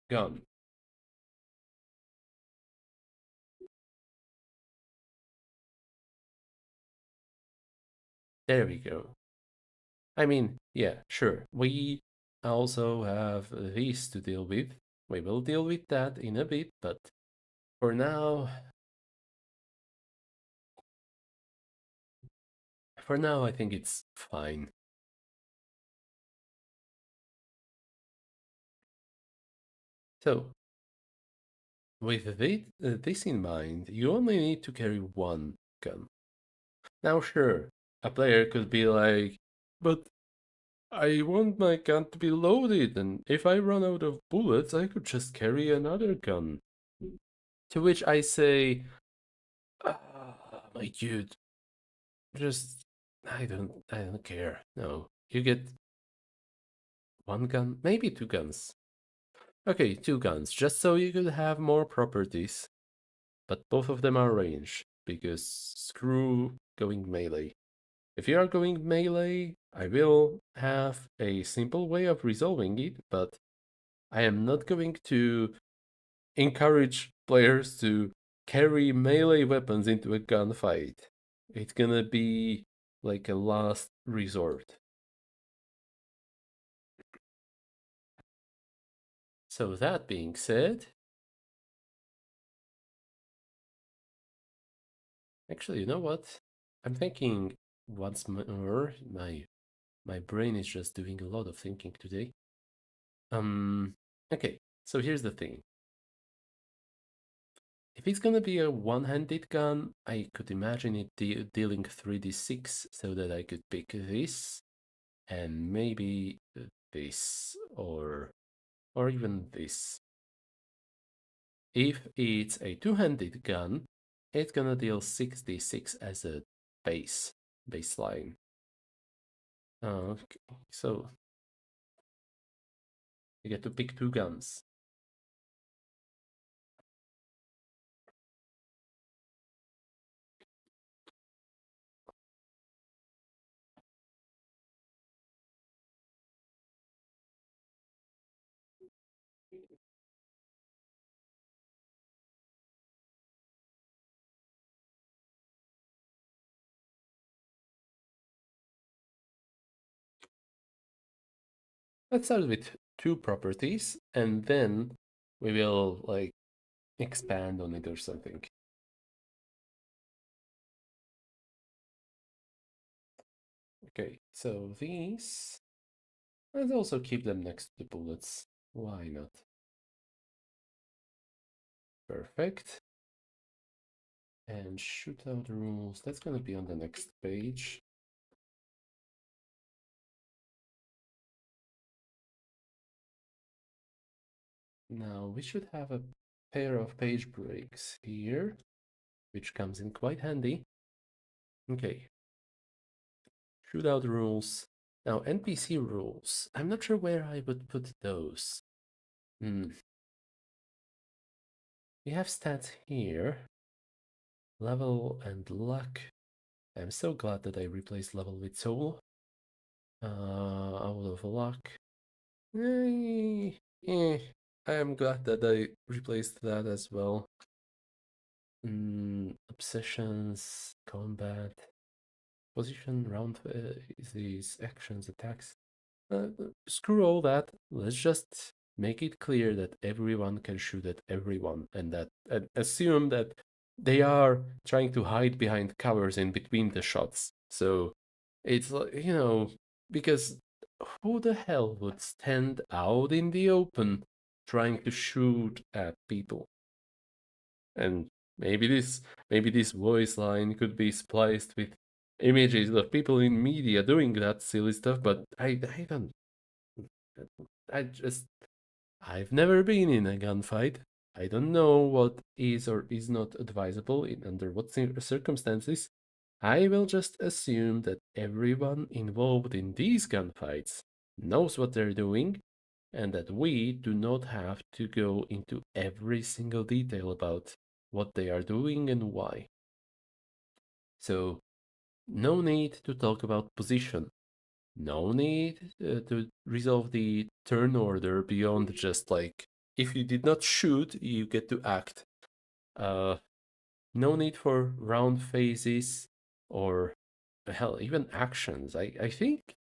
gone. There we go. I mean, yeah, sure. We also have these to deal with. We will deal with that in a bit, but for now, I think it's fine. So, with this in mind, you only need to carry one gun. Now, sure, a player could be like, but I want my gun to be loaded, and if I run out of bullets, I could just carry another gun. To which I say, my dude, just I don't care. No, you get one gun, maybe two guns. Okay, two guns, just so you could have more properties, but both of them are ranged because screw going melee. If you are going melee, I will have a simple way of resolving it, but I am not going to encourage players to carry melee weapons into a gunfight. It's gonna be like a last resort. So, that being said, actually, you know what? I'm thinking once more. My brain is just doing a lot of thinking today. Um, okay, so here's the thing. If it's gonna be a one-handed gun, I could imagine it dealing 3d6 so that I could pick this and maybe this or even this. If it's a two-handed gun, it's gonna deal 6d6 as a baseline. Okay, so you get to pick two guns. Let's start with two properties and then we will like expand on it or something. Okay, so these, let's also keep them next to the bullets. Why not? Perfect. And shootout rules, that's gonna be on the next page. Now we should have a pair of page breaks here, which comes in quite handy. Okay. Shootout rules. Now, NPC rules. I'm not sure where I would put those. Hmm. We have stats here. Level and luck. I'm so glad that I replaced level with soul. Out of luck. Eh, eh, I am glad that I replaced that as well. Obsessions, combat, position, round these actions, attacks. Screw all that. Let's just make it clear that everyone can shoot at everyone, and that and assume that they are trying to hide behind covers in between the shots. So it's like, because who the hell would stand out in the open trying to shoot at people? And maybe this voice line could be spliced with images of people in media doing that silly stuff, but I don't I just I've never been in a gunfight. I don't know what is or is not advisable in under what circumstances. I will just assume that everyone involved in these gunfights knows what they're doing and that we do not have to go into every single detail about what they are doing and why. So, no need to talk about position. No need to resolve the turn order beyond just like if you did not shoot, you get to act. Uh, no need for round phases or hell, even actions. I think,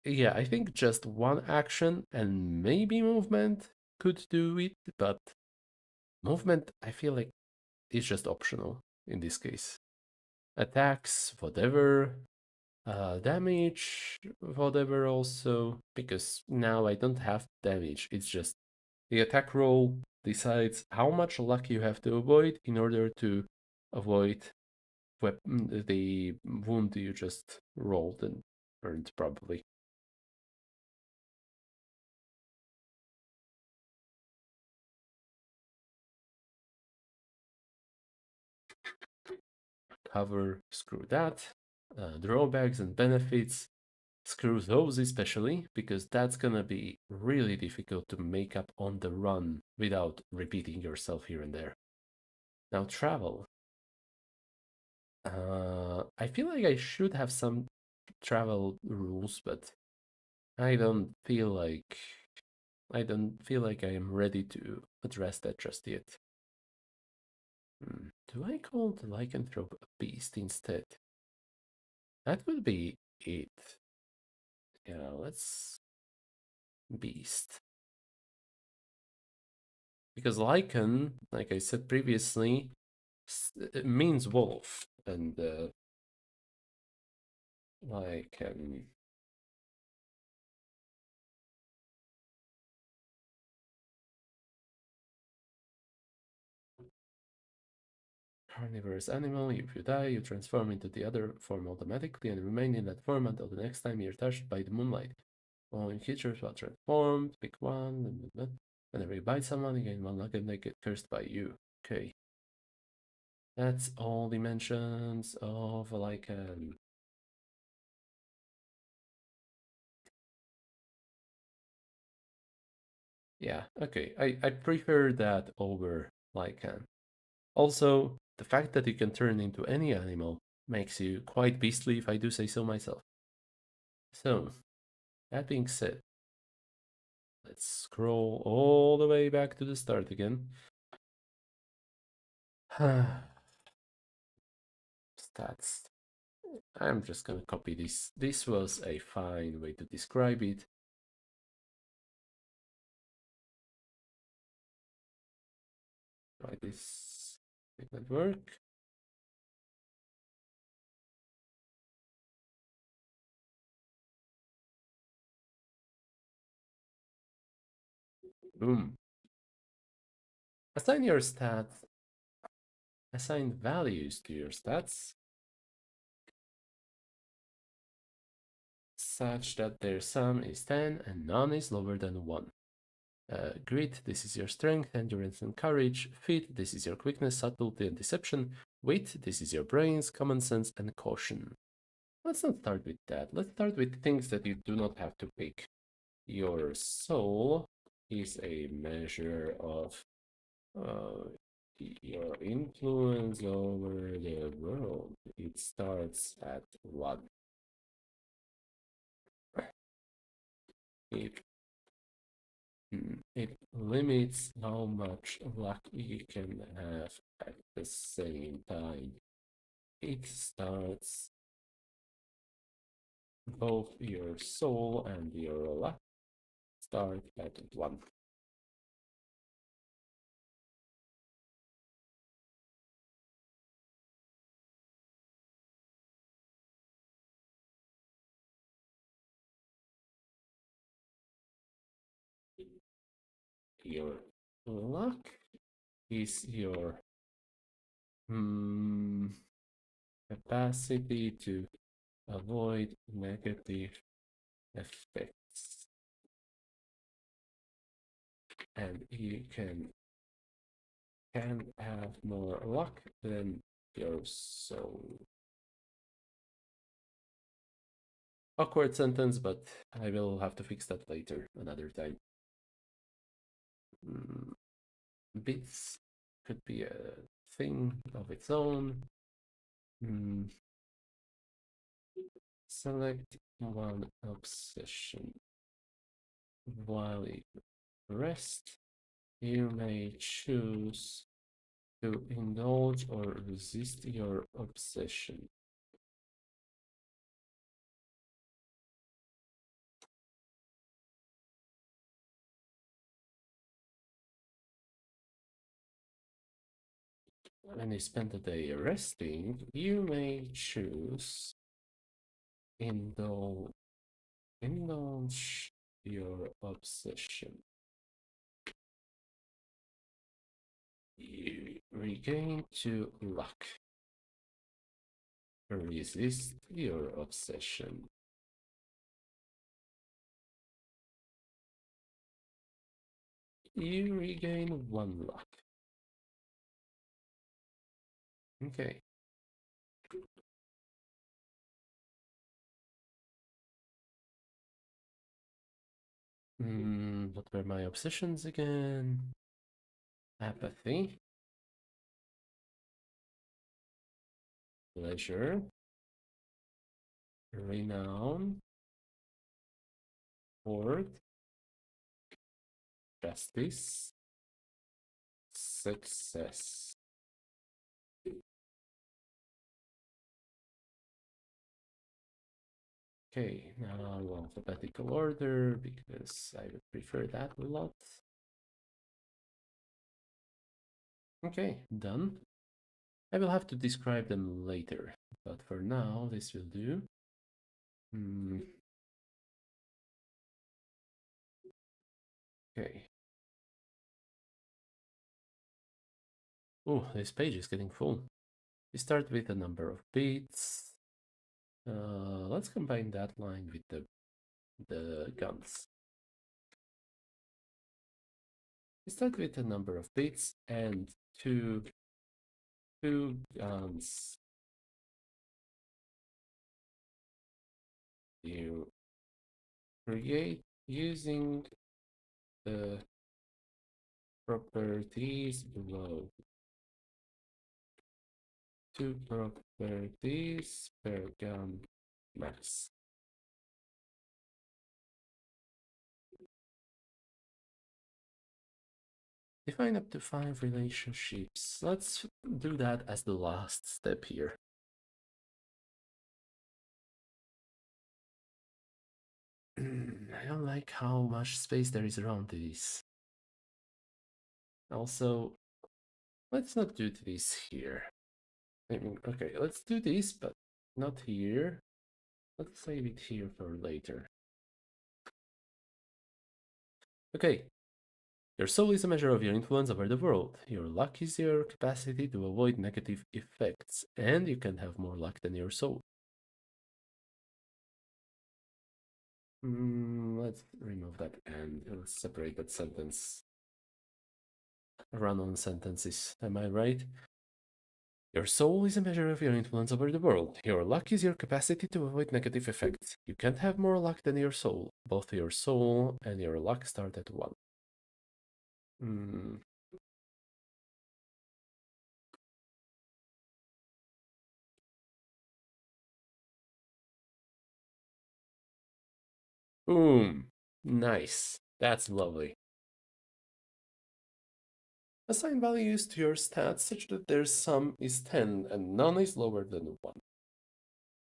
yeah, I think just one action and maybe movement could do it, but movement, I feel like, is just optional in this case. Attacks, whatever, damage, whatever also, because now I don't have damage. It's just the attack roll decides how much luck you have to avoid in order to avoid the wound you just rolled and earned probably. Cover, screw that. Drawbacks and benefits, screw those especially, because that's gonna be really difficult to make up on the run without repeating yourself here and there. Now, travel. I feel like I should have some travel rules, but I don't feel like I don't feel like I am ready to address that just yet. Do I call the lycanthrope a beast instead? That would be it. Yeah, let's beast. Because lycan, like I said previously, it means wolf, and like carnivorous animal. If you die, you transform into the other form automatically and remain in that form until the next time you're touched by the moonlight. Following creatures will transform. Pick one. Whenever you bite someone, you gain one luck and they get cursed by you. Okay. That's all dimensions of like yeah, okay. I prefer that over like also the fact that you can turn into any animal makes you quite beastly if I do say so myself. So, that being said, let's scroll all the way back to the start again. Stats. I'm just gonna copy this. This was a fine way to describe it. Try this. Did that work? Boom. Assign your stats. Assign values to your stats such that their sum is 10 and none is lower than 1. Grit, this is your strength, endurance, and courage. Fit, this is your quickness, subtlety, and deception. Wit, this is your brains, common sense, and caution. let's not start with that. Let's start with things that you do not have to pick. Your soul is a measure of uh, your influence over the world. It starts at what? It, it limits how much luck you can have at the same time. It starts both your soul and your luck start at one. Your luck is your capacity to avoid negative effects, and you can have more luck than your soul. Awkward sentence, but I will have to fix that later, another time. Mm, bits could be a thing of its own. Mm, select one obsession. While you rest, you may choose to indulge or resist your obsession. When you spend the day resting, you may choose indulge, indulge your obsession. You regain 2 luck. Resist your obsession. You regain 1 luck. Okay. What were my obsessions again? Apathy, pleasure, renown, worth, justice, success. Okay, now alphabetical order because I would prefer that a lot. Okay, done. I will have to describe them later, but for now this will do. Okay. Oh, this page is getting full. We start with a number of beats. Let's combine that line with the guns. We start with a number of beats and two guns. You create using the properties below. 2 properties per gun max. Define up to 5 relationships. Let's do that as the last step here. I don't like how much space there is around these. Also, let's not do this here. I mean, okay, let's do this, but not here. Let's save it here for later. Okay. Your soul is a measure of your influence over the world. Your luck is your capacity to avoid negative effects, and you can have more luck than your soul. Let's remove that and let's separate that sentence. Run-on sentences, am I right? Your soul is a measure of your influence over the world. Your luck is your capacity to avoid negative effects. You can't have more luck than your soul. Both your soul and your luck start at 1. Hmm. Boom. Nice. That's lovely. Assign values to your stats such that their sum is 10 and none is lower than 1.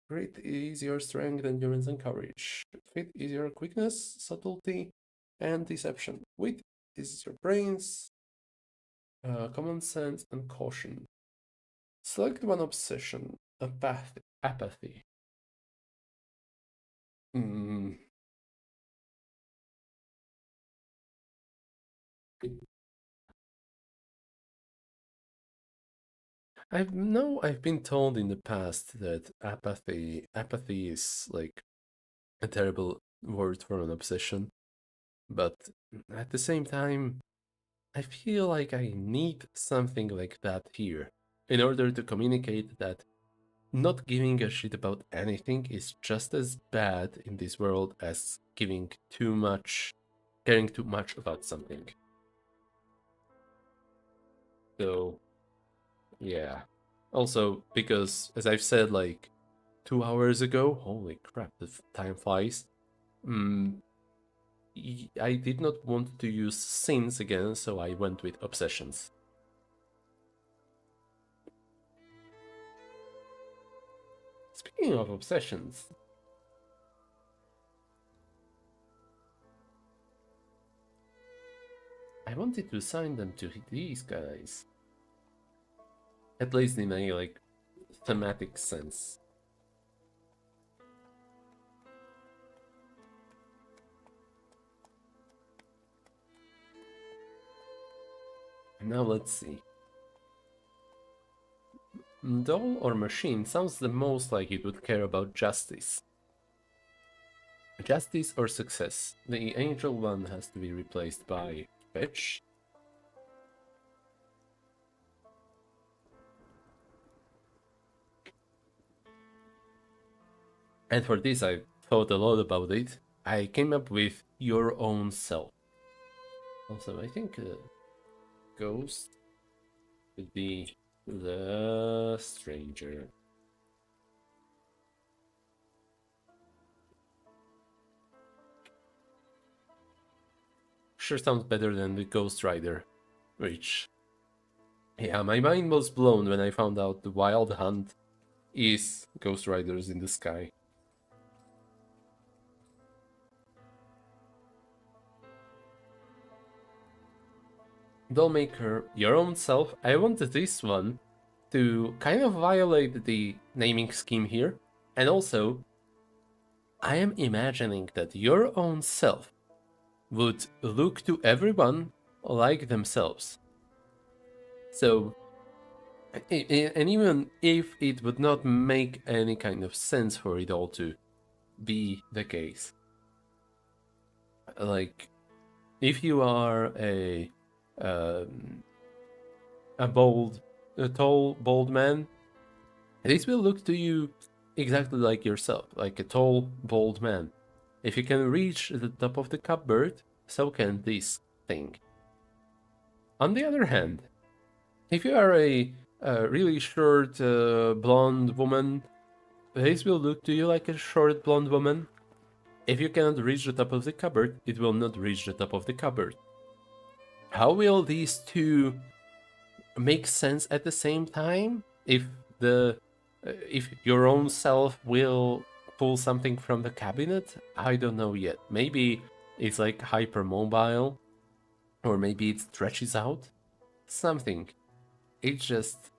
Grit is your strength, endurance, and courage. Fit is your quickness, subtlety, and deception. Wit is your brains, common sense, and caution. Select one obsession, apathy. Mm, I've been told in the past that apathy is like a terrible word for an obsession, but at the same time, I feel like I need something like that here in order to communicate that not giving a shit about anything is just as bad in this world as caring too much about something. So, yeah. Also, because as I've said like 2 hours ago, holy crap, the time flies. Mm, I did not want to use sins again, so I went with obsessions. Speaking of obsessions, I wanted to assign them to these guys. At least in a like thematic sense. Now let's see. Doll or machine sounds the most like it would care about justice. Justice or success. The angel one has to be replaced by fetch. And for this I thought a lot about it. I came up with your own self. Also, I think ghost would be the stranger. Sure sounds better than the Ghost Rider, which... Yeah, my mind was blown when I found out the Wild Hunt is Ghost Riders in the Sky. Dollmaker, your own self. I want this one to kind of violate the naming scheme here. And also, I am imagining that your own self would look to everyone like themselves. So, and even if it would not make any kind of sense for it all to be the case, like if you are um, a tall, bold man, this will look to you exactly like yourself, like a tall, bold man. If you can reach the top of the cupboard, so can this thing. On the other hand, if you are a really short, blonde woman, this will look to you like a short, blonde woman. If you cannot reach the top of the cupboard, it will not reach the top of the cupboard. How will these two make sense at the same time? If your own self will pull something from the cabinet, I don't know yet. Maybe it's like hypermobile, or maybe it stretches out. Something. It just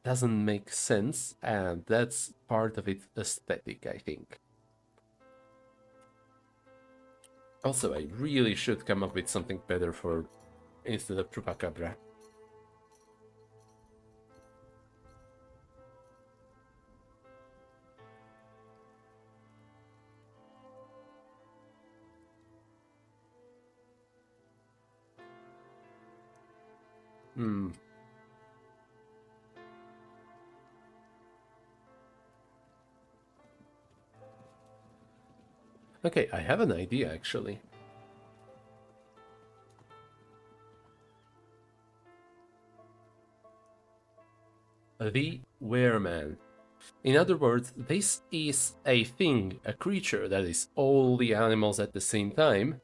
doesn't make sense, and that's part of its aesthetic, I think. Also, I really should come up with something better for instead of Chupacabra. Hmm. Okay, I have an idea actually. The Wereman. In other words, this is a thing, a creature that is all the animals at the same time,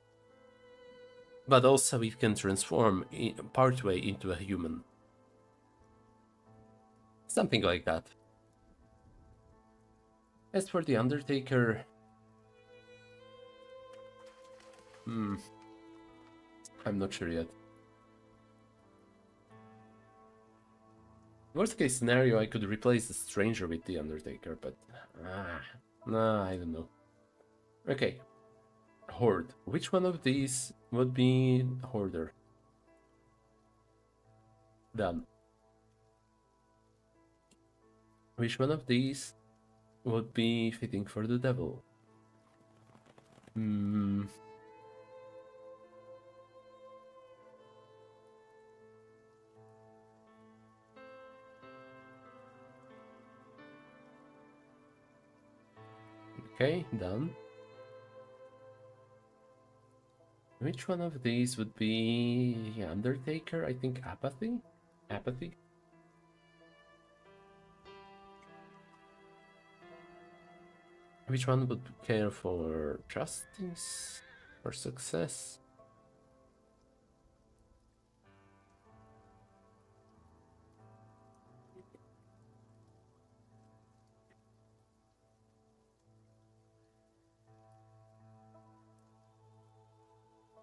but also it can transform partway into a human. Something like that. As for the Undertaker, I'm not sure yet. Worst case scenario, I could replace the Stranger with the Undertaker, but nah, I don't know. Okay, Horde. Which one of these would be Hoarder? Done. Which one of these would be fitting for the devil? Hmm. Okay, done. Which one of these would be Undertaker? I think Apathy? Apathy? Which one would care for justice or success?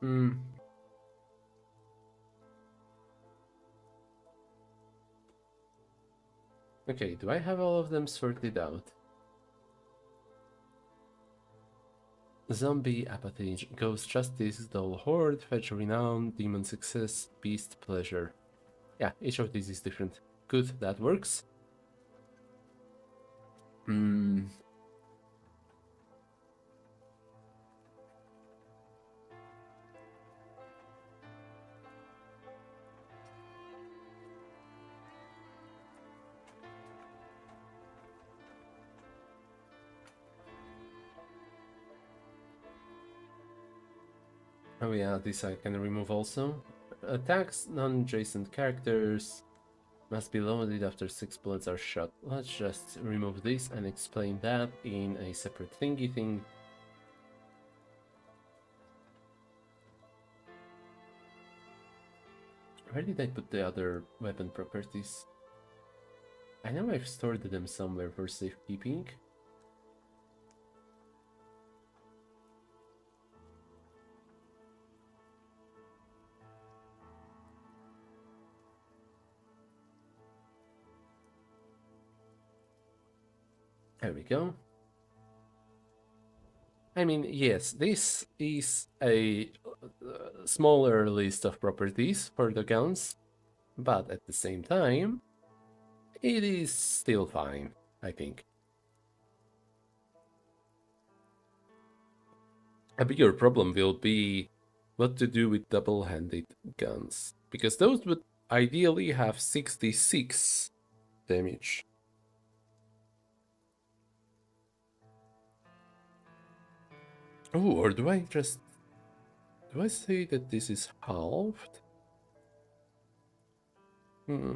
Hmm. Okay, do I have all of them sorted out? Zombie, apathy, ghost, justice, dull, horde, fetch, renown, demon, success, beast, pleasure. Yeah, each of these is different. Good, that works. Hmm. Oh yeah, this I can remove also. Attacks non-adjacent characters must be loaded after 6 bullets are shot. Let's just remove this and explain that in a separate thingy thing. Where did I put the other weapon properties? I know I've stored them somewhere for safekeeping. There we go. I mean, yes, this is a smaller list of properties for the guns, but at the same time, it is still fine, I think. A bigger problem will be what to do with double-handed guns, because those would ideally have 66 damage. Oh, or do I just... do I say that this is halved? Hmm.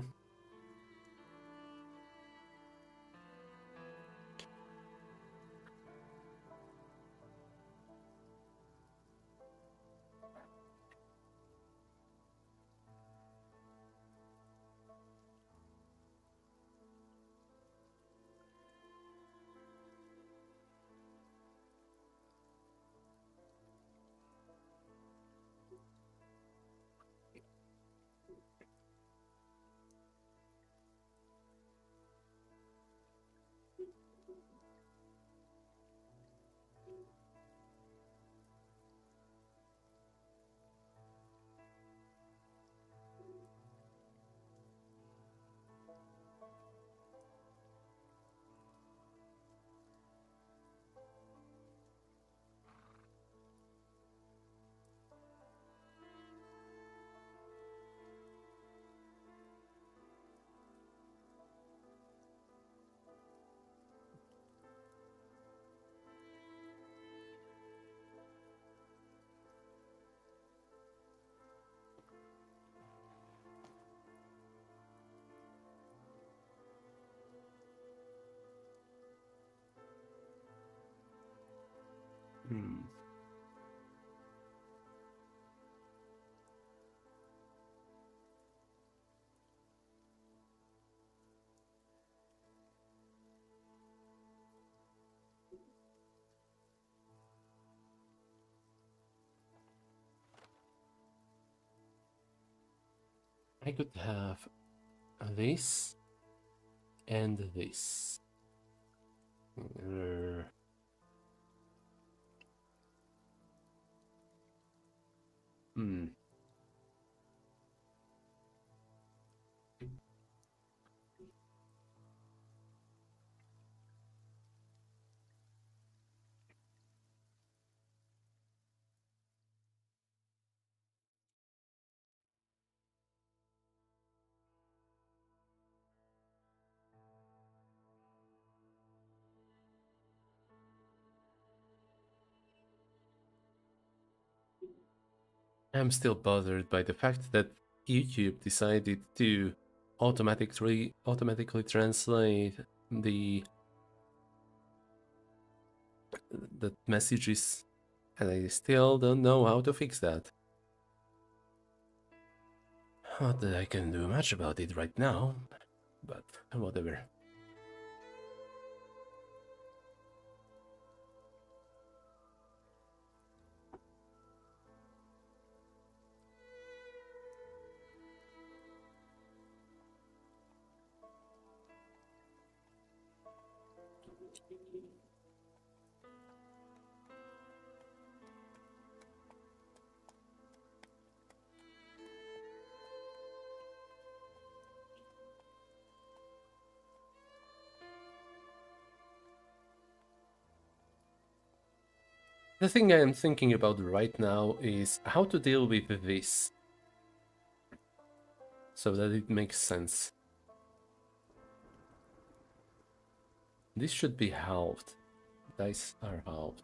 Hmm. I could have this and this. Uh, hmm. I'm still bothered by the fact that YouTube decided to automatically translate the messages, and I still don't know how to fix that. Not that I can do much about it right now, but whatever. The thing I'm thinking about right now is how to deal with this so that it makes sense. This should be halved. Dice are halved.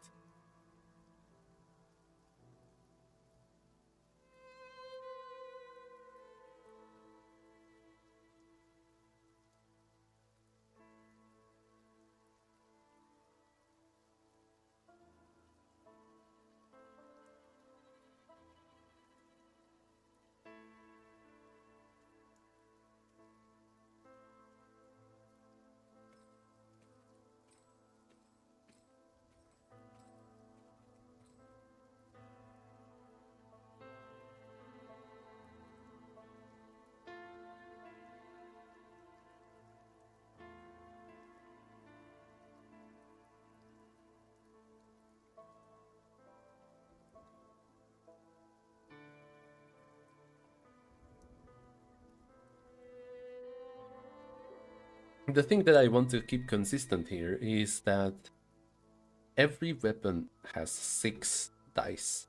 The thing that I want to keep consistent here is that every weapon has 6 dice.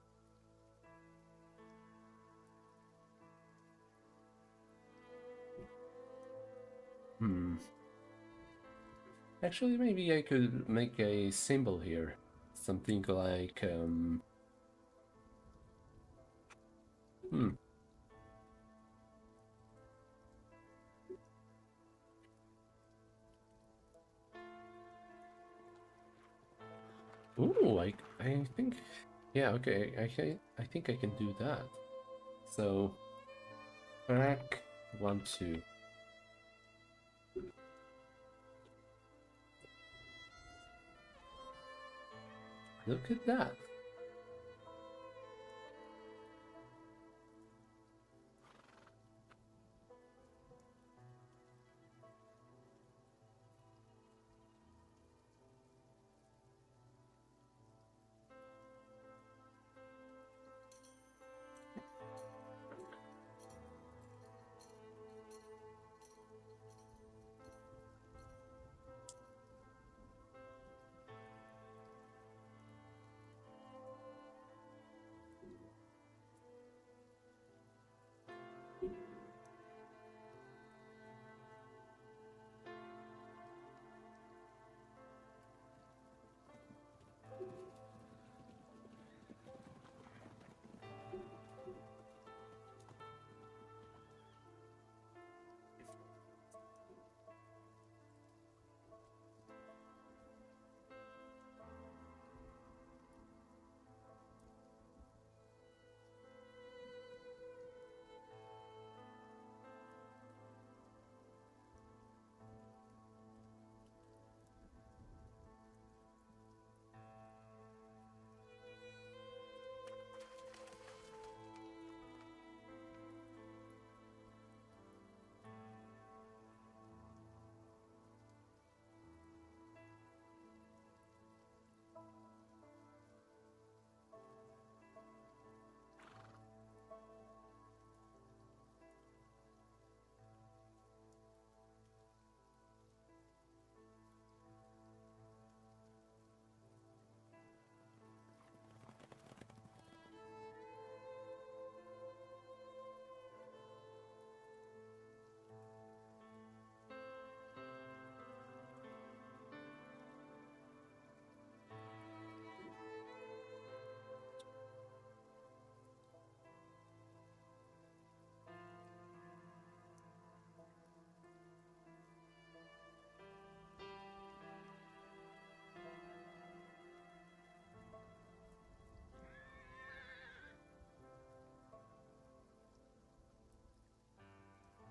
Hmm. Actually, maybe I could make a symbol here. Something like, hmm. Ooh, I think, yeah, okay, I think I can do that. So, crack 1, 2. Look at that.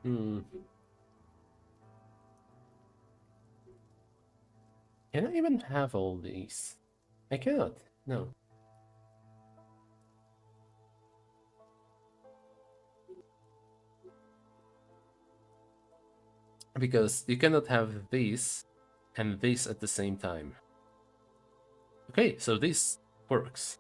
Hmm. Can I even have all these? I cannot. No. Because you cannot have this and this at the same time. Okay, so this works.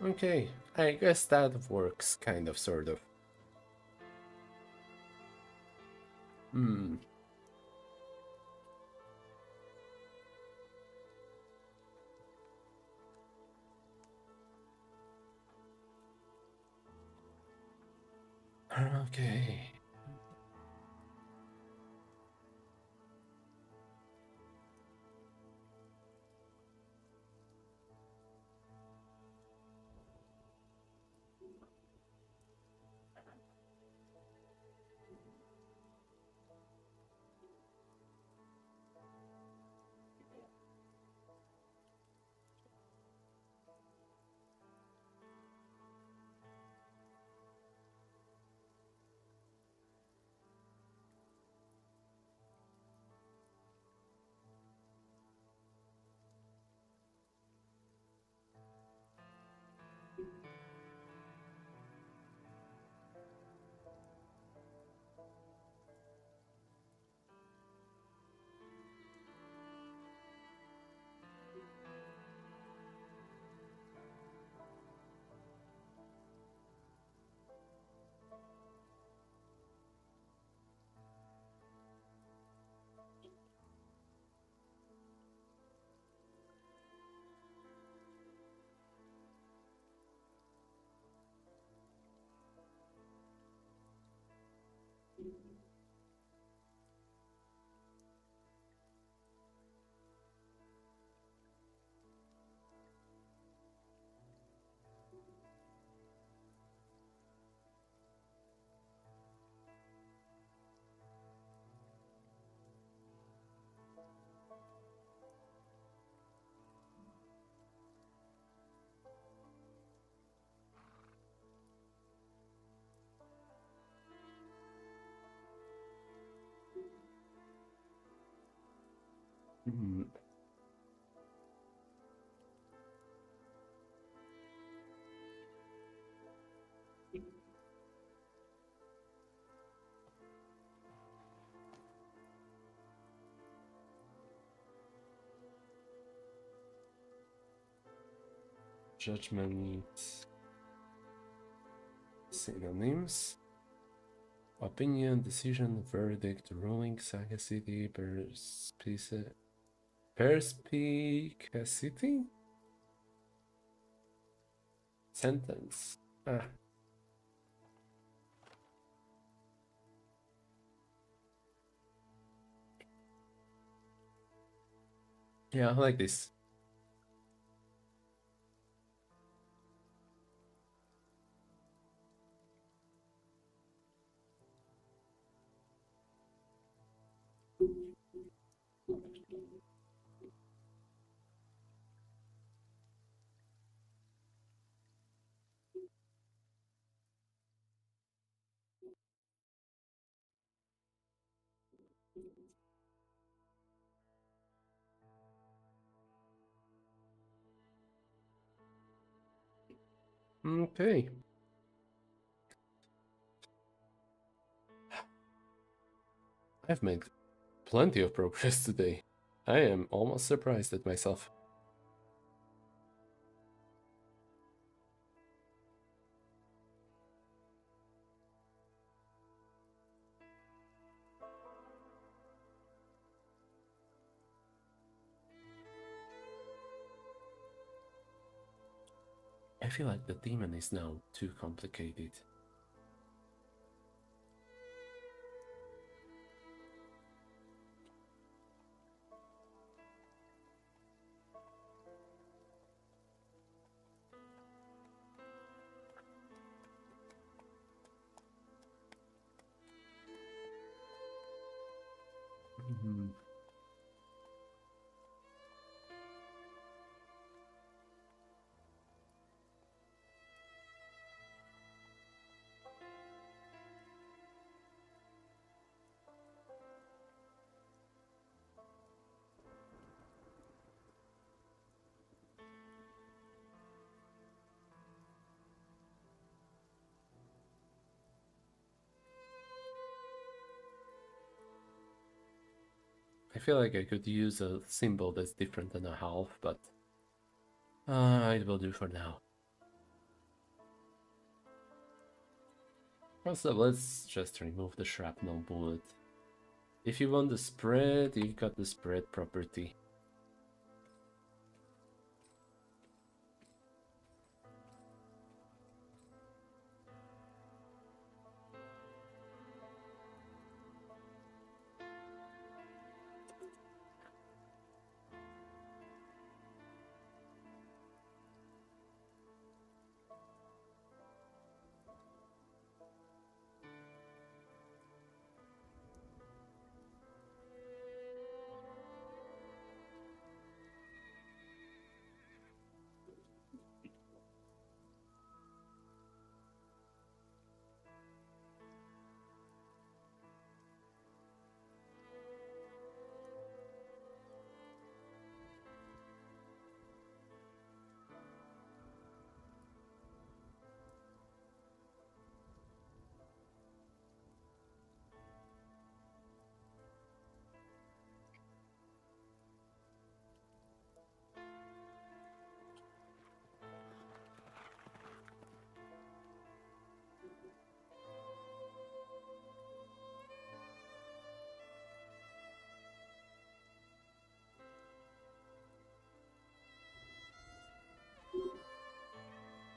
Okay, I guess that works, kind of, sort of. Hmm. Okay. Hmm. Judgment. Synonyms. Opinion, decision, verdict, ruling, sagacity, perspicacity? Sentence. Ah, yeah, I like this. Okay. I've made plenty of progress today. I am almost surprised at myself. I feel like the demon is now too complicated. Mhm. I feel like I could use a symbol that's different than a half, but it will do for now. Also, let's just remove the shrapnel bullet. If you want the spread, you got the spread property.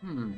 Hmm.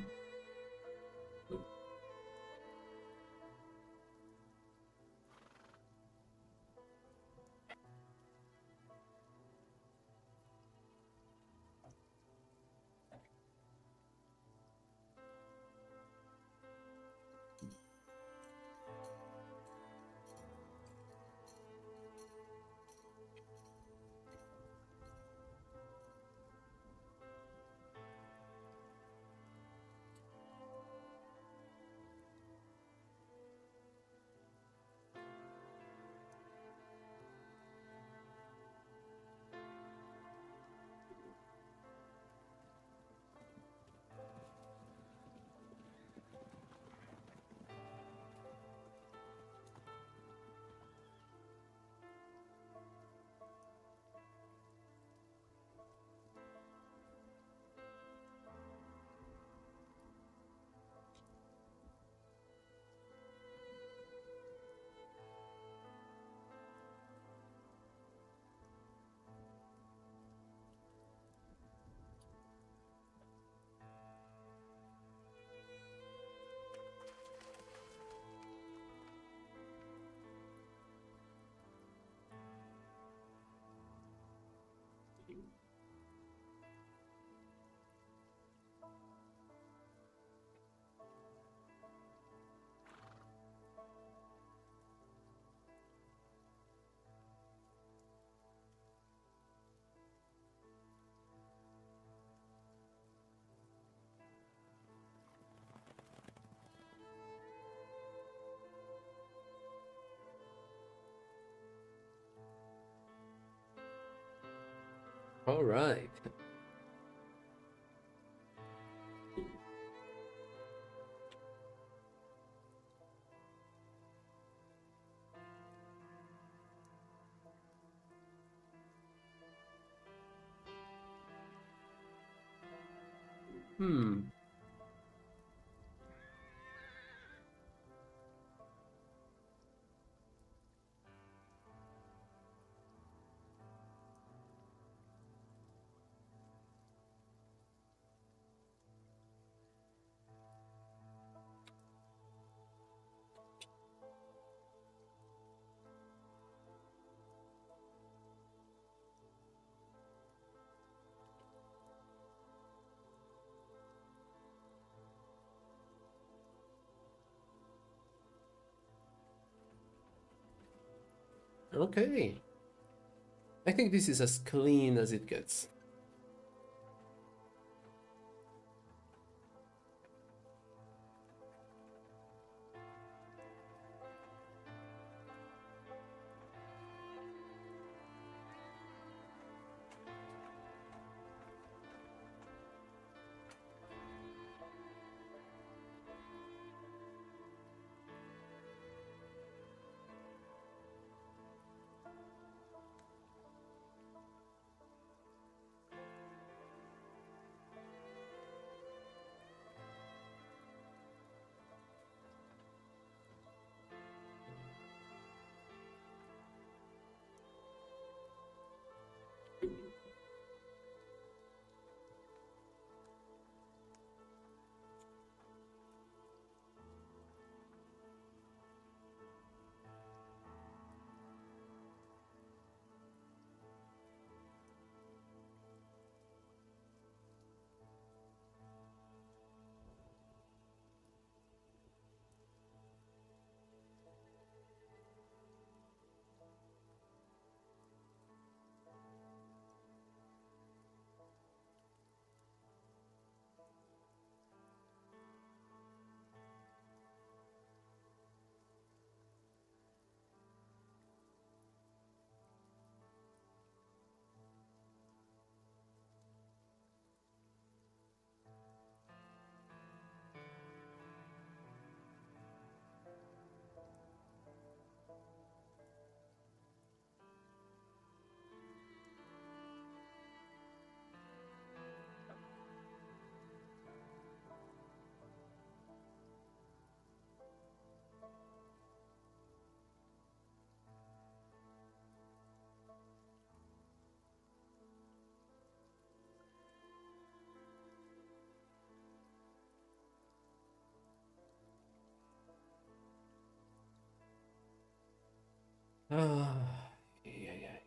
All right. Hmm. Okay. I think this is as clean as it gets. Ah, yeah, yeah.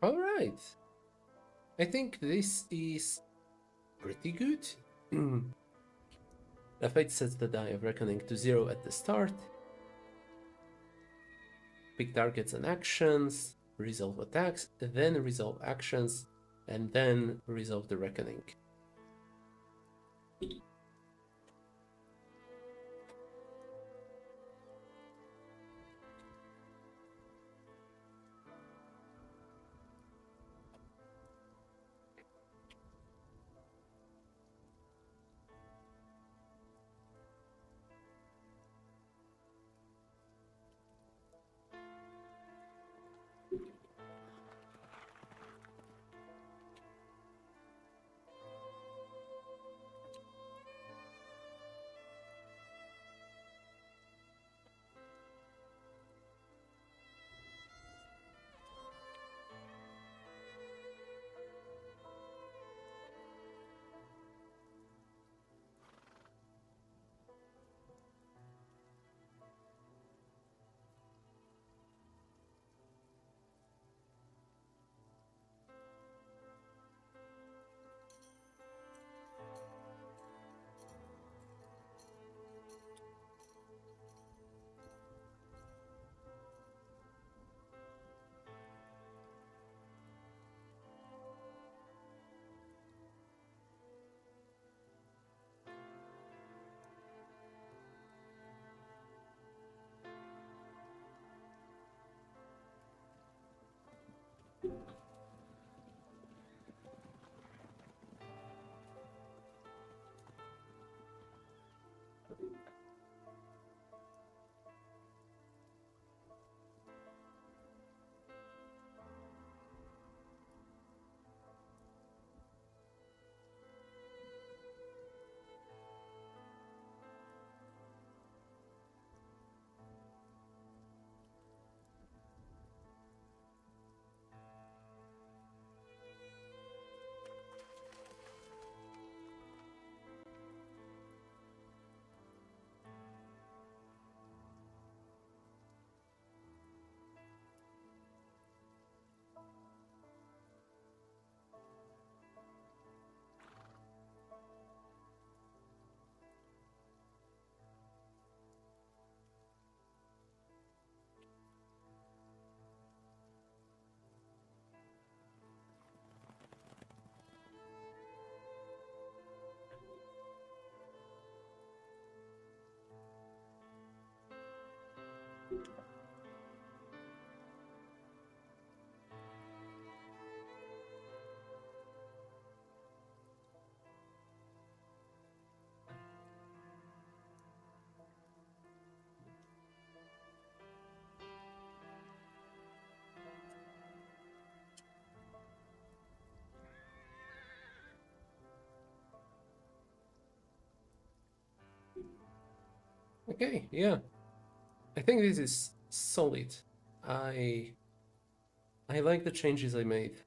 All right. I think this is pretty good. The fate sets the die of reckoning to 0 at the start. Pick targets and actions, resolve attacks, then resolve actions, and then resolve the reckoning. Okay, yeah. I think this is solid. I I like the changes I made.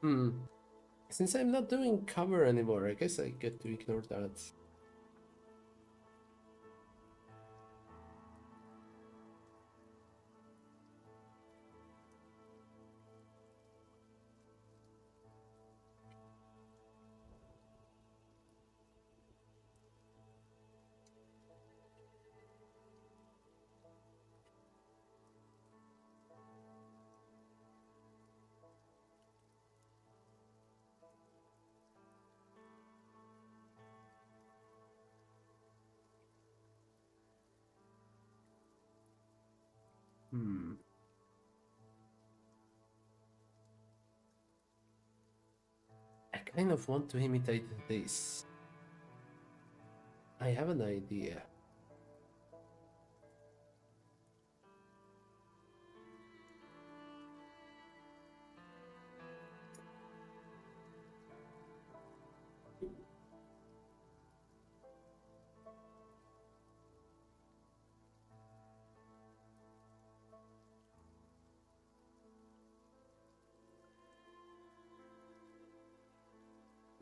Hmm. Since I'm not doing cover anymore, I guess I get to ignore that. kind of want to imitate this. I have an idea.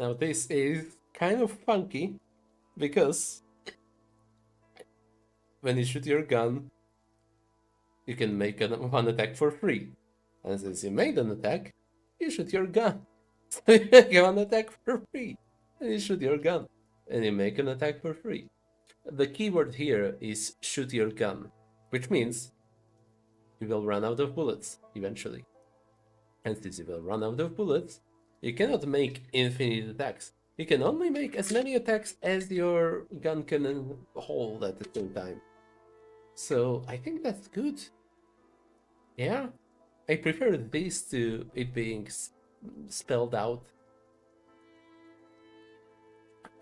Now this is kind of funky because when you shoot your gun, you can make one attack for free. And since you made an attack, you shoot your gun. So you make one attack for free. And you shoot your gun. And you make an attack for free. The keyword here is shoot your gun, which means you will run out of bullets eventually. And since you will run out of bullets, you cannot make infinite attacks. You can only make as many attacks as your gun can hold at the same time. So I think that's good. Yeah, I prefer this to it being spelled out.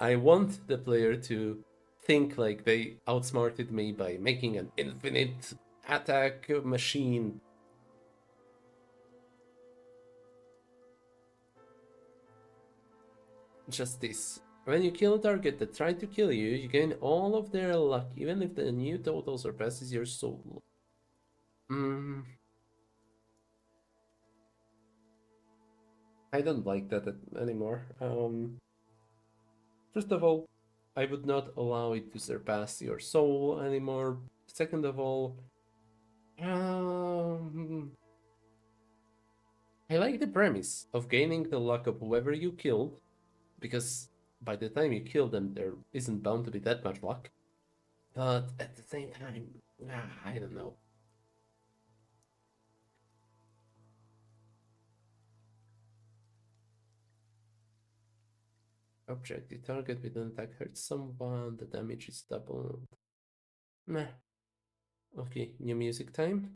I want the player to think like they outsmarted me by making an infinite attack machine. Just this. When you kill a target that tried to kill you, you gain all of their luck, even if the new total surpasses your soul. Hmm. I don't like that anymore. First of all, I would not allow it to surpass your soul anymore. Second of all, um, I like the premise of gaining the luck of whoever you killed, because by the time you kill them, there isn't bound to be that much luck. But at the same time, I don't know. Object, the target with an attack hurts someone, the damage is doubled. Meh. Okay, new music time.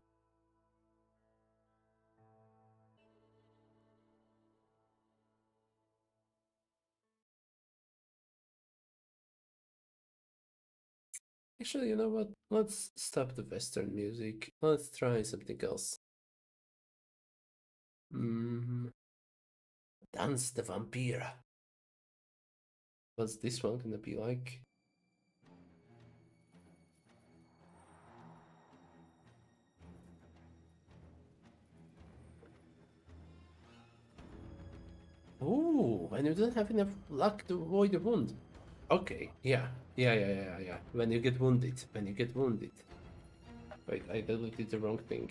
Actually, you know what? Let's stop the Western music. Let's try something else. Mm, Dance the Vampire. What's this one gonna be like? Ooh, when you don't have enough luck to avoid a wound. Okay, yeah. Yeah. When you get wounded. When you get wounded. Wait, I deleted the wrong thing.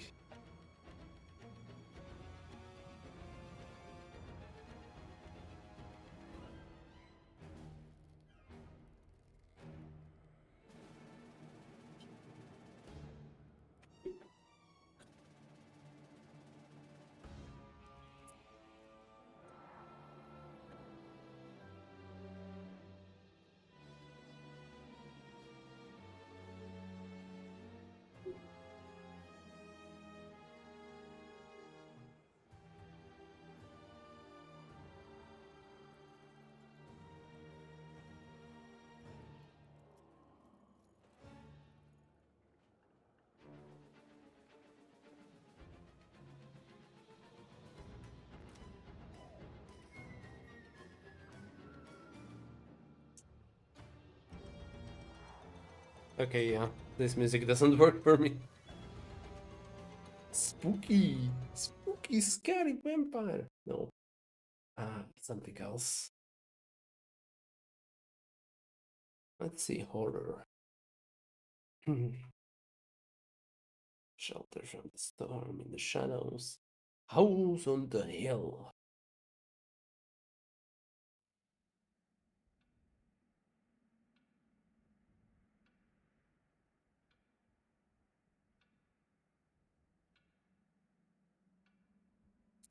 Okay, yeah. This music doesn't work for me. Spooky! Spooky, scary vampire! No. Something else. Let's see, horror. Shelter from the storm in the shadows. House on the hill.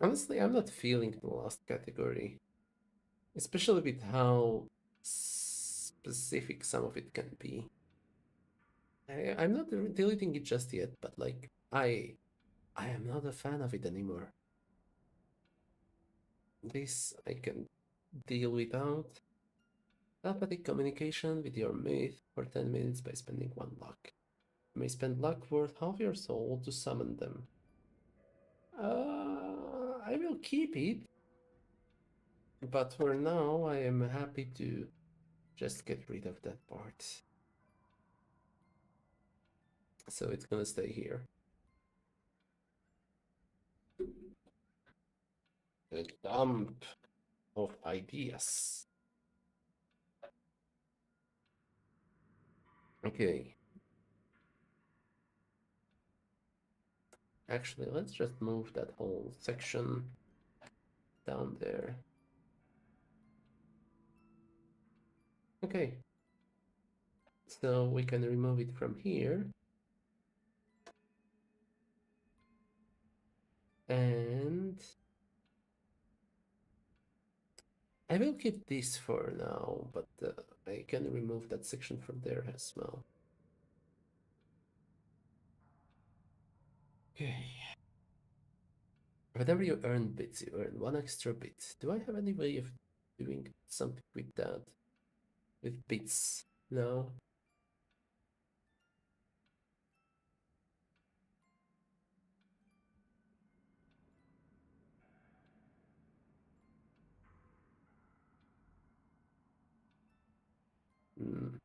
Honestly, I'm not feeling the last category, especially with how specific some of it can be. I'm not deleting it just yet, but like I am not a fan of it anymore. This I can. deal without telepathic communication with your mate for 10 minutes by spending 1 luck. You may spend luck worth half your soul to summon them. I will keep it, but for now I am happy to just get rid of that part. So it's gonna stay here. A dump of ideas. Okay. Actually, let's just move that whole section down there. Okay. So we can remove it from here. And I will keep this for now, but I can remove that section from there as well. Okay. Whenever you earn bits, you earn 1 extra bit. Do I have any way of doing something with that? With bits? No? Hmm.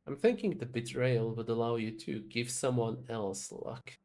I'm thinking the betrayal would allow you to give someone else luck.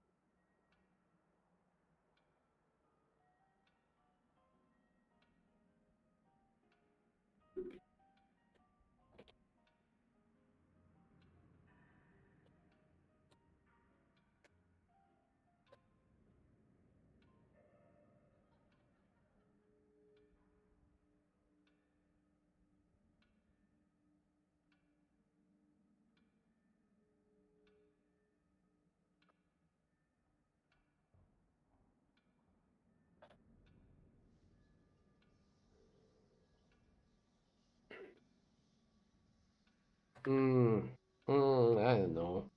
Hmm. I don't know.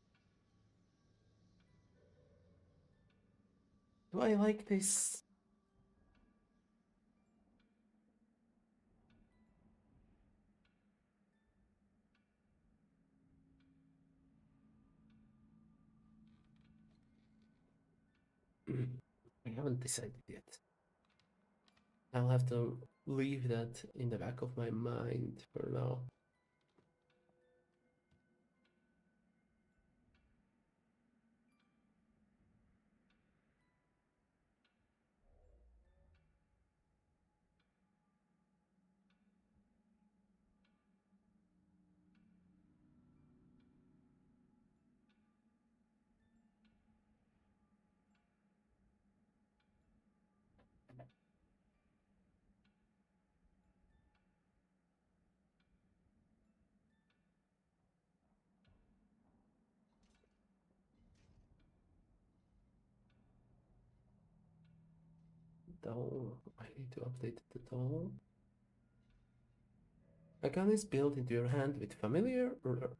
Do I like this? I haven't decided yet. I'll have to leave that in the back of my mind for now. Though I need to update the doll. A gun is built into your hand with familiar,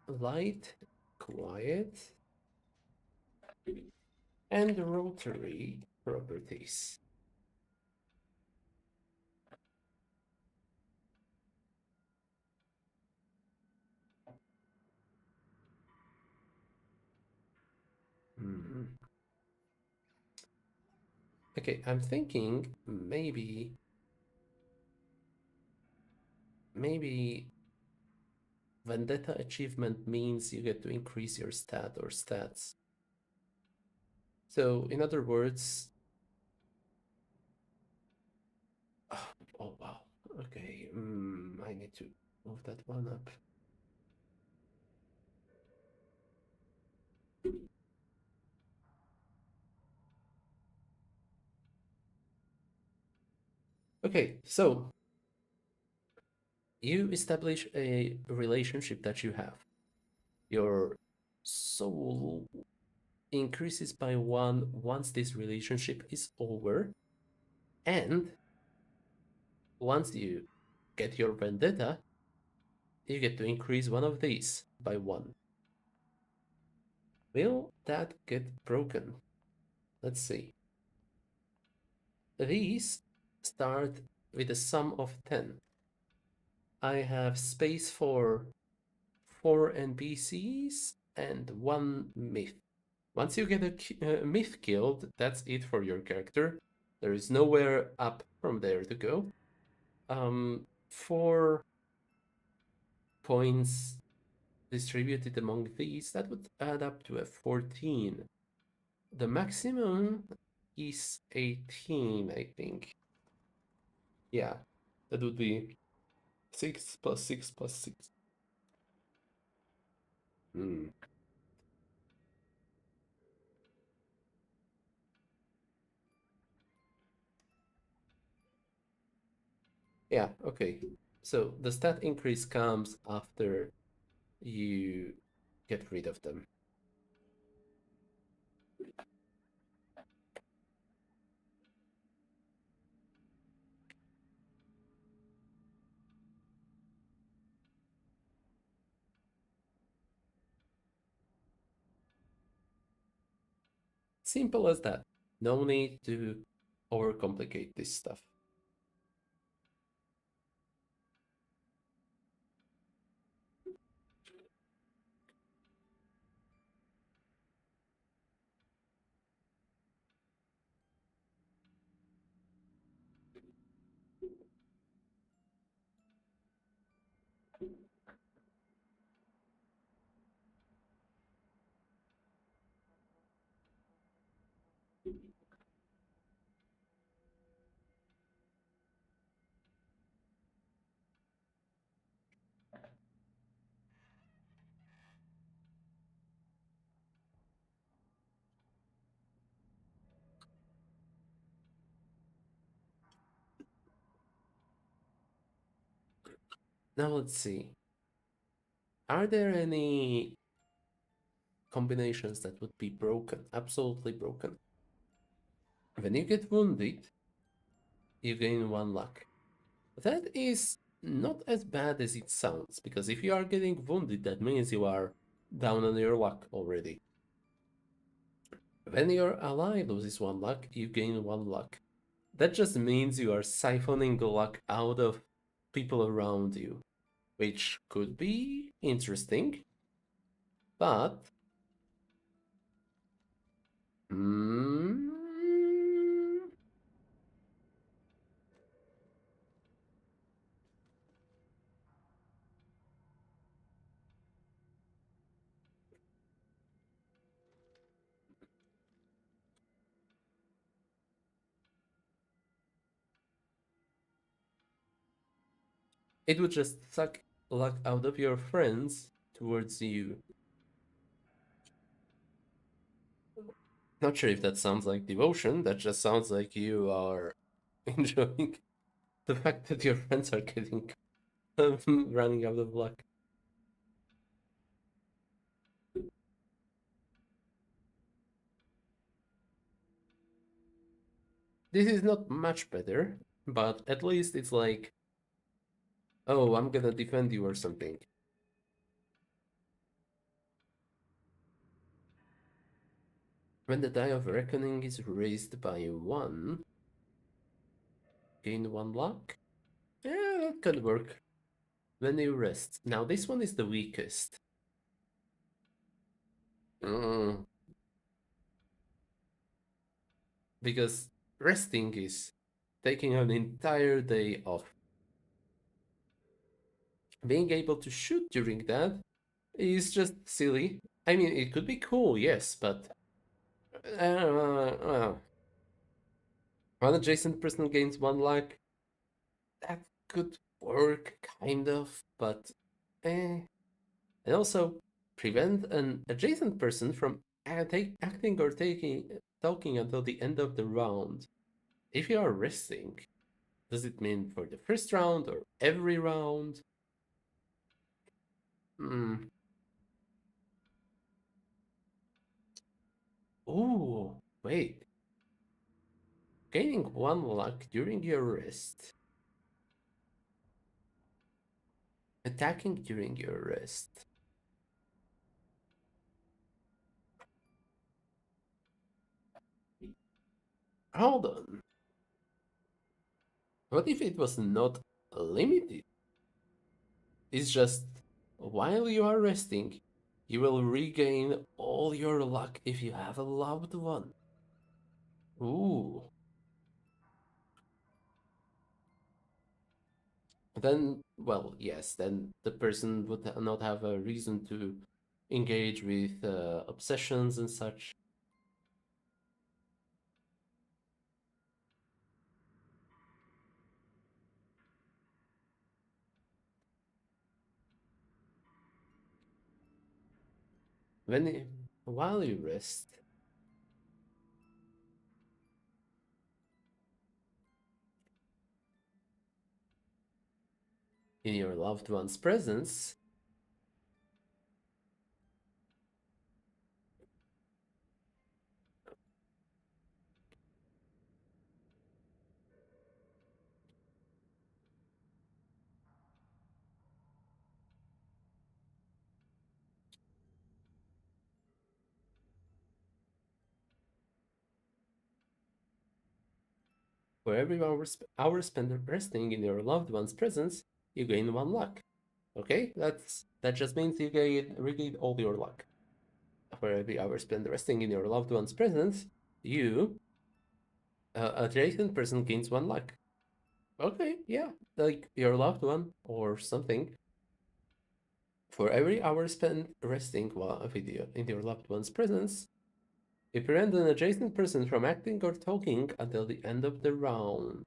light, quiet, and rotary properties. Hmm. Okay, I'm thinking maybe Vendetta achievement means you get to increase your stat or stats. So, in other words, oh wow, okay, I need to move that one up. Okay, so you establish a relationship that you have. Your soul increases by 1 once this relationship is over, and once you get your vendetta, you get to increase one of these by 1, Will that get broken? Let's see. These start with a sum of 10. I have space for 4 NPCs and 1 myth. Once you get a myth killed, that's it for your character. There is nowhere up from there to go. 4 points distributed among these, that would add up to a 14. The maximum is 18, I think. Yeah, that would be 6 plus 6 plus 6. Hmm. Yeah, okay. So the stat increase comes after you get rid of them. Simple as that. No need to overcomplicate this stuff. Now let's see. Are there any combinations that would be broken? Absolutely broken. When you get wounded, you gain 1 luck. That is not as bad as it sounds, because if you are getting wounded, that means you are down on your luck already. When your ally loses 1 luck, you gain 1 luck. That just means you are siphoning luck out of people around you, which could be interesting, but mm, it would just suck luck out of your friends towards you. Not sure if that sounds like devotion, that just sounds like you are enjoying the fact that your friends are getting running out of luck. This is not much better, but at least it's like, oh, I'm gonna defend you or something. When the die of reckoning is raised by 1, gain 1 luck? Yeah, that could work. When you rest. Now, this one is the weakest. Mm, because resting is taking an entire day off. Being able to shoot during that is just silly. I mean, it could be cool, yes, but one adjacent person gains 1 luck. That could work, kind of, but eh. And also prevent an adjacent person from acting or talking until the end of the round. If you are resting, does it mean for the first round or every round? Hmm. Ooh, wait. Gaining 1 luck during your rest. Attacking during your rest. Hold on. What if it was not limited? It's just while you are resting, you will regain all your luck if you have a loved one. Ooh. Then, well, yes, then the person would not have a reason to engage with obsessions and such. When while you rest in your loved one's presence, for every hour spent resting in your loved one's presence, you gain one luck. Okay, that just means you regain all your luck. For every hour spent resting in your loved one's presence, you adjacent person gains one luck. Okay, yeah, like your loved one or something. For every hour spent resting while in your loved one's presence, you prevent an adjacent person from acting or talking until the end of the round.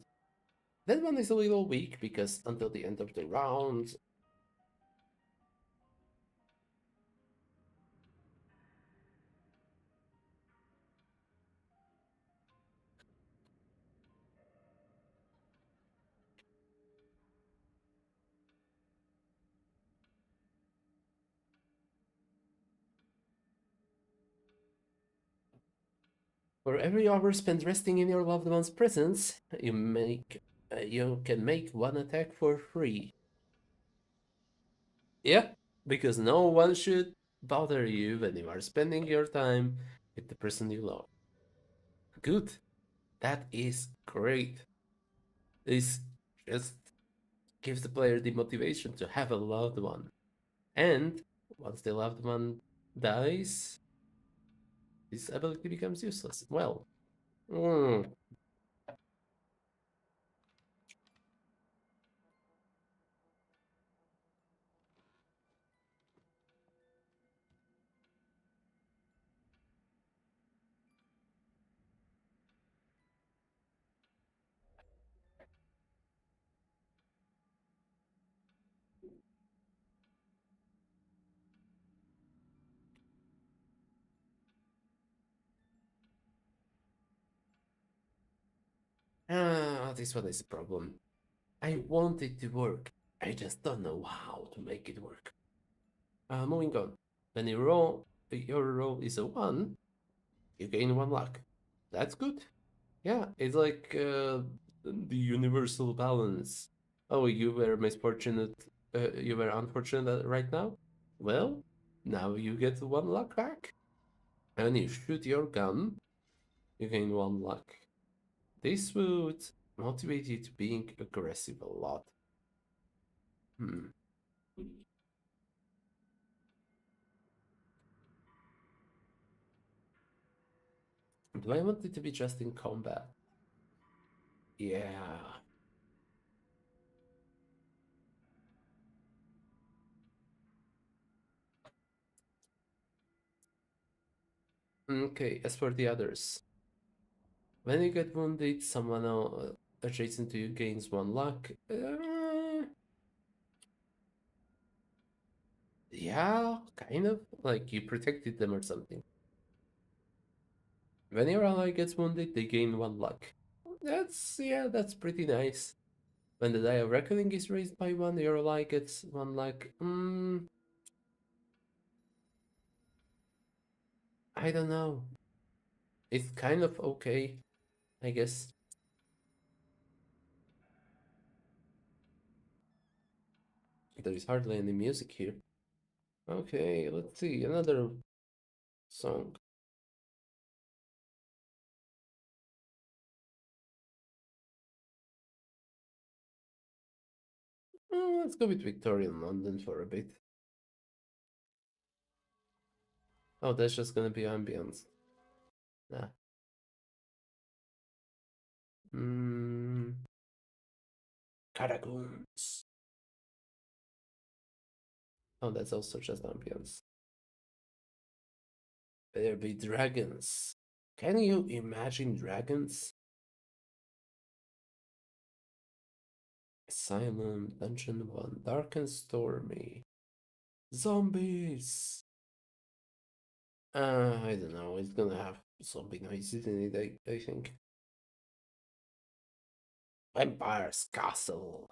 That one is a little weak because until the end of the round, for every hour spent resting in your loved one's presence, you can make one attack for free. Yeah, because no one should bother you when you are spending your time with the person you love. Good. That is great. This just gives the player the motivation to have a loved one. And once the loved one dies, this ability becomes useless. Well, mm, this one is a problem. I want it to work. I just don't know how to make it work. Moving on. When your roll is a 1, you gain 1 luck. That's good. Yeah, it's like the universal balance. Oh, you were misfortunate. You were unfortunate right now. Well, now you get 1 luck back. And you shoot your gun, you gain 1 luck. This would motivate you to being aggressive a lot. Hmm. Do I want it to be just in combat? Yeah. Okay, as for the others, when you get wounded, someone adjacent to you gains 1 luck. Yeah, kind of. Like you protected them or something. When your ally gets wounded, they gain 1 luck. Yeah, that's pretty nice. When the die of reckoning is raised by 1, your ally gets 1 luck. I don't know. It's kind of okay, I guess. There is hardly any music here. Okay, let's see, another song. Let's go with Victorian London for a bit. Oh, that's just gonna be ambience. Nah. Hmm. Catacombs. Oh, that's also just ambience. There be dragons. Can you imagine dragons? Asylum, Dungeon 1, Dark and Stormy. Zombies! I don't know, it's gonna have zombie noises in it, I think. Vampire's Castle.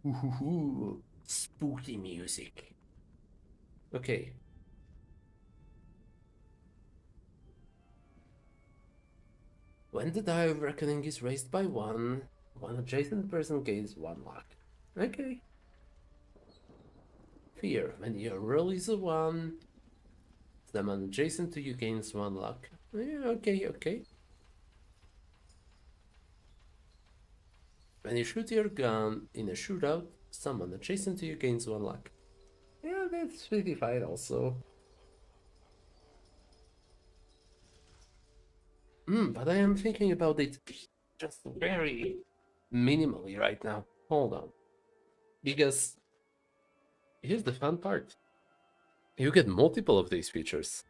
Ooh, spooky music. Okay. When the die of reckoning is raised by one adjacent person gains one luck. Okay. Fear. When your roll is a one, someone adjacent to you gains one luck. Yeah, okay. When you shoot your gun in a shootout, someone adjacent to you gains one luck. Yeah, that's pretty fine also. But I am thinking about it just very minimally right now. Hold on. Because here's the fun part. You get multiple of these features.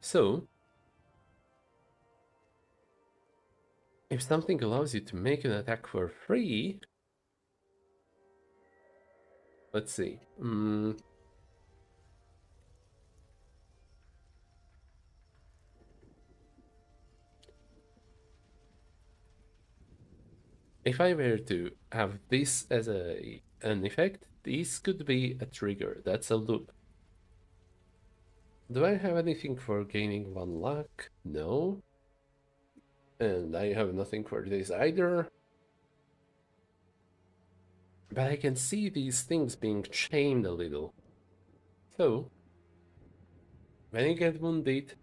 So, if something allows you to make an attack for free, let's see. If I were to have this as an effect, this could be a trigger. That's a loop. Do I have anything for gaining one luck? No. And I have nothing for this either. But I can see these things being chained a little. So, when you get wounded,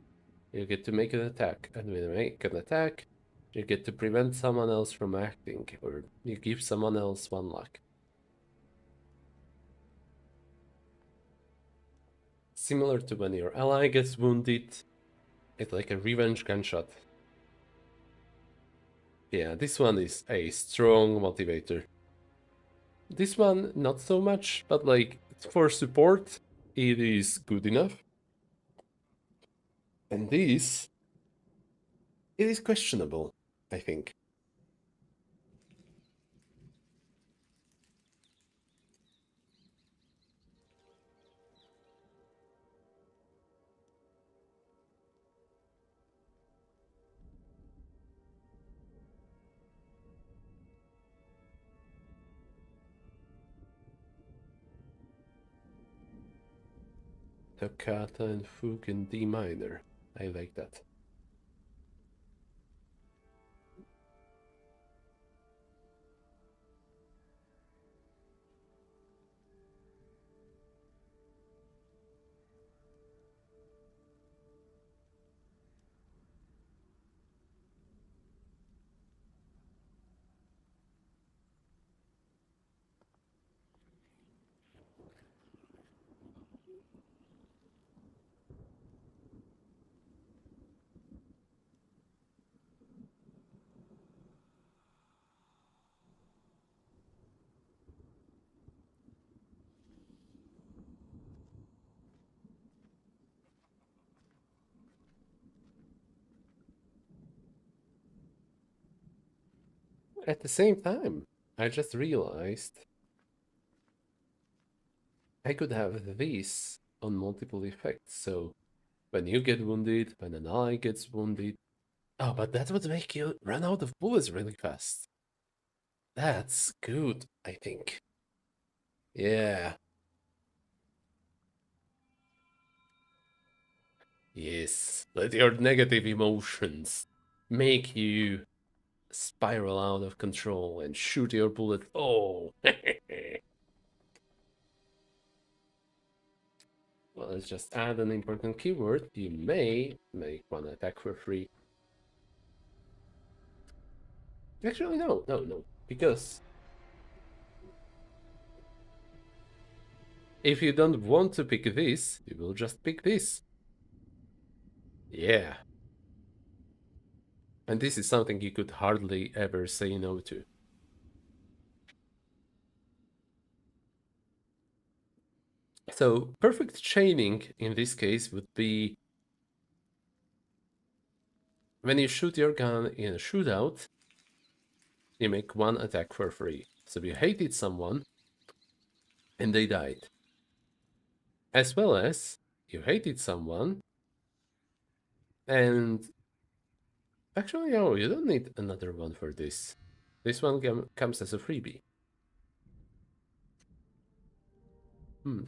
you get to make an attack. And when you make an attack, you get to prevent someone else from acting, or you give someone else one luck. Similar to when your ally gets wounded, it's like a revenge gunshot. Yeah, this one is a strong motivator. This one, not so much, but like for support, it is good enough. And this, it is questionable, I think. Toccata and Fugue in D minor. I like that. At the same time, I just realized I could have this on multiple effects. So when you get wounded, when an ally gets wounded. Oh, but that would make you run out of bullets really fast. That's good, I think. Yeah. Yes. Let your negative emotions make you spiral out of control and shoot your bullet. Oh. Well, let's just add an important keyword. You may make one attack for free. Actually, no. Because if you don't want to pick this, you will just pick this. Yeah. And this is something you could hardly ever say no to. So perfect chaining in this case would be when you shoot your gun in a shootout, you make one attack for free. So you hated someone and they died. As well as you hated someone and actually, no, you don't need another one for this. This one comes as a freebie. Hmm.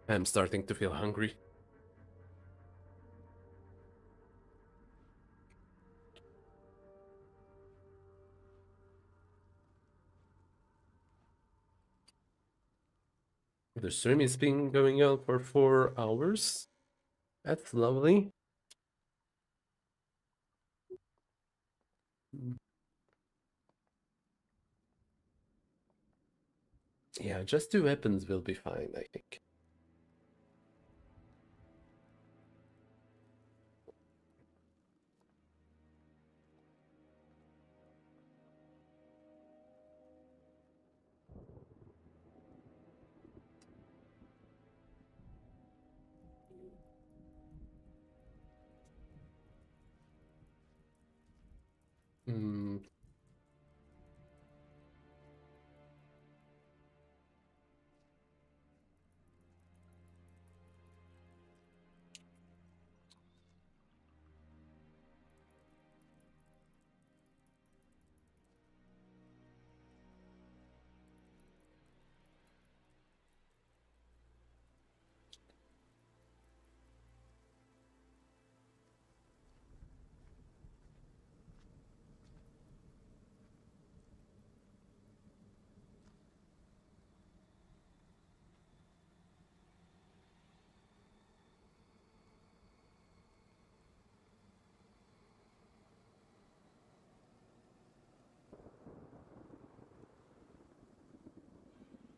I'm starting to feel hungry. The stream has been going on for 4 hours. That's lovely. Yeah, just 2 weapons will be fine, I think. Hmm.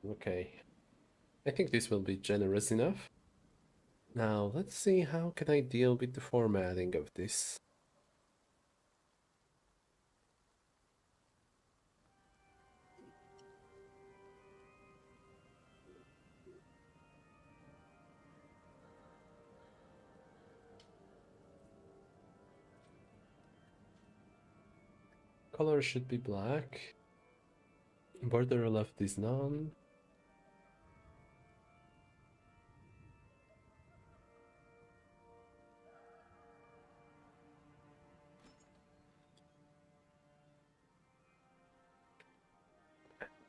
Okay. I think this will be generous enough. Now, let's see how can I deal with the formatting of this. Color should be black. Border left is none.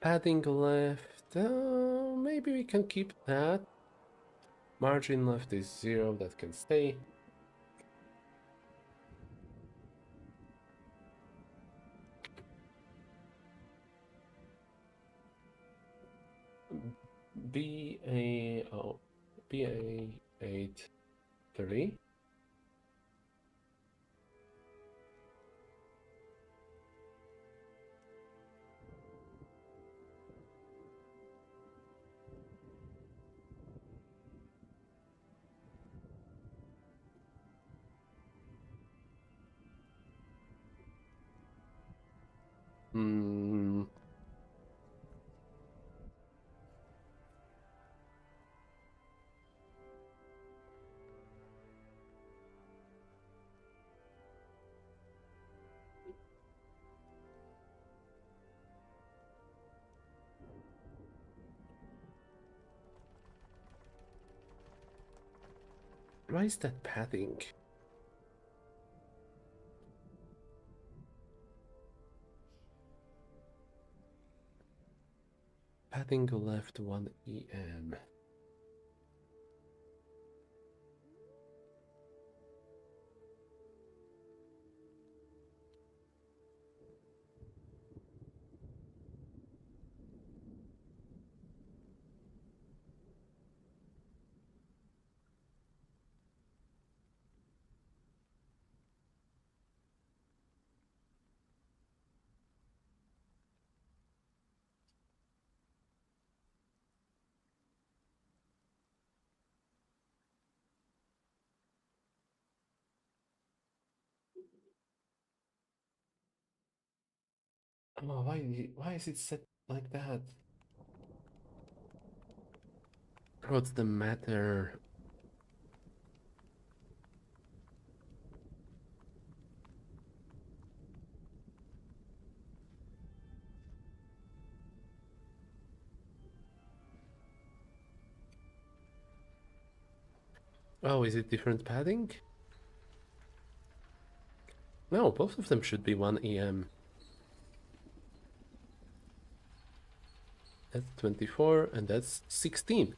Padding left. Maybe we can keep that. Margin left is 0, that can stay. BA83. Hmm. Why is that padding? padding left 1 EM. Oh, why is it set like that? What's the matter? Oh, is it different padding? No, both of them should be 1 EM. That's 24 and that's 16.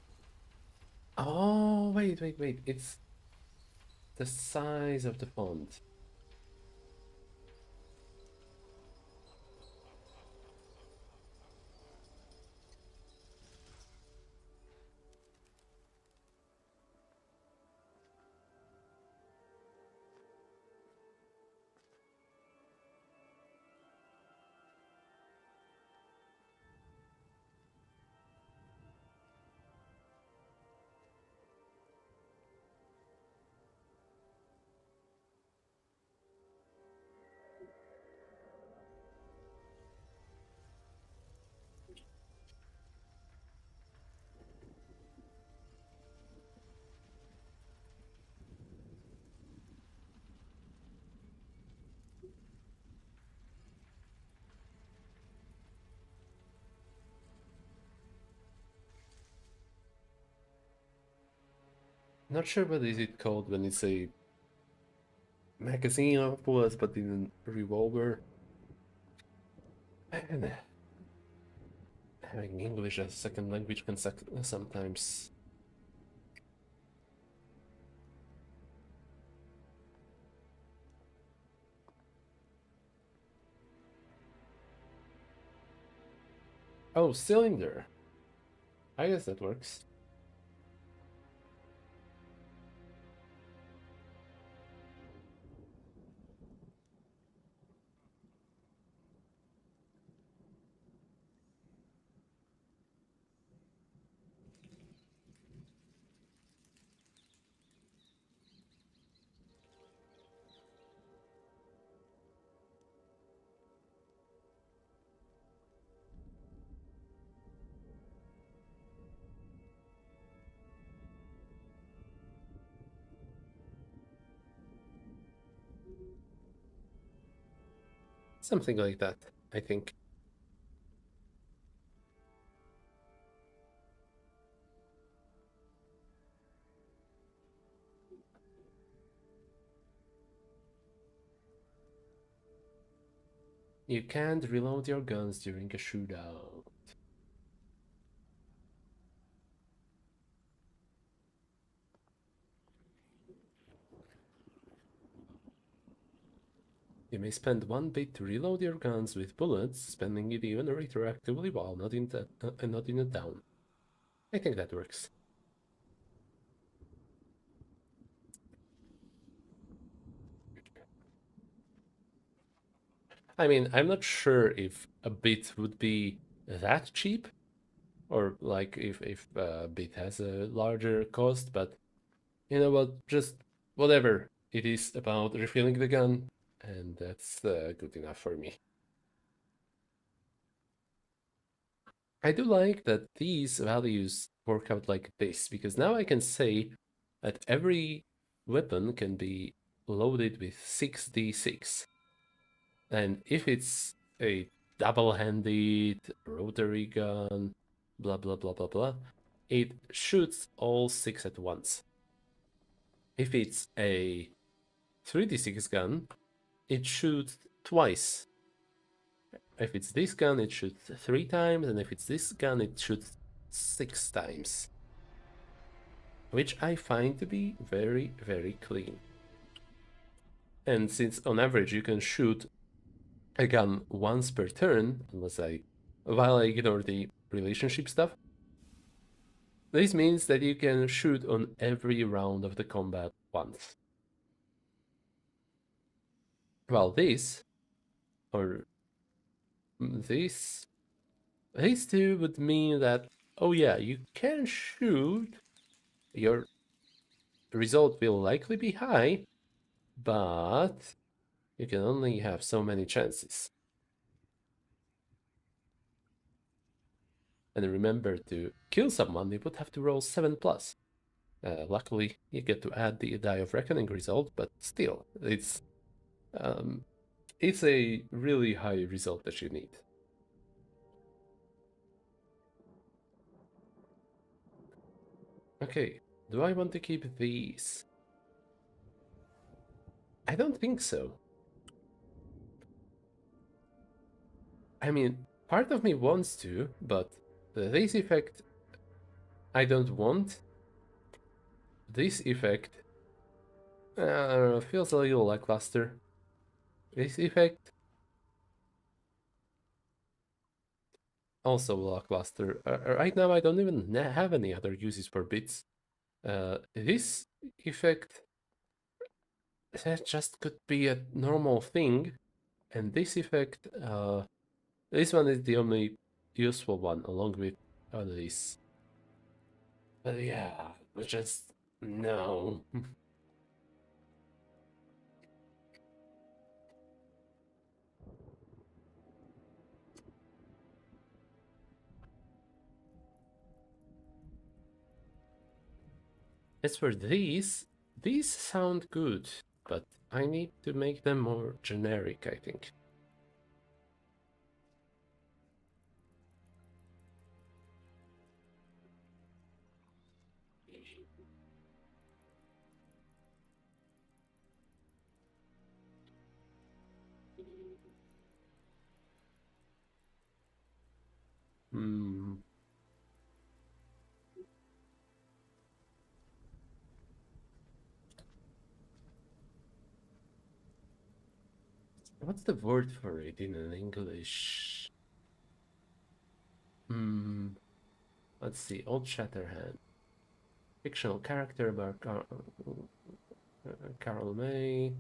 Oh, wait. It's the size of the font. Not sure what is it called when it's a magazine of bullets, but in a revolver. And having English as a second language can suck sometimes. Oh, cylinder. I guess that works. Something like that, I think. You can't reload your guns during a shootout. You may spend 1 bit to reload your guns with bullets, spending it even retroactively while not in a down. I think that works. I mean, I'm not sure if a bit would be that cheap, or like if a bit has a larger cost, but you know what? Just whatever it is about refilling the gun, and that's good enough for me. I do like that these values work out like this, because now I can say that every weapon can be loaded with 6d6. And if it's a double-handed rotary gun, blah blah blah blah blah, it shoots all 6 at once. If it's a 3d6 gun, it shoots twice if it's this gun, it shoots 3 times, and if it's this gun, it shoots 6 times. Which I find to be very, very clean. And since on average you can shoot a gun once per turn, while I ignore the relationship stuff, this means that you can shoot on every round of the combat once. Well, or this, these two would mean that, oh yeah, you can shoot, your result will likely be high, but you can only have so many chances. And remember, to kill someone, you would have to roll 7 plus. Luckily, you get to add the Die of Reckoning result, but still, it's a really high result that you need. Okay, do I want to keep these? I don't think so. I mean, part of me wants to, but this effect I don't want. This effect feels a little lackluster. This effect also lackluster. Right now I don't even have any other uses for bits. This effect, that just could be a normal thing, and this effect, this one is the only useful one along with this. But yeah, just no. As for these sound good, but I need to make them more generic, I think. Hmm. What's the word for it in English? Hmm. Let's see. Old Shatterhand. Fictional character by Carol May.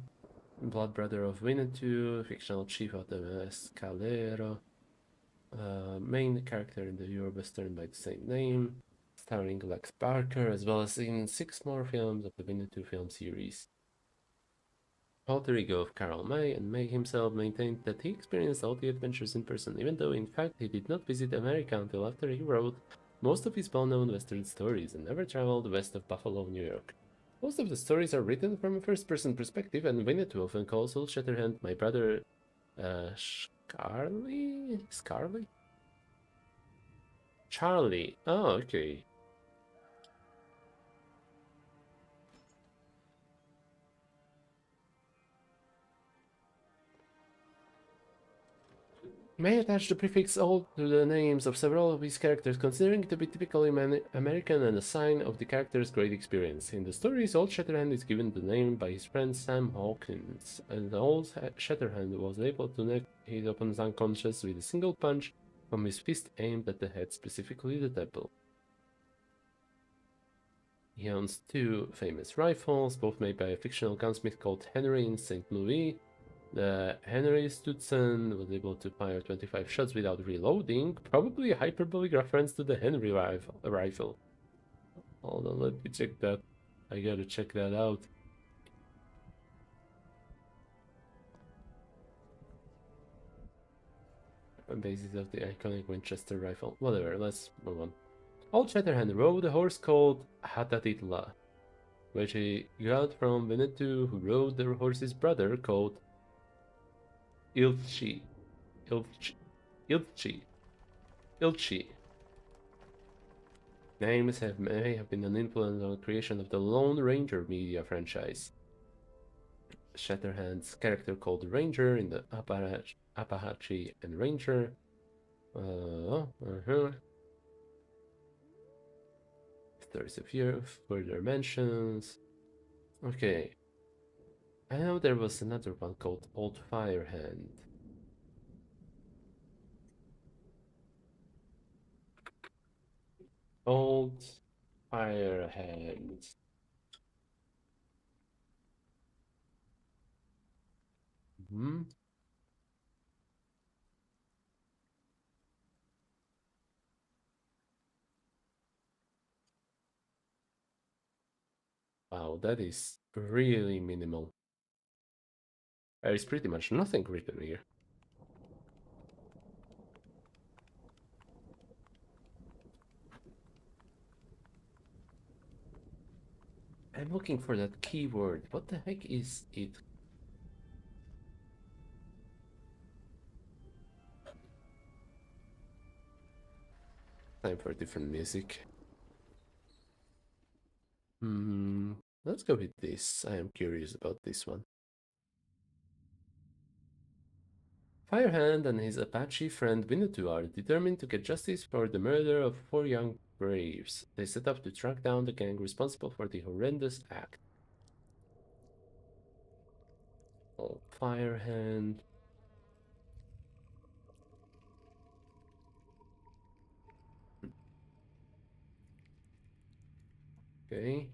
Blood brother of Winnetou. Fictional chief of the Escalero. Main character in the Eurowestern by the same name. Starring Lex Barker, as well as in 6 more films of the Winnetou film series. Alter ego of Carol May, and May himself maintained that he experienced all the adventures in person, even though in fact he did not visit America until after he wrote most of his well-known Western stories and never traveled west of Buffalo, New York. Most of the stories are written from a first-person perspective, and Winnetou often calls Old Shatterhand my brother, Scarly? Scarly? Charlie. Oh, okay. May attach the prefix "old" to the names of several of his characters, considering it to be typically American and a sign of the character's great experience. In the stories, Old Shatterhand is given the name by his friend Sam Hawkins, and Old Shatterhand was able to knock his opponents unconscious with a single punch from his fist aimed at the head, specifically the temple. He owns 2 famous rifles, both made by a fictional gunsmith called Henry in St. Louis. The Henry Stutson was able to fire 25 shots without reloading, probably a hyperbolic reference to the Henry rifle. Hold on, let me check that. I gotta check that out. On basis of the iconic Winchester rifle. Whatever, let's move on. Old Shatterhand rode a horse called Hatatitla, which he got from Winnetou, who rode the horse's brother called Ilchi. Ilchi. Ilchi. Ilchi. Names may have been an influence on the creation of the Lone Ranger media franchise. Shatterhand's character called Ranger in the Apache and Ranger. Uh-huh. There's a few further mentions. Okay. I know there was another one called Old Firehand. Old Firehand. Hmm. Wow, that is really minimal. There is pretty much nothing written here. I'm looking for that keyword. What the heck is it? Time for different music. Hmm. Let's go with this. I am curious about this one. Firehand and his Apache friend Winnetou are determined to get justice for the murder of four young braves. They set up to track down the gang responsible for the horrendous act. Oh, Firehand. Okay.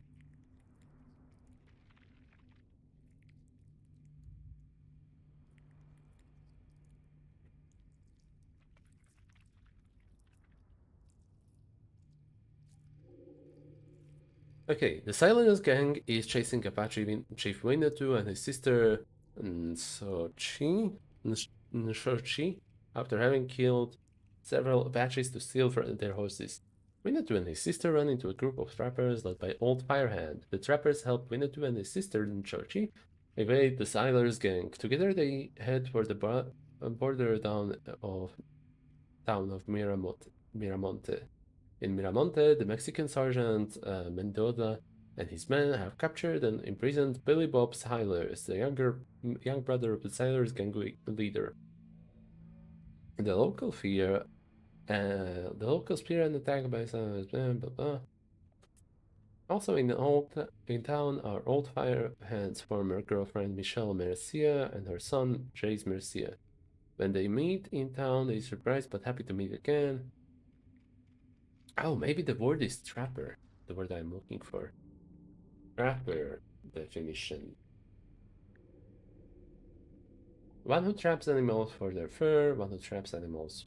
Okay, the Silence gang is chasing Apache Chief Winnetou and his sister Nsochi, Nshochi after having killed several Apaches to steal their horses. Winnetou and his sister run into a group of trappers led by Old Firehand. The trappers help Winnetou and his sister Nshochi evade the Silers gang. Together they head for the border town of Miramonte. In Miramonte, the Mexican sergeant Mendoza and his men have captured and imprisoned Billy Bob Silers, the young brother of the Silers gang leader. The local fear, the locals fear an attack by Silers. Blah, blah, blah. Also in town are Old Firehand's former girlfriend Michelle Mercia and her son Jace Mercia. When they meet in town, they are surprised but happy to meet again. Oh, maybe the word is trapper, the word I'm looking for. Trapper definition. One who traps animals for their fur, one who traps animals.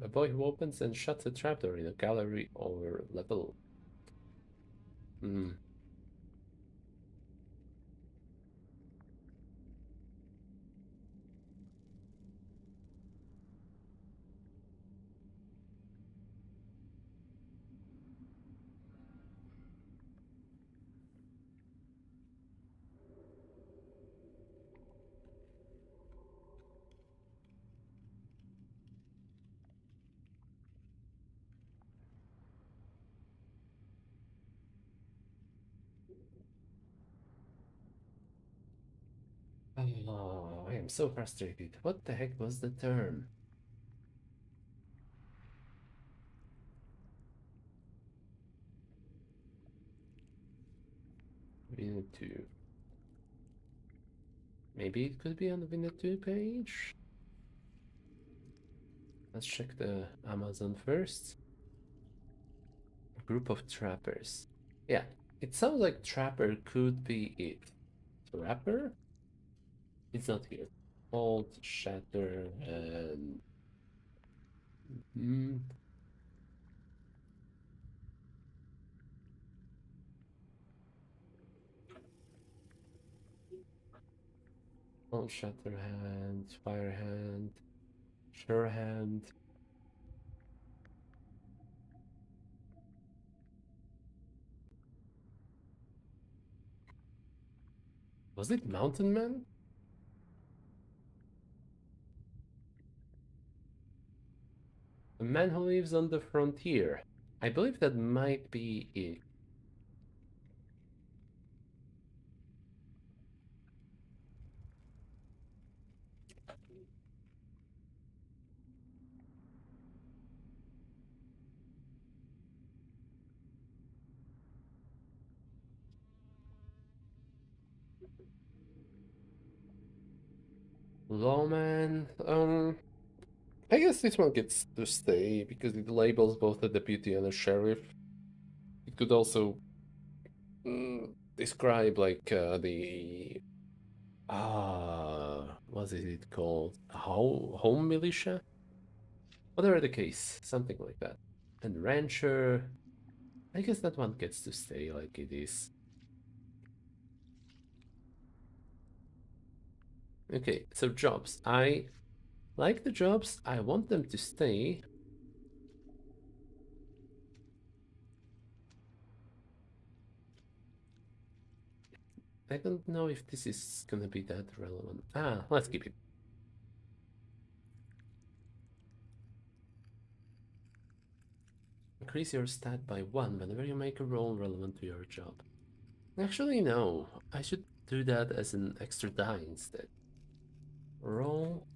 A boy who opens and shuts a trapdoor in a gallery or level. Hmm. Oh, I am so frustrated. What the heck was the term? Winnetou. Maybe it could be on the Winnetou page? Let's check the Amazon first. A group of trappers. Yeah, it sounds like trapper could be it. Trapper? It's not here. Old, shatter, and mm, old shatter hand, fire hand, sure hand. Was it Mountain Man? A man who lives on the frontier. I believe that might be it. Lawman. I guess this one gets to stay because it labels both a deputy and a sheriff. It could also describe like the what is it called? Home militia? Whatever the case, something like that. And rancher. I guess that one gets to stay like it is. Okay, so jobs. I like the jobs. I want them to stay. I don't know if this is gonna be that relevant. Let's keep it. Increase your stat by 1 whenever you make a roll relevant to your job. Actually, no. I should do that as an extra die instead. Roll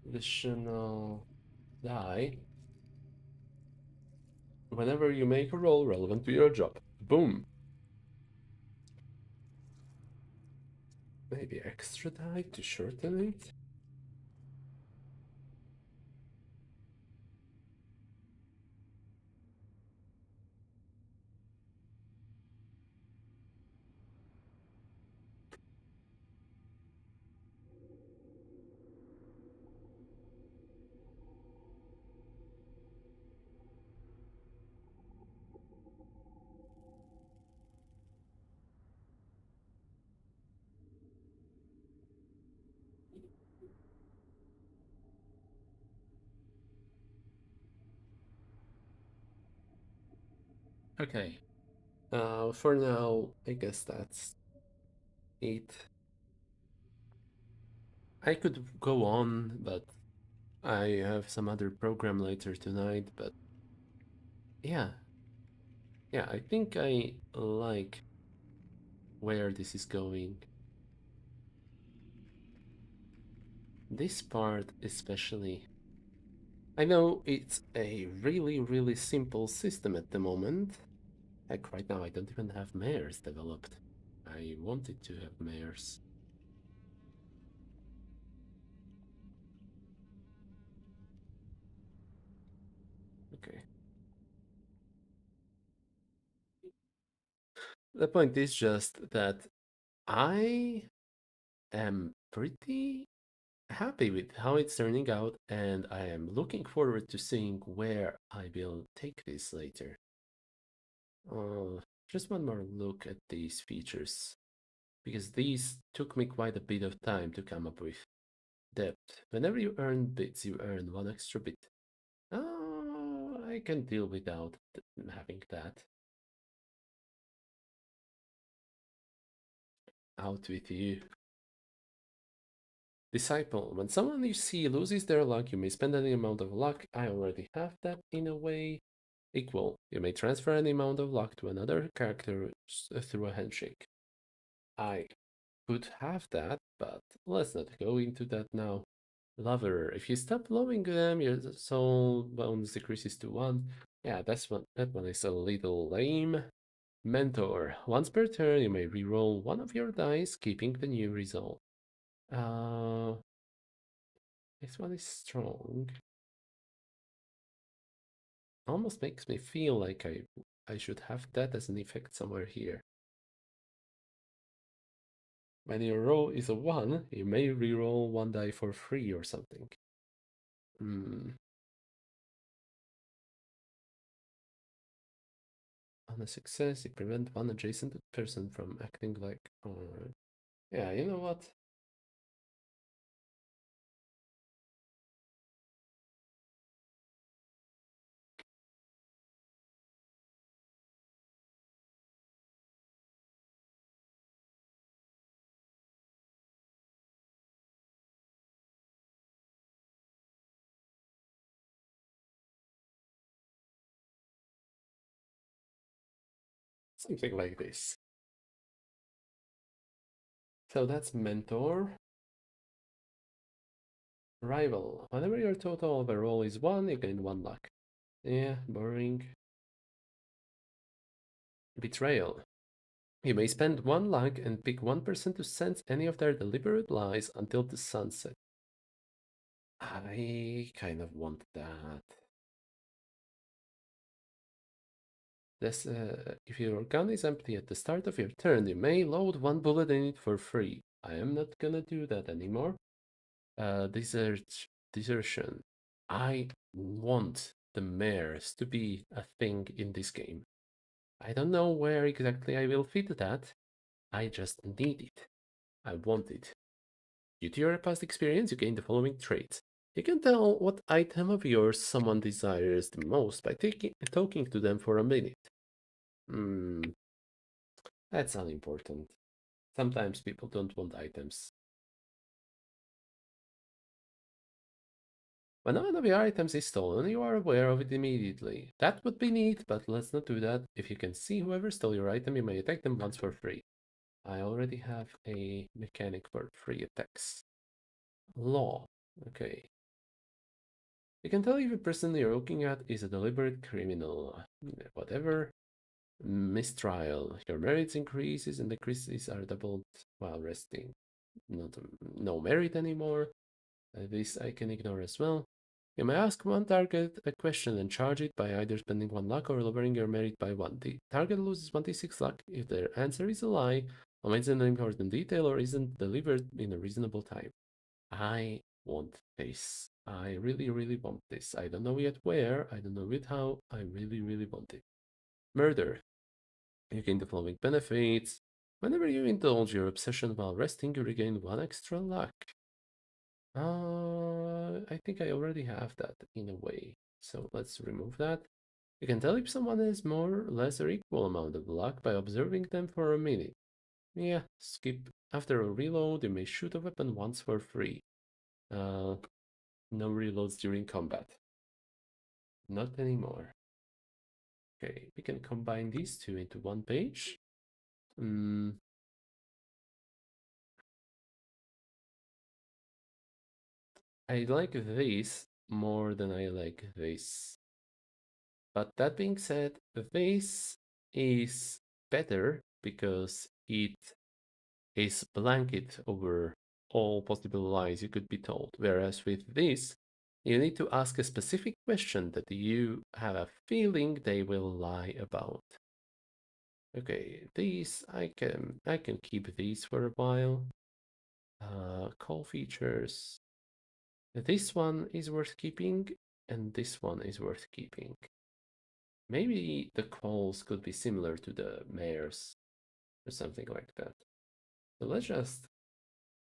additional die whenever you make a roll relevant to your job. Boom. Maybe extra die to shorten it? Okay. For now, I guess that's it. I could go on, but I have some other program later tonight, but yeah. Yeah, I think I like where this is going. This part especially. I know it's a really, really simple system at the moment. Like right now, I don't even have mares developed. I wanted to have mares. Okay. The point is just that I am pretty happy with how it's turning out, and I am looking forward to seeing where I will take this later. Just one more look at these features, because these took me quite a bit of time to come up with. Depth. Whenever you earn bits, you earn one extra bit. I can deal without having that. Out with you. Disciple. When someone you see loses their luck, you may spend any amount of luck. I already have that in a way. Equal. You may transfer any amount of luck to another character through a handshake. I could have that, but let's not go into that now. Lover. If you stop loving them, your soul bonus decreases to 1. Yeah, that one is a little lame. Mentor. Once per turn, you may reroll one of your dice, keeping the new result. Uh, this one is strong. Almost makes me feel like I should have that as an effect somewhere here. When your roll is a 1, you may reroll one die for free or something. Hmm. On a success, you prevent one adjacent person from acting like. Alright. Yeah, you know what? Something like this. So that's mentor. Rival. Whenever your total overall is 1, you gain 1 luck. Yeah, boring. Betrayal. You may spend one luck and pick one person to sense any of their deliberate lies until the sunset. I kind of want that. If your gun is empty at the start of your turn, you may load one bullet in it for free. I am not gonna do that anymore. Desertion. I want the mares to be a thing in this game. I don't know where exactly I will fit that. I just need it. I want it. Due to your past experience, you gain the following traits. You can tell what item of yours someone desires the most by talking to them for a minute. Hmm, that's unimportant. Sometimes people don't want items. When one of your items is stolen, you are aware of it immediately. That would be neat, but let's not do that. If you can see whoever stole your item, you may attack them once for free. I already have a mechanic for free attacks. Law. Okay. You can tell if the person you're looking at is a deliberate criminal. Whatever. Mistrial. Your merits increases and decreases are doubled while resting. Not no merit anymore. This I can ignore as well. You may ask one target a question and charge it by either spending one luck or lowering your merit by one. The target loses 1d6 luck if their answer is a lie, omits an important detail, or isn't delivered in a reasonable time. I want this. I really, really want this. I don't know yet where, I don't know yet how. I really, really want it. Murder. You gain the following benefits. Whenever you indulge your obsession while resting, you regain one extra luck. I think I already have that in a way. So let's remove that. You can tell if someone has more, less, or equal amount of luck by observing them for a minute. Yeah, skip. After a reload, you may shoot a weapon once for free. Uh, no reloads during combat. Not anymore. Okay, we can combine these two into one page. I like this more than I like this. But that being said, this is better because it is blanket over all possible lies you could be told. Whereas with this, you need to ask a specific question that you have a feeling they will lie about. Okay, these I can keep these for a while. Call features. This one is worth keeping, and this one is worth keeping. Maybe the calls could be similar to the mares or something like that. So let's just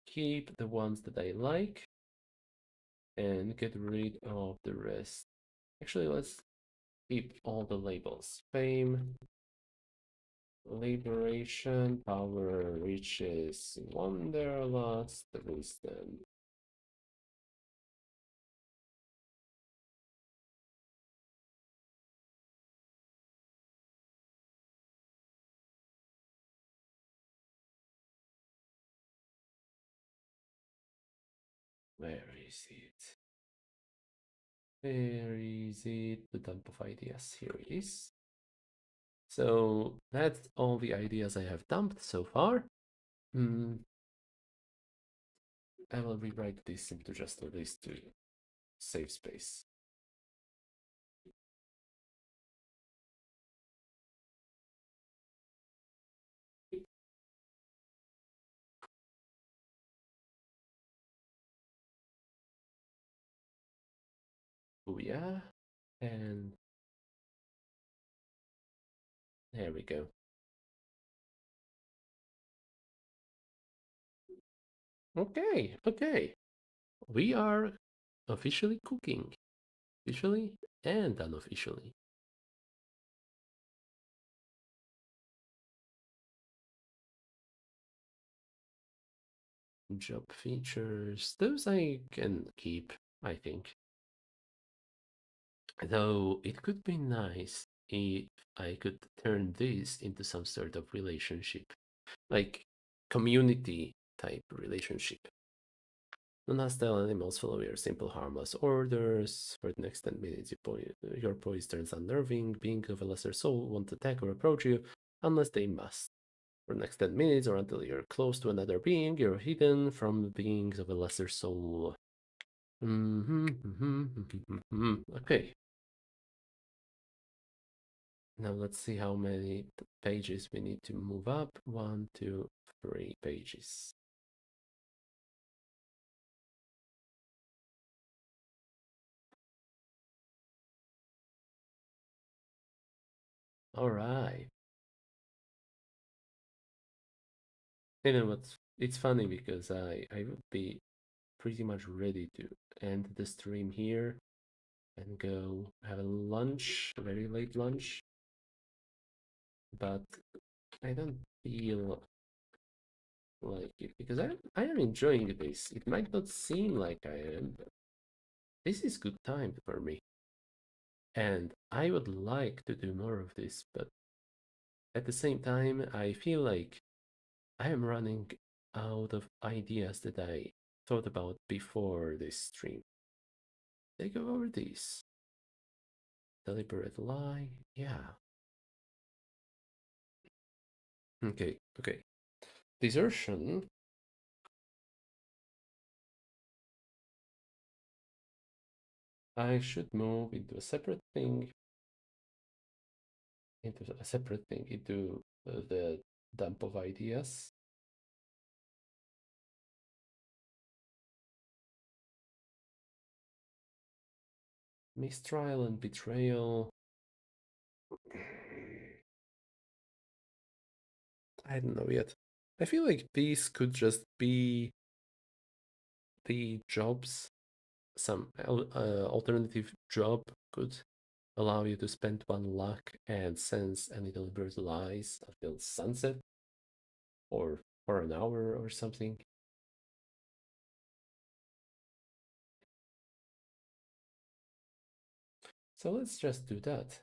keep the ones that I like and get rid of the rest. Actually, let's keep all the labels. Fame, liberation, power, riches, wanderlust, wisdom. Where is it? Where is it? The dump of ideas. Here it is. So that's all the ideas I have dumped so far. Hmm, I will rewrite this into just a list to save space. Oh yeah, and there we go. Okay, okay. We are officially cooking, officially and unofficially. Job features, those I can keep, I think. Though it could be nice if I could turn this into some sort of relationship, like community type relationship. Non-hostile animals follow your simple harmless orders. For the next 10 minutes, your poise turns unnerving. Being of a lesser soul won't attack or approach you unless they must. for the next 10 minutes or until you're close to another being, you're hidden from the beings of a lesser soul. Okay. Now let's see how many pages we need to move up. 1, 2, 3 pages. All right. You know what? It's funny because I would be pretty much ready to end the stream here and go have a lunch, a very late lunch. But I don't feel like it because I am enjoying this. It might not seem like I am, but this is good time for me. And I would like to do more of this, but at the same time, I feel like I am running out of ideas that I thought about before this stream. They go over this. Deliberate lie. Yeah. Okay, okay. Desertion. I should move into a separate thing. Into the dump of ideas. Mistrial and betrayal. I don't know yet. I feel like these could just be the jobs. Some alternative job could allow you to spend 1 luck and sense any deliberate lies until sunset or for an hour or something. So let's just do that.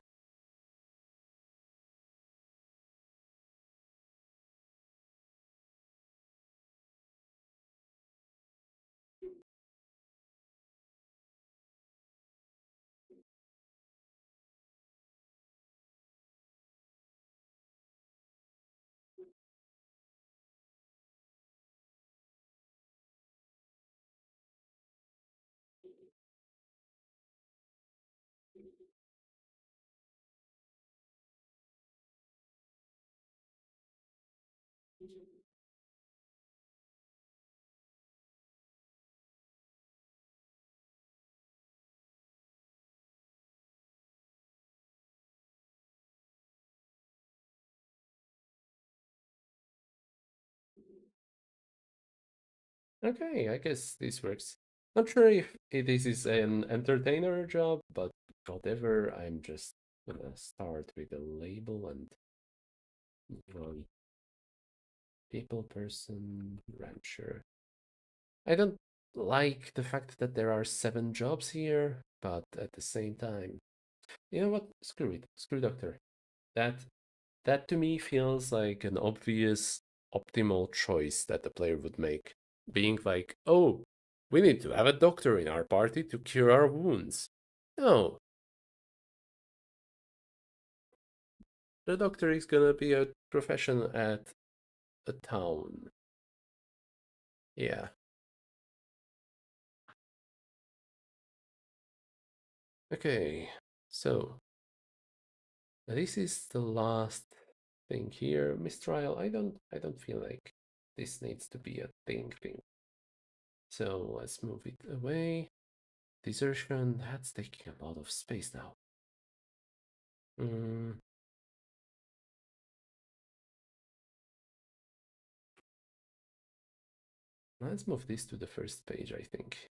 Okay, I guess this works. Not sure if this is an entertainer job, but whatever, I'm just gonna start with a label and people, person, rancher. I don't like the fact that there are 7 jobs here, but at the same time, you know what? Screw it. Screw doctor. That that to me feels like an obvious optimal choice that the player would make. Being like, oh, we need to have a doctor in our party to cure our wounds. No, the doctor is gonna be a profession at a town. Yeah. Okay. So this is the last thing here. Mistrial. I don't feel like this needs to be a thing. So let's move it away. Desertion, that's taking a lot of space now. Mm, let's move this to the first page, I think.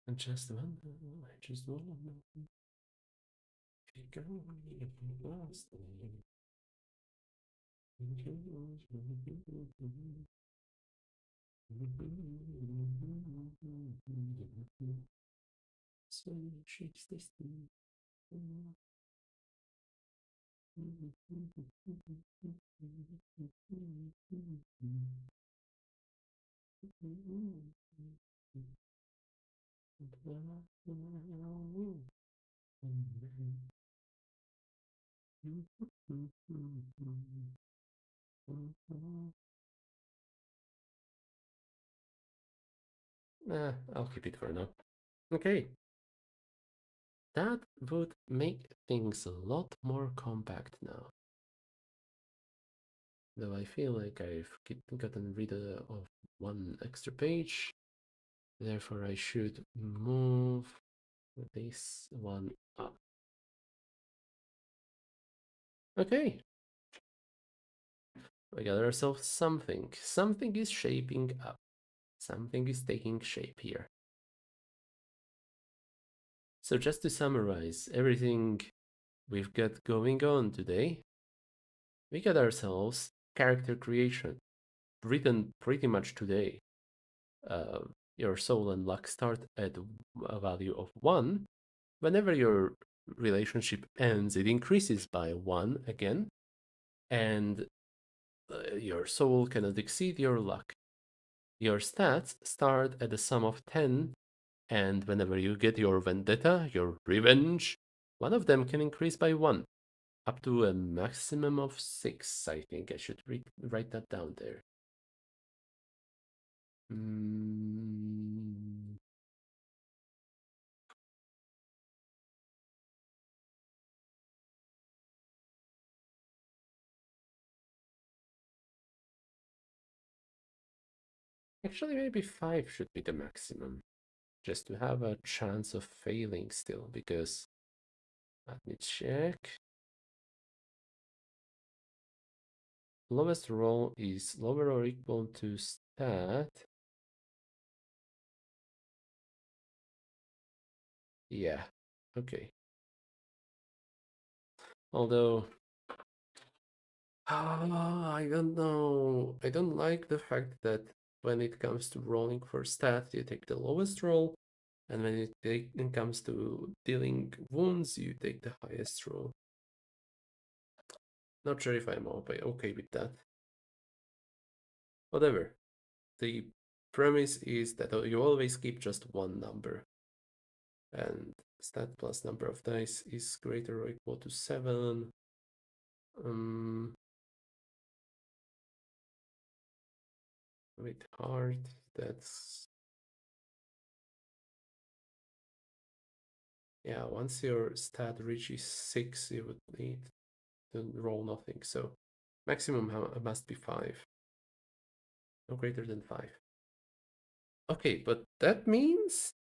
I just wonder, I just wonder if you go last So she's this thing. I'll keep it for now. Okay, that would make things a lot more compact now. Though I feel like I've gotten rid of one extra page, therefore I should move this one up. Okay, we got ourselves something. Something is shaping up. Something is taking shape here. So just to summarize everything we've got going on today, we got ourselves character creation written pretty much today. Uh, your soul and luck start at a value of 1. Whenever your relationship ends, it increases by 1 again, and your soul cannot exceed your luck. Your stats start at a sum of 10, and whenever you get your vendetta, your revenge, one of them can increase by 1, up to a maximum of 6. I think I should write that down there. Actually, maybe 5 should be the maximum, just to have a chance of failing still, because let me check. Lowest roll is lower or equal to stat. Yeah, okay. Although, I don't know. I don't like the fact that when it comes to rolling for stat, you take the lowest roll, and when it comes to dealing wounds, you take the highest roll. Not sure if I'm okay with that. Whatever. The premise is that you always keep just one number, and stat plus number of dice is greater or equal to 7. With heart, that's, yeah, once your stat reaches 6, you would need to roll nothing, so maximum must be 5. No greater than 5. Okay, but that means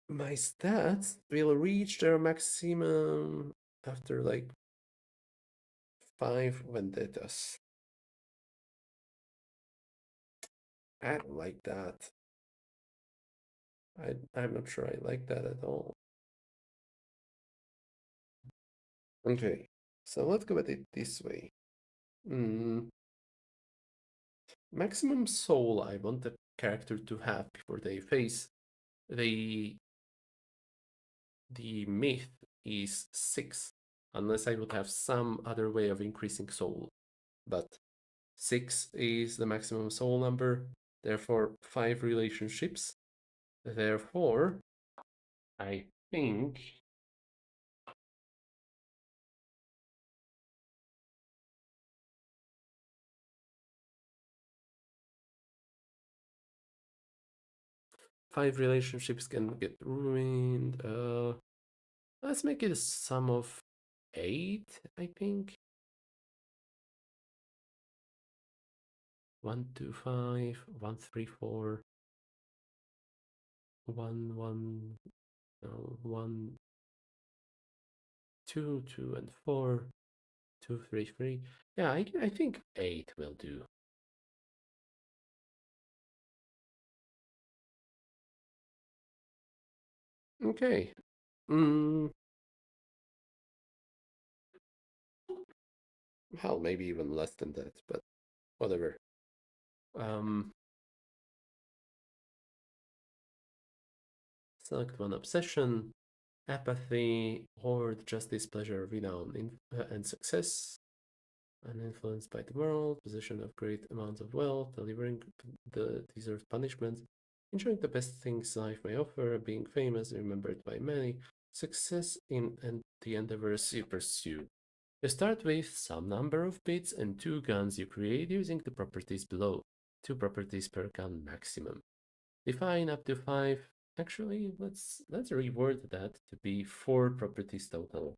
my stats will reach their maximum after like 5 vendettas. I don't like that. I'm not sure I like that at all. Okay, so let's go at it this way. Maximum soul I want the character to have before they face the myth is 6, unless I would have some other way of increasing soul. But 6 is the maximum soul number, therefore 5 relationships. Therefore, I think five relationships can get ruined. Let's make it a sum of 8, I think. 1, 2, 5, 1, 3, 4, 1, 1, 1, 2, 2, and 4, 2, 3, 3. Yeah, I think 8 will do. Okay. Well, maybe even less than that, but whatever. Select one obsession. apathy, or just displeasure, renown, and success, uninfluenced by the world, possession of great amounts of wealth, delivering the deserved punishment, enjoying the best things life may offer, being famous, remembered by many, success in the endeavors you pursue. You start with some number of bits and two guns you create using the properties below. Two properties per gun maximum. Define up to five. Actually, let's reword that to be four properties total.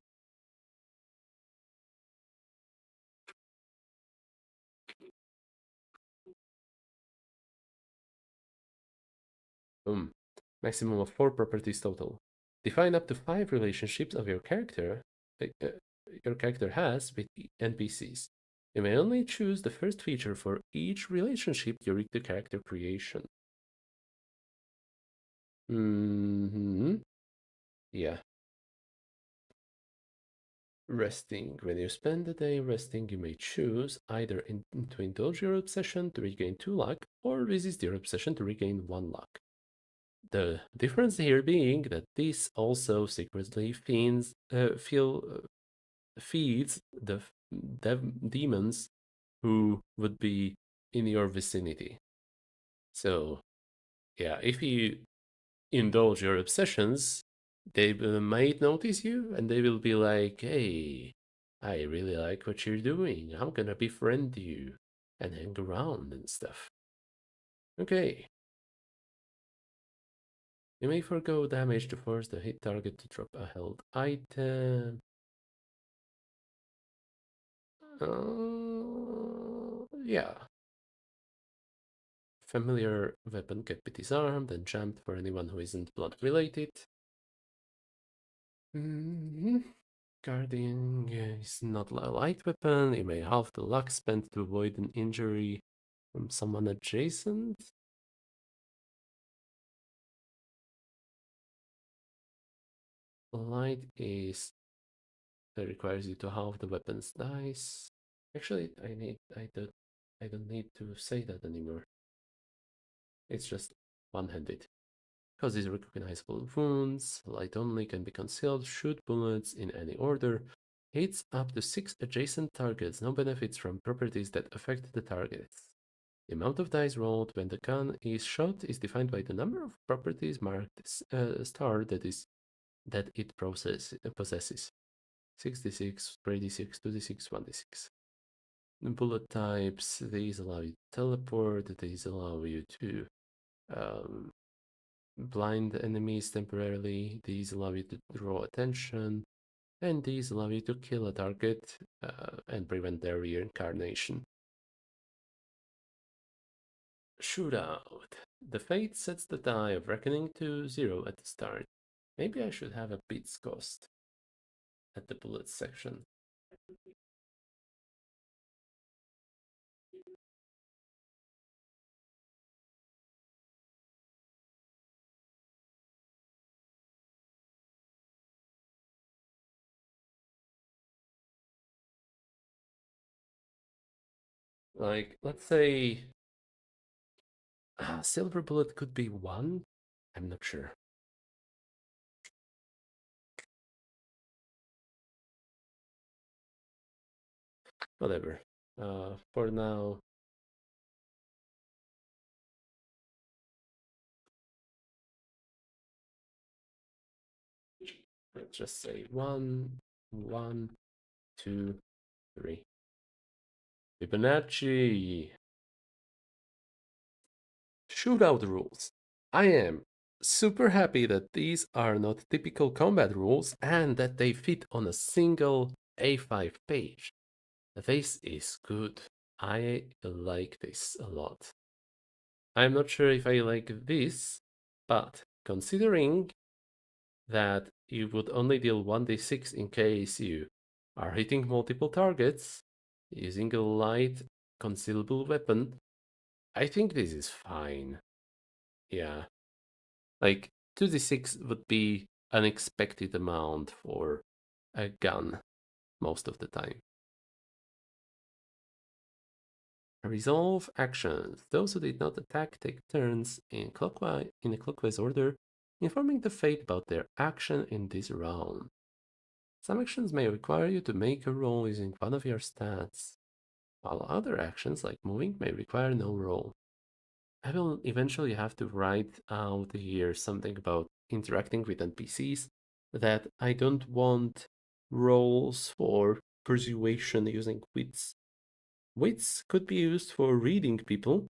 Boom. Maximum of four properties total. Define up to five relationships of your character has with NPCs. You may only choose the first feature for each relationship during the character creation. Hmm. Yeah. Resting. When you spend the day resting, you may choose either to indulge your obsession to regain 2 luck or resist your obsession to regain 1 luck. The difference here being that this also secretly feeds the demons who would be in your vicinity. So, yeah, if you indulge your obsessions, they might notice you and they will be like, hey, I really like what you're doing. I'm gonna befriend you and hang around and stuff. Okay. You may forgo damage to force the hit target to drop a held item. Yeah. Familiar weapon can be disarmed and jammed for anyone who isn't blood related. Guarding is not a light weapon. You may halve the luck spent to avoid an injury from someone adjacent. Light is that requires you to halve the weapon's dice. Actually, I don't need to say that anymore. It's just one-handed. Causes recognizable wounds. Light only can be concealed. Shoot bullets in any order. Hits up to 6 adjacent targets. No benefits from properties that affect the targets. The amount of dice rolled when the gun is shot is defined by the number of properties marked star that it possesses. 66, 3d6, 2d6, 1d6. Bullet types, these allow you to teleport, these allow you to um, blind enemies temporarily, these allow you to draw attention, and these allow you to kill a target and prevent their reincarnation. Shootout. The fate sets the die of reckoning to 0 at the start. Maybe I should have a bits cost at the bullets section. Like, let's say silver bullet could be 1. I'm not sure. Whatever. For now, let's just say 1, 1, 2, 3. Fibonacci. Shootout rules. I am super happy that these are not typical combat rules and that they fit on a single A5 page. This is good. I like this a lot. I'm not sure if I like this, but considering that you would only deal 1d6 in case you are hitting multiple targets using a light concealable weapon, I think this is fine. Yeah. Like 2d6 would be an expected amount for a gun most of the time. Resolve actions. Those who did not attack take turns in a clockwise order informing the fate about their action in this round. Some actions may require you to make a roll using one of your stats, while other actions, like moving, may require no roll. I will eventually have to write out here something about interacting with NPCs that I don't want rolls for persuasion using wits. Wits could be used for reading people,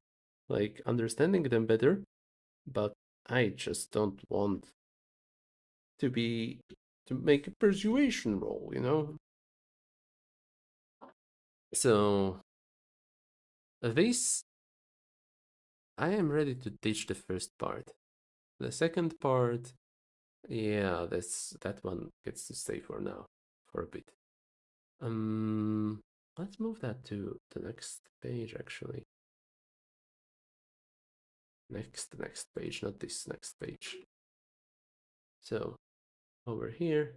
like understanding them better, but I just don't want to be to make a persuasion roll, you know? So this I am ready to teach the first part. The second part, yeah, that one gets to stay for now, for a bit. Um, let's move that to the next page actually. Next page, not this next page. So over here,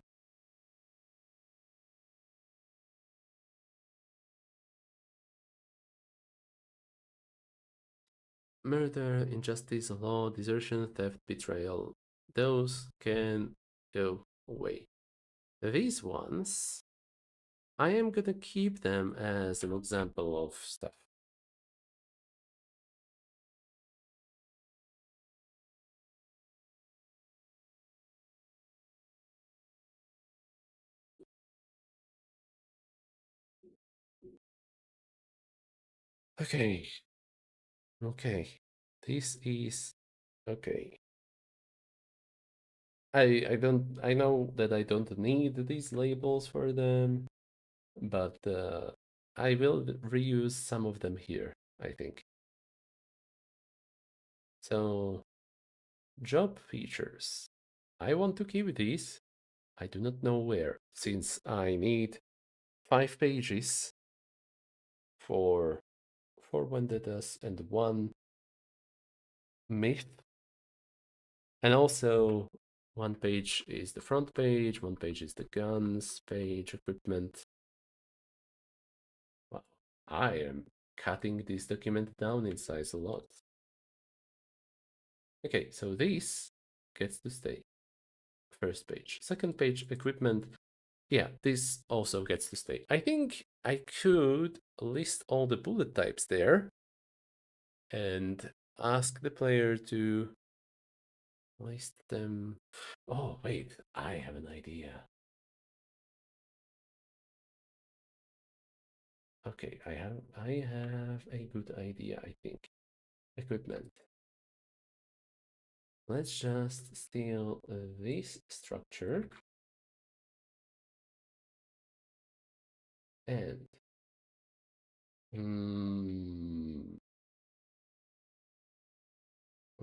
murder, injustice, law, desertion, theft, betrayal. Those can go away. These ones, I am gonna keep them as an example of stuff. Okay, okay. This is okay. I know that I don't need these labels for them, but I will reuse some of them here, I think. So, job features. I want to keep these. I do not know where, since I need 5 pages for four vendettas and one myth. And also, one page is the front page, one page is the guns page, equipment. Wow, I am cutting this document down in size a lot. Okay, so this gets to stay. First page. Second page, equipment. Yeah, this also gets to stay. I think I could list all the bullet types there and ask the player to list them. Oh, wait, I have an idea. Okay, I have a good idea, I think. Equipment. Let's just steal this structure and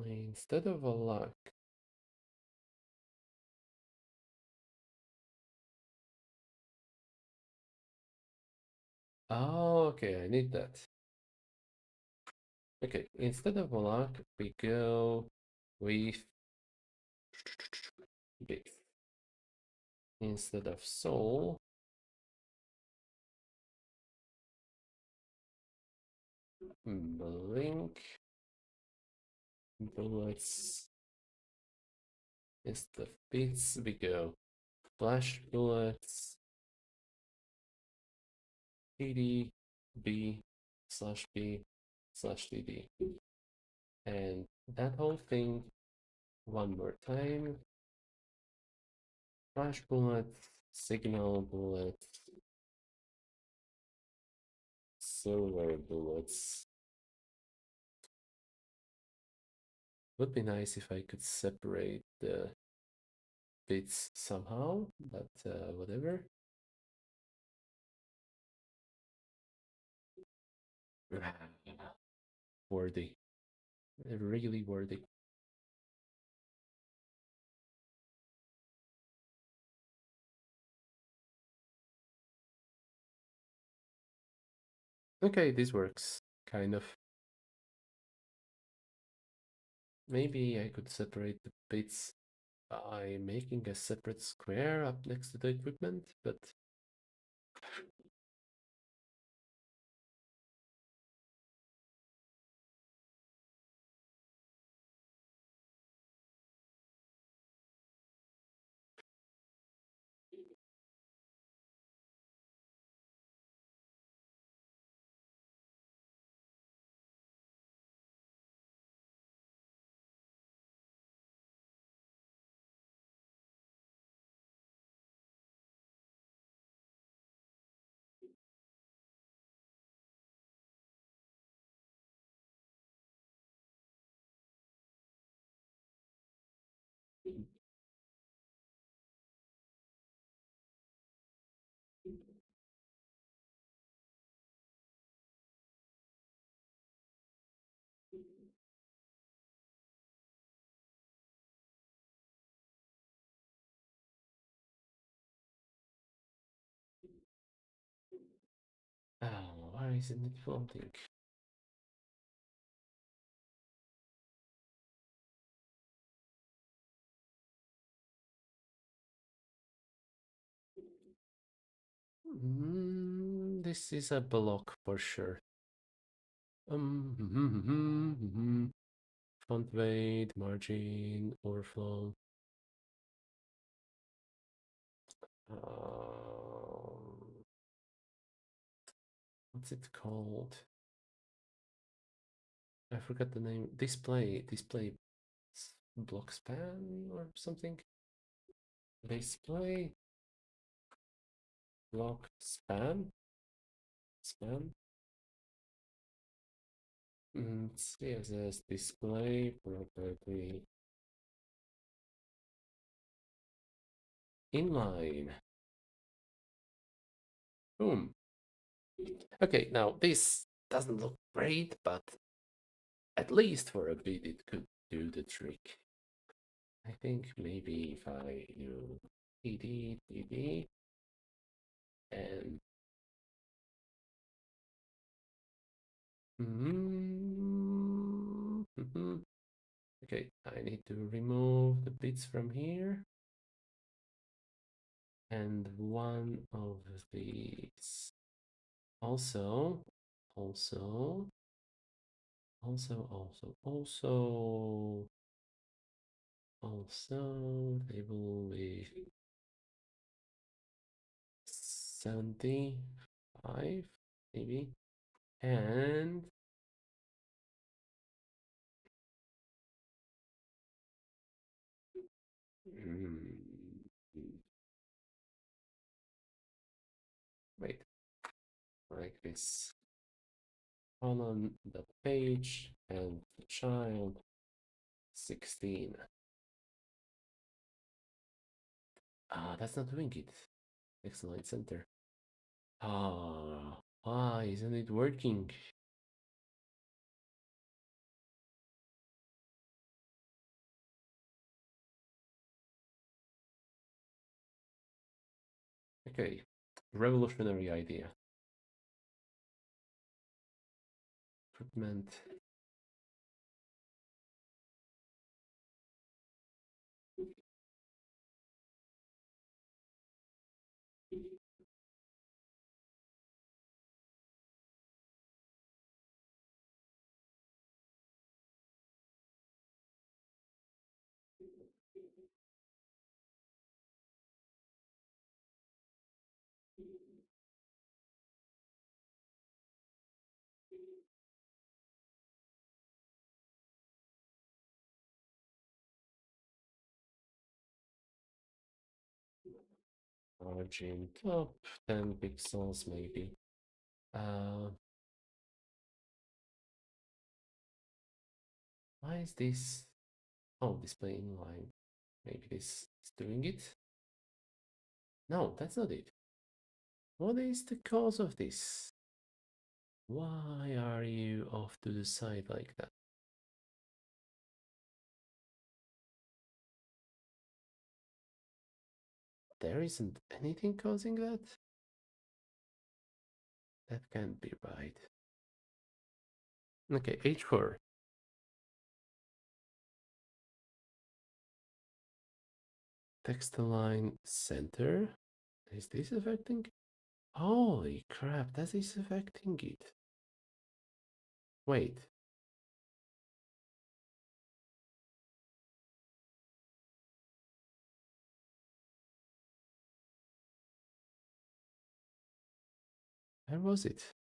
instead of a lock. Oh, okay, I need that. Okay, instead of a lock, we go with base. Instead of soul, blink, bullets. Instead of bits, we go flash bullets, TD, B, slash B, slash TD. And that whole thing one more time. Flash bullets, signal bullets, silver bullets. Would be nice if I could separate the bits somehow, but whatever. Worthy. Really worthy. Okay, this works, kind of. Maybe I could separate the bits by making a separate square up next to the equipment, but Oh, why isn't it floating? This is a block for sure. Font weight, margin, overflow. What's it called? I forgot the name. Display block span or something. Display block span. CSS display property inline. Boom. Okay, now this doesn't look great, but at least for a bit it could do the trick. I think maybe if I do dd and okay, I need to remove the bits from here and one of these. Also, also, table with 75 maybe, and wait, like this. On the page and the child 16. Ah, that's not doing it. Excellent center. Ah, why isn't it working? Okay, revolutionary idea. Equipment. Margin top 10 pixels maybe. Uh, why is this? Oh, display inline. Maybe this is doing it. No, that's not it. What is the cause of this? Why are you off to the side like that? There isn't anything causing that? That can't be right. Okay, H4. Text align center. Is this affecting? Holy crap, that is affecting it. Wait. Where was it?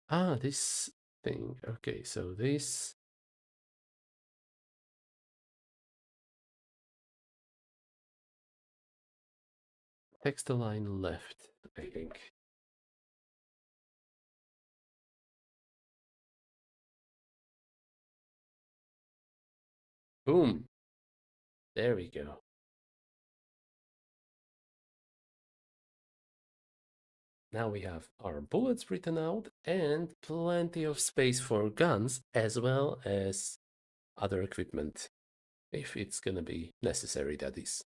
Ah, this thing. Okay, so this text align left, I think. Boom. There we go. Now we have our bullets written out and plenty of space for guns as well as other equipment, if it's gonna be necessary, that is.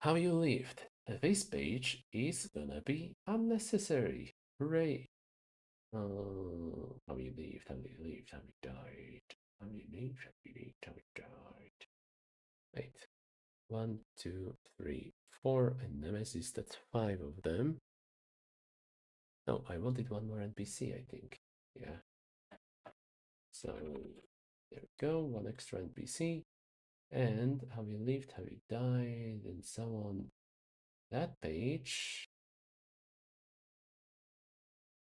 How you lived. This page is gonna be unnecessary. Hooray! How you lived, how you lived, how you died. How you lived, how you lived, how you died. Wait. 1, 2, 3, 4, and Nemesis, that's 5 of them. No, I wanted one more NPC, I think. Yeah. So there we go, one extra NPC. And how you lived, how you died, and so on. That page.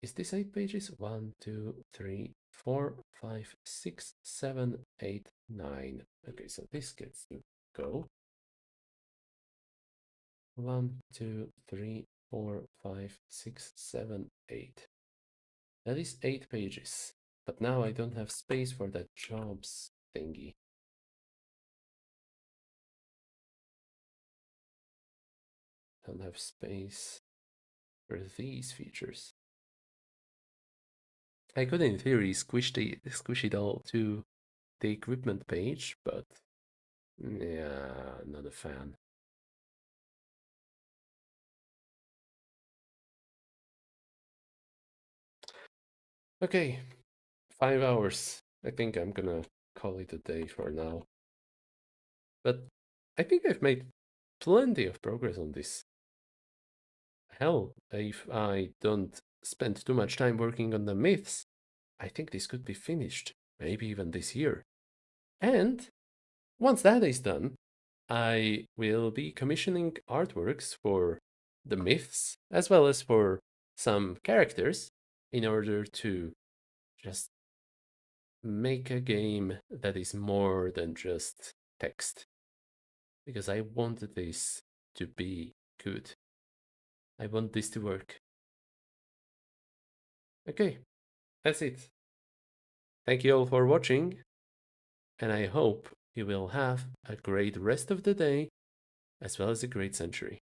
Is this 8 pages? 1, 2, 3, 4, 5, 6, 7, 8, 9. Okay, so this gets to go. 1, 2, 3, 4, 5, 6, 7, 8. That is 8 pages. But now I don't have space for that jobs thingy. Don't have space for these features. I could, in theory, squish it all to the equipment page, but yeah, not a fan. Okay, 5 hours. I think I'm gonna call it a day for now. But I think I've made plenty of progress on this. Hell, if I don't spend too much time working on the myths, I think this could be finished, maybe even this year. And once that is done, I will be commissioning artworks for the myths as well as for some characters in order to just make a game that is more than just text. Because I wanted this to be good. I want this to work. Okay, that's it. Thank you all for watching, and I hope you will have a great rest of the day as well as a great century.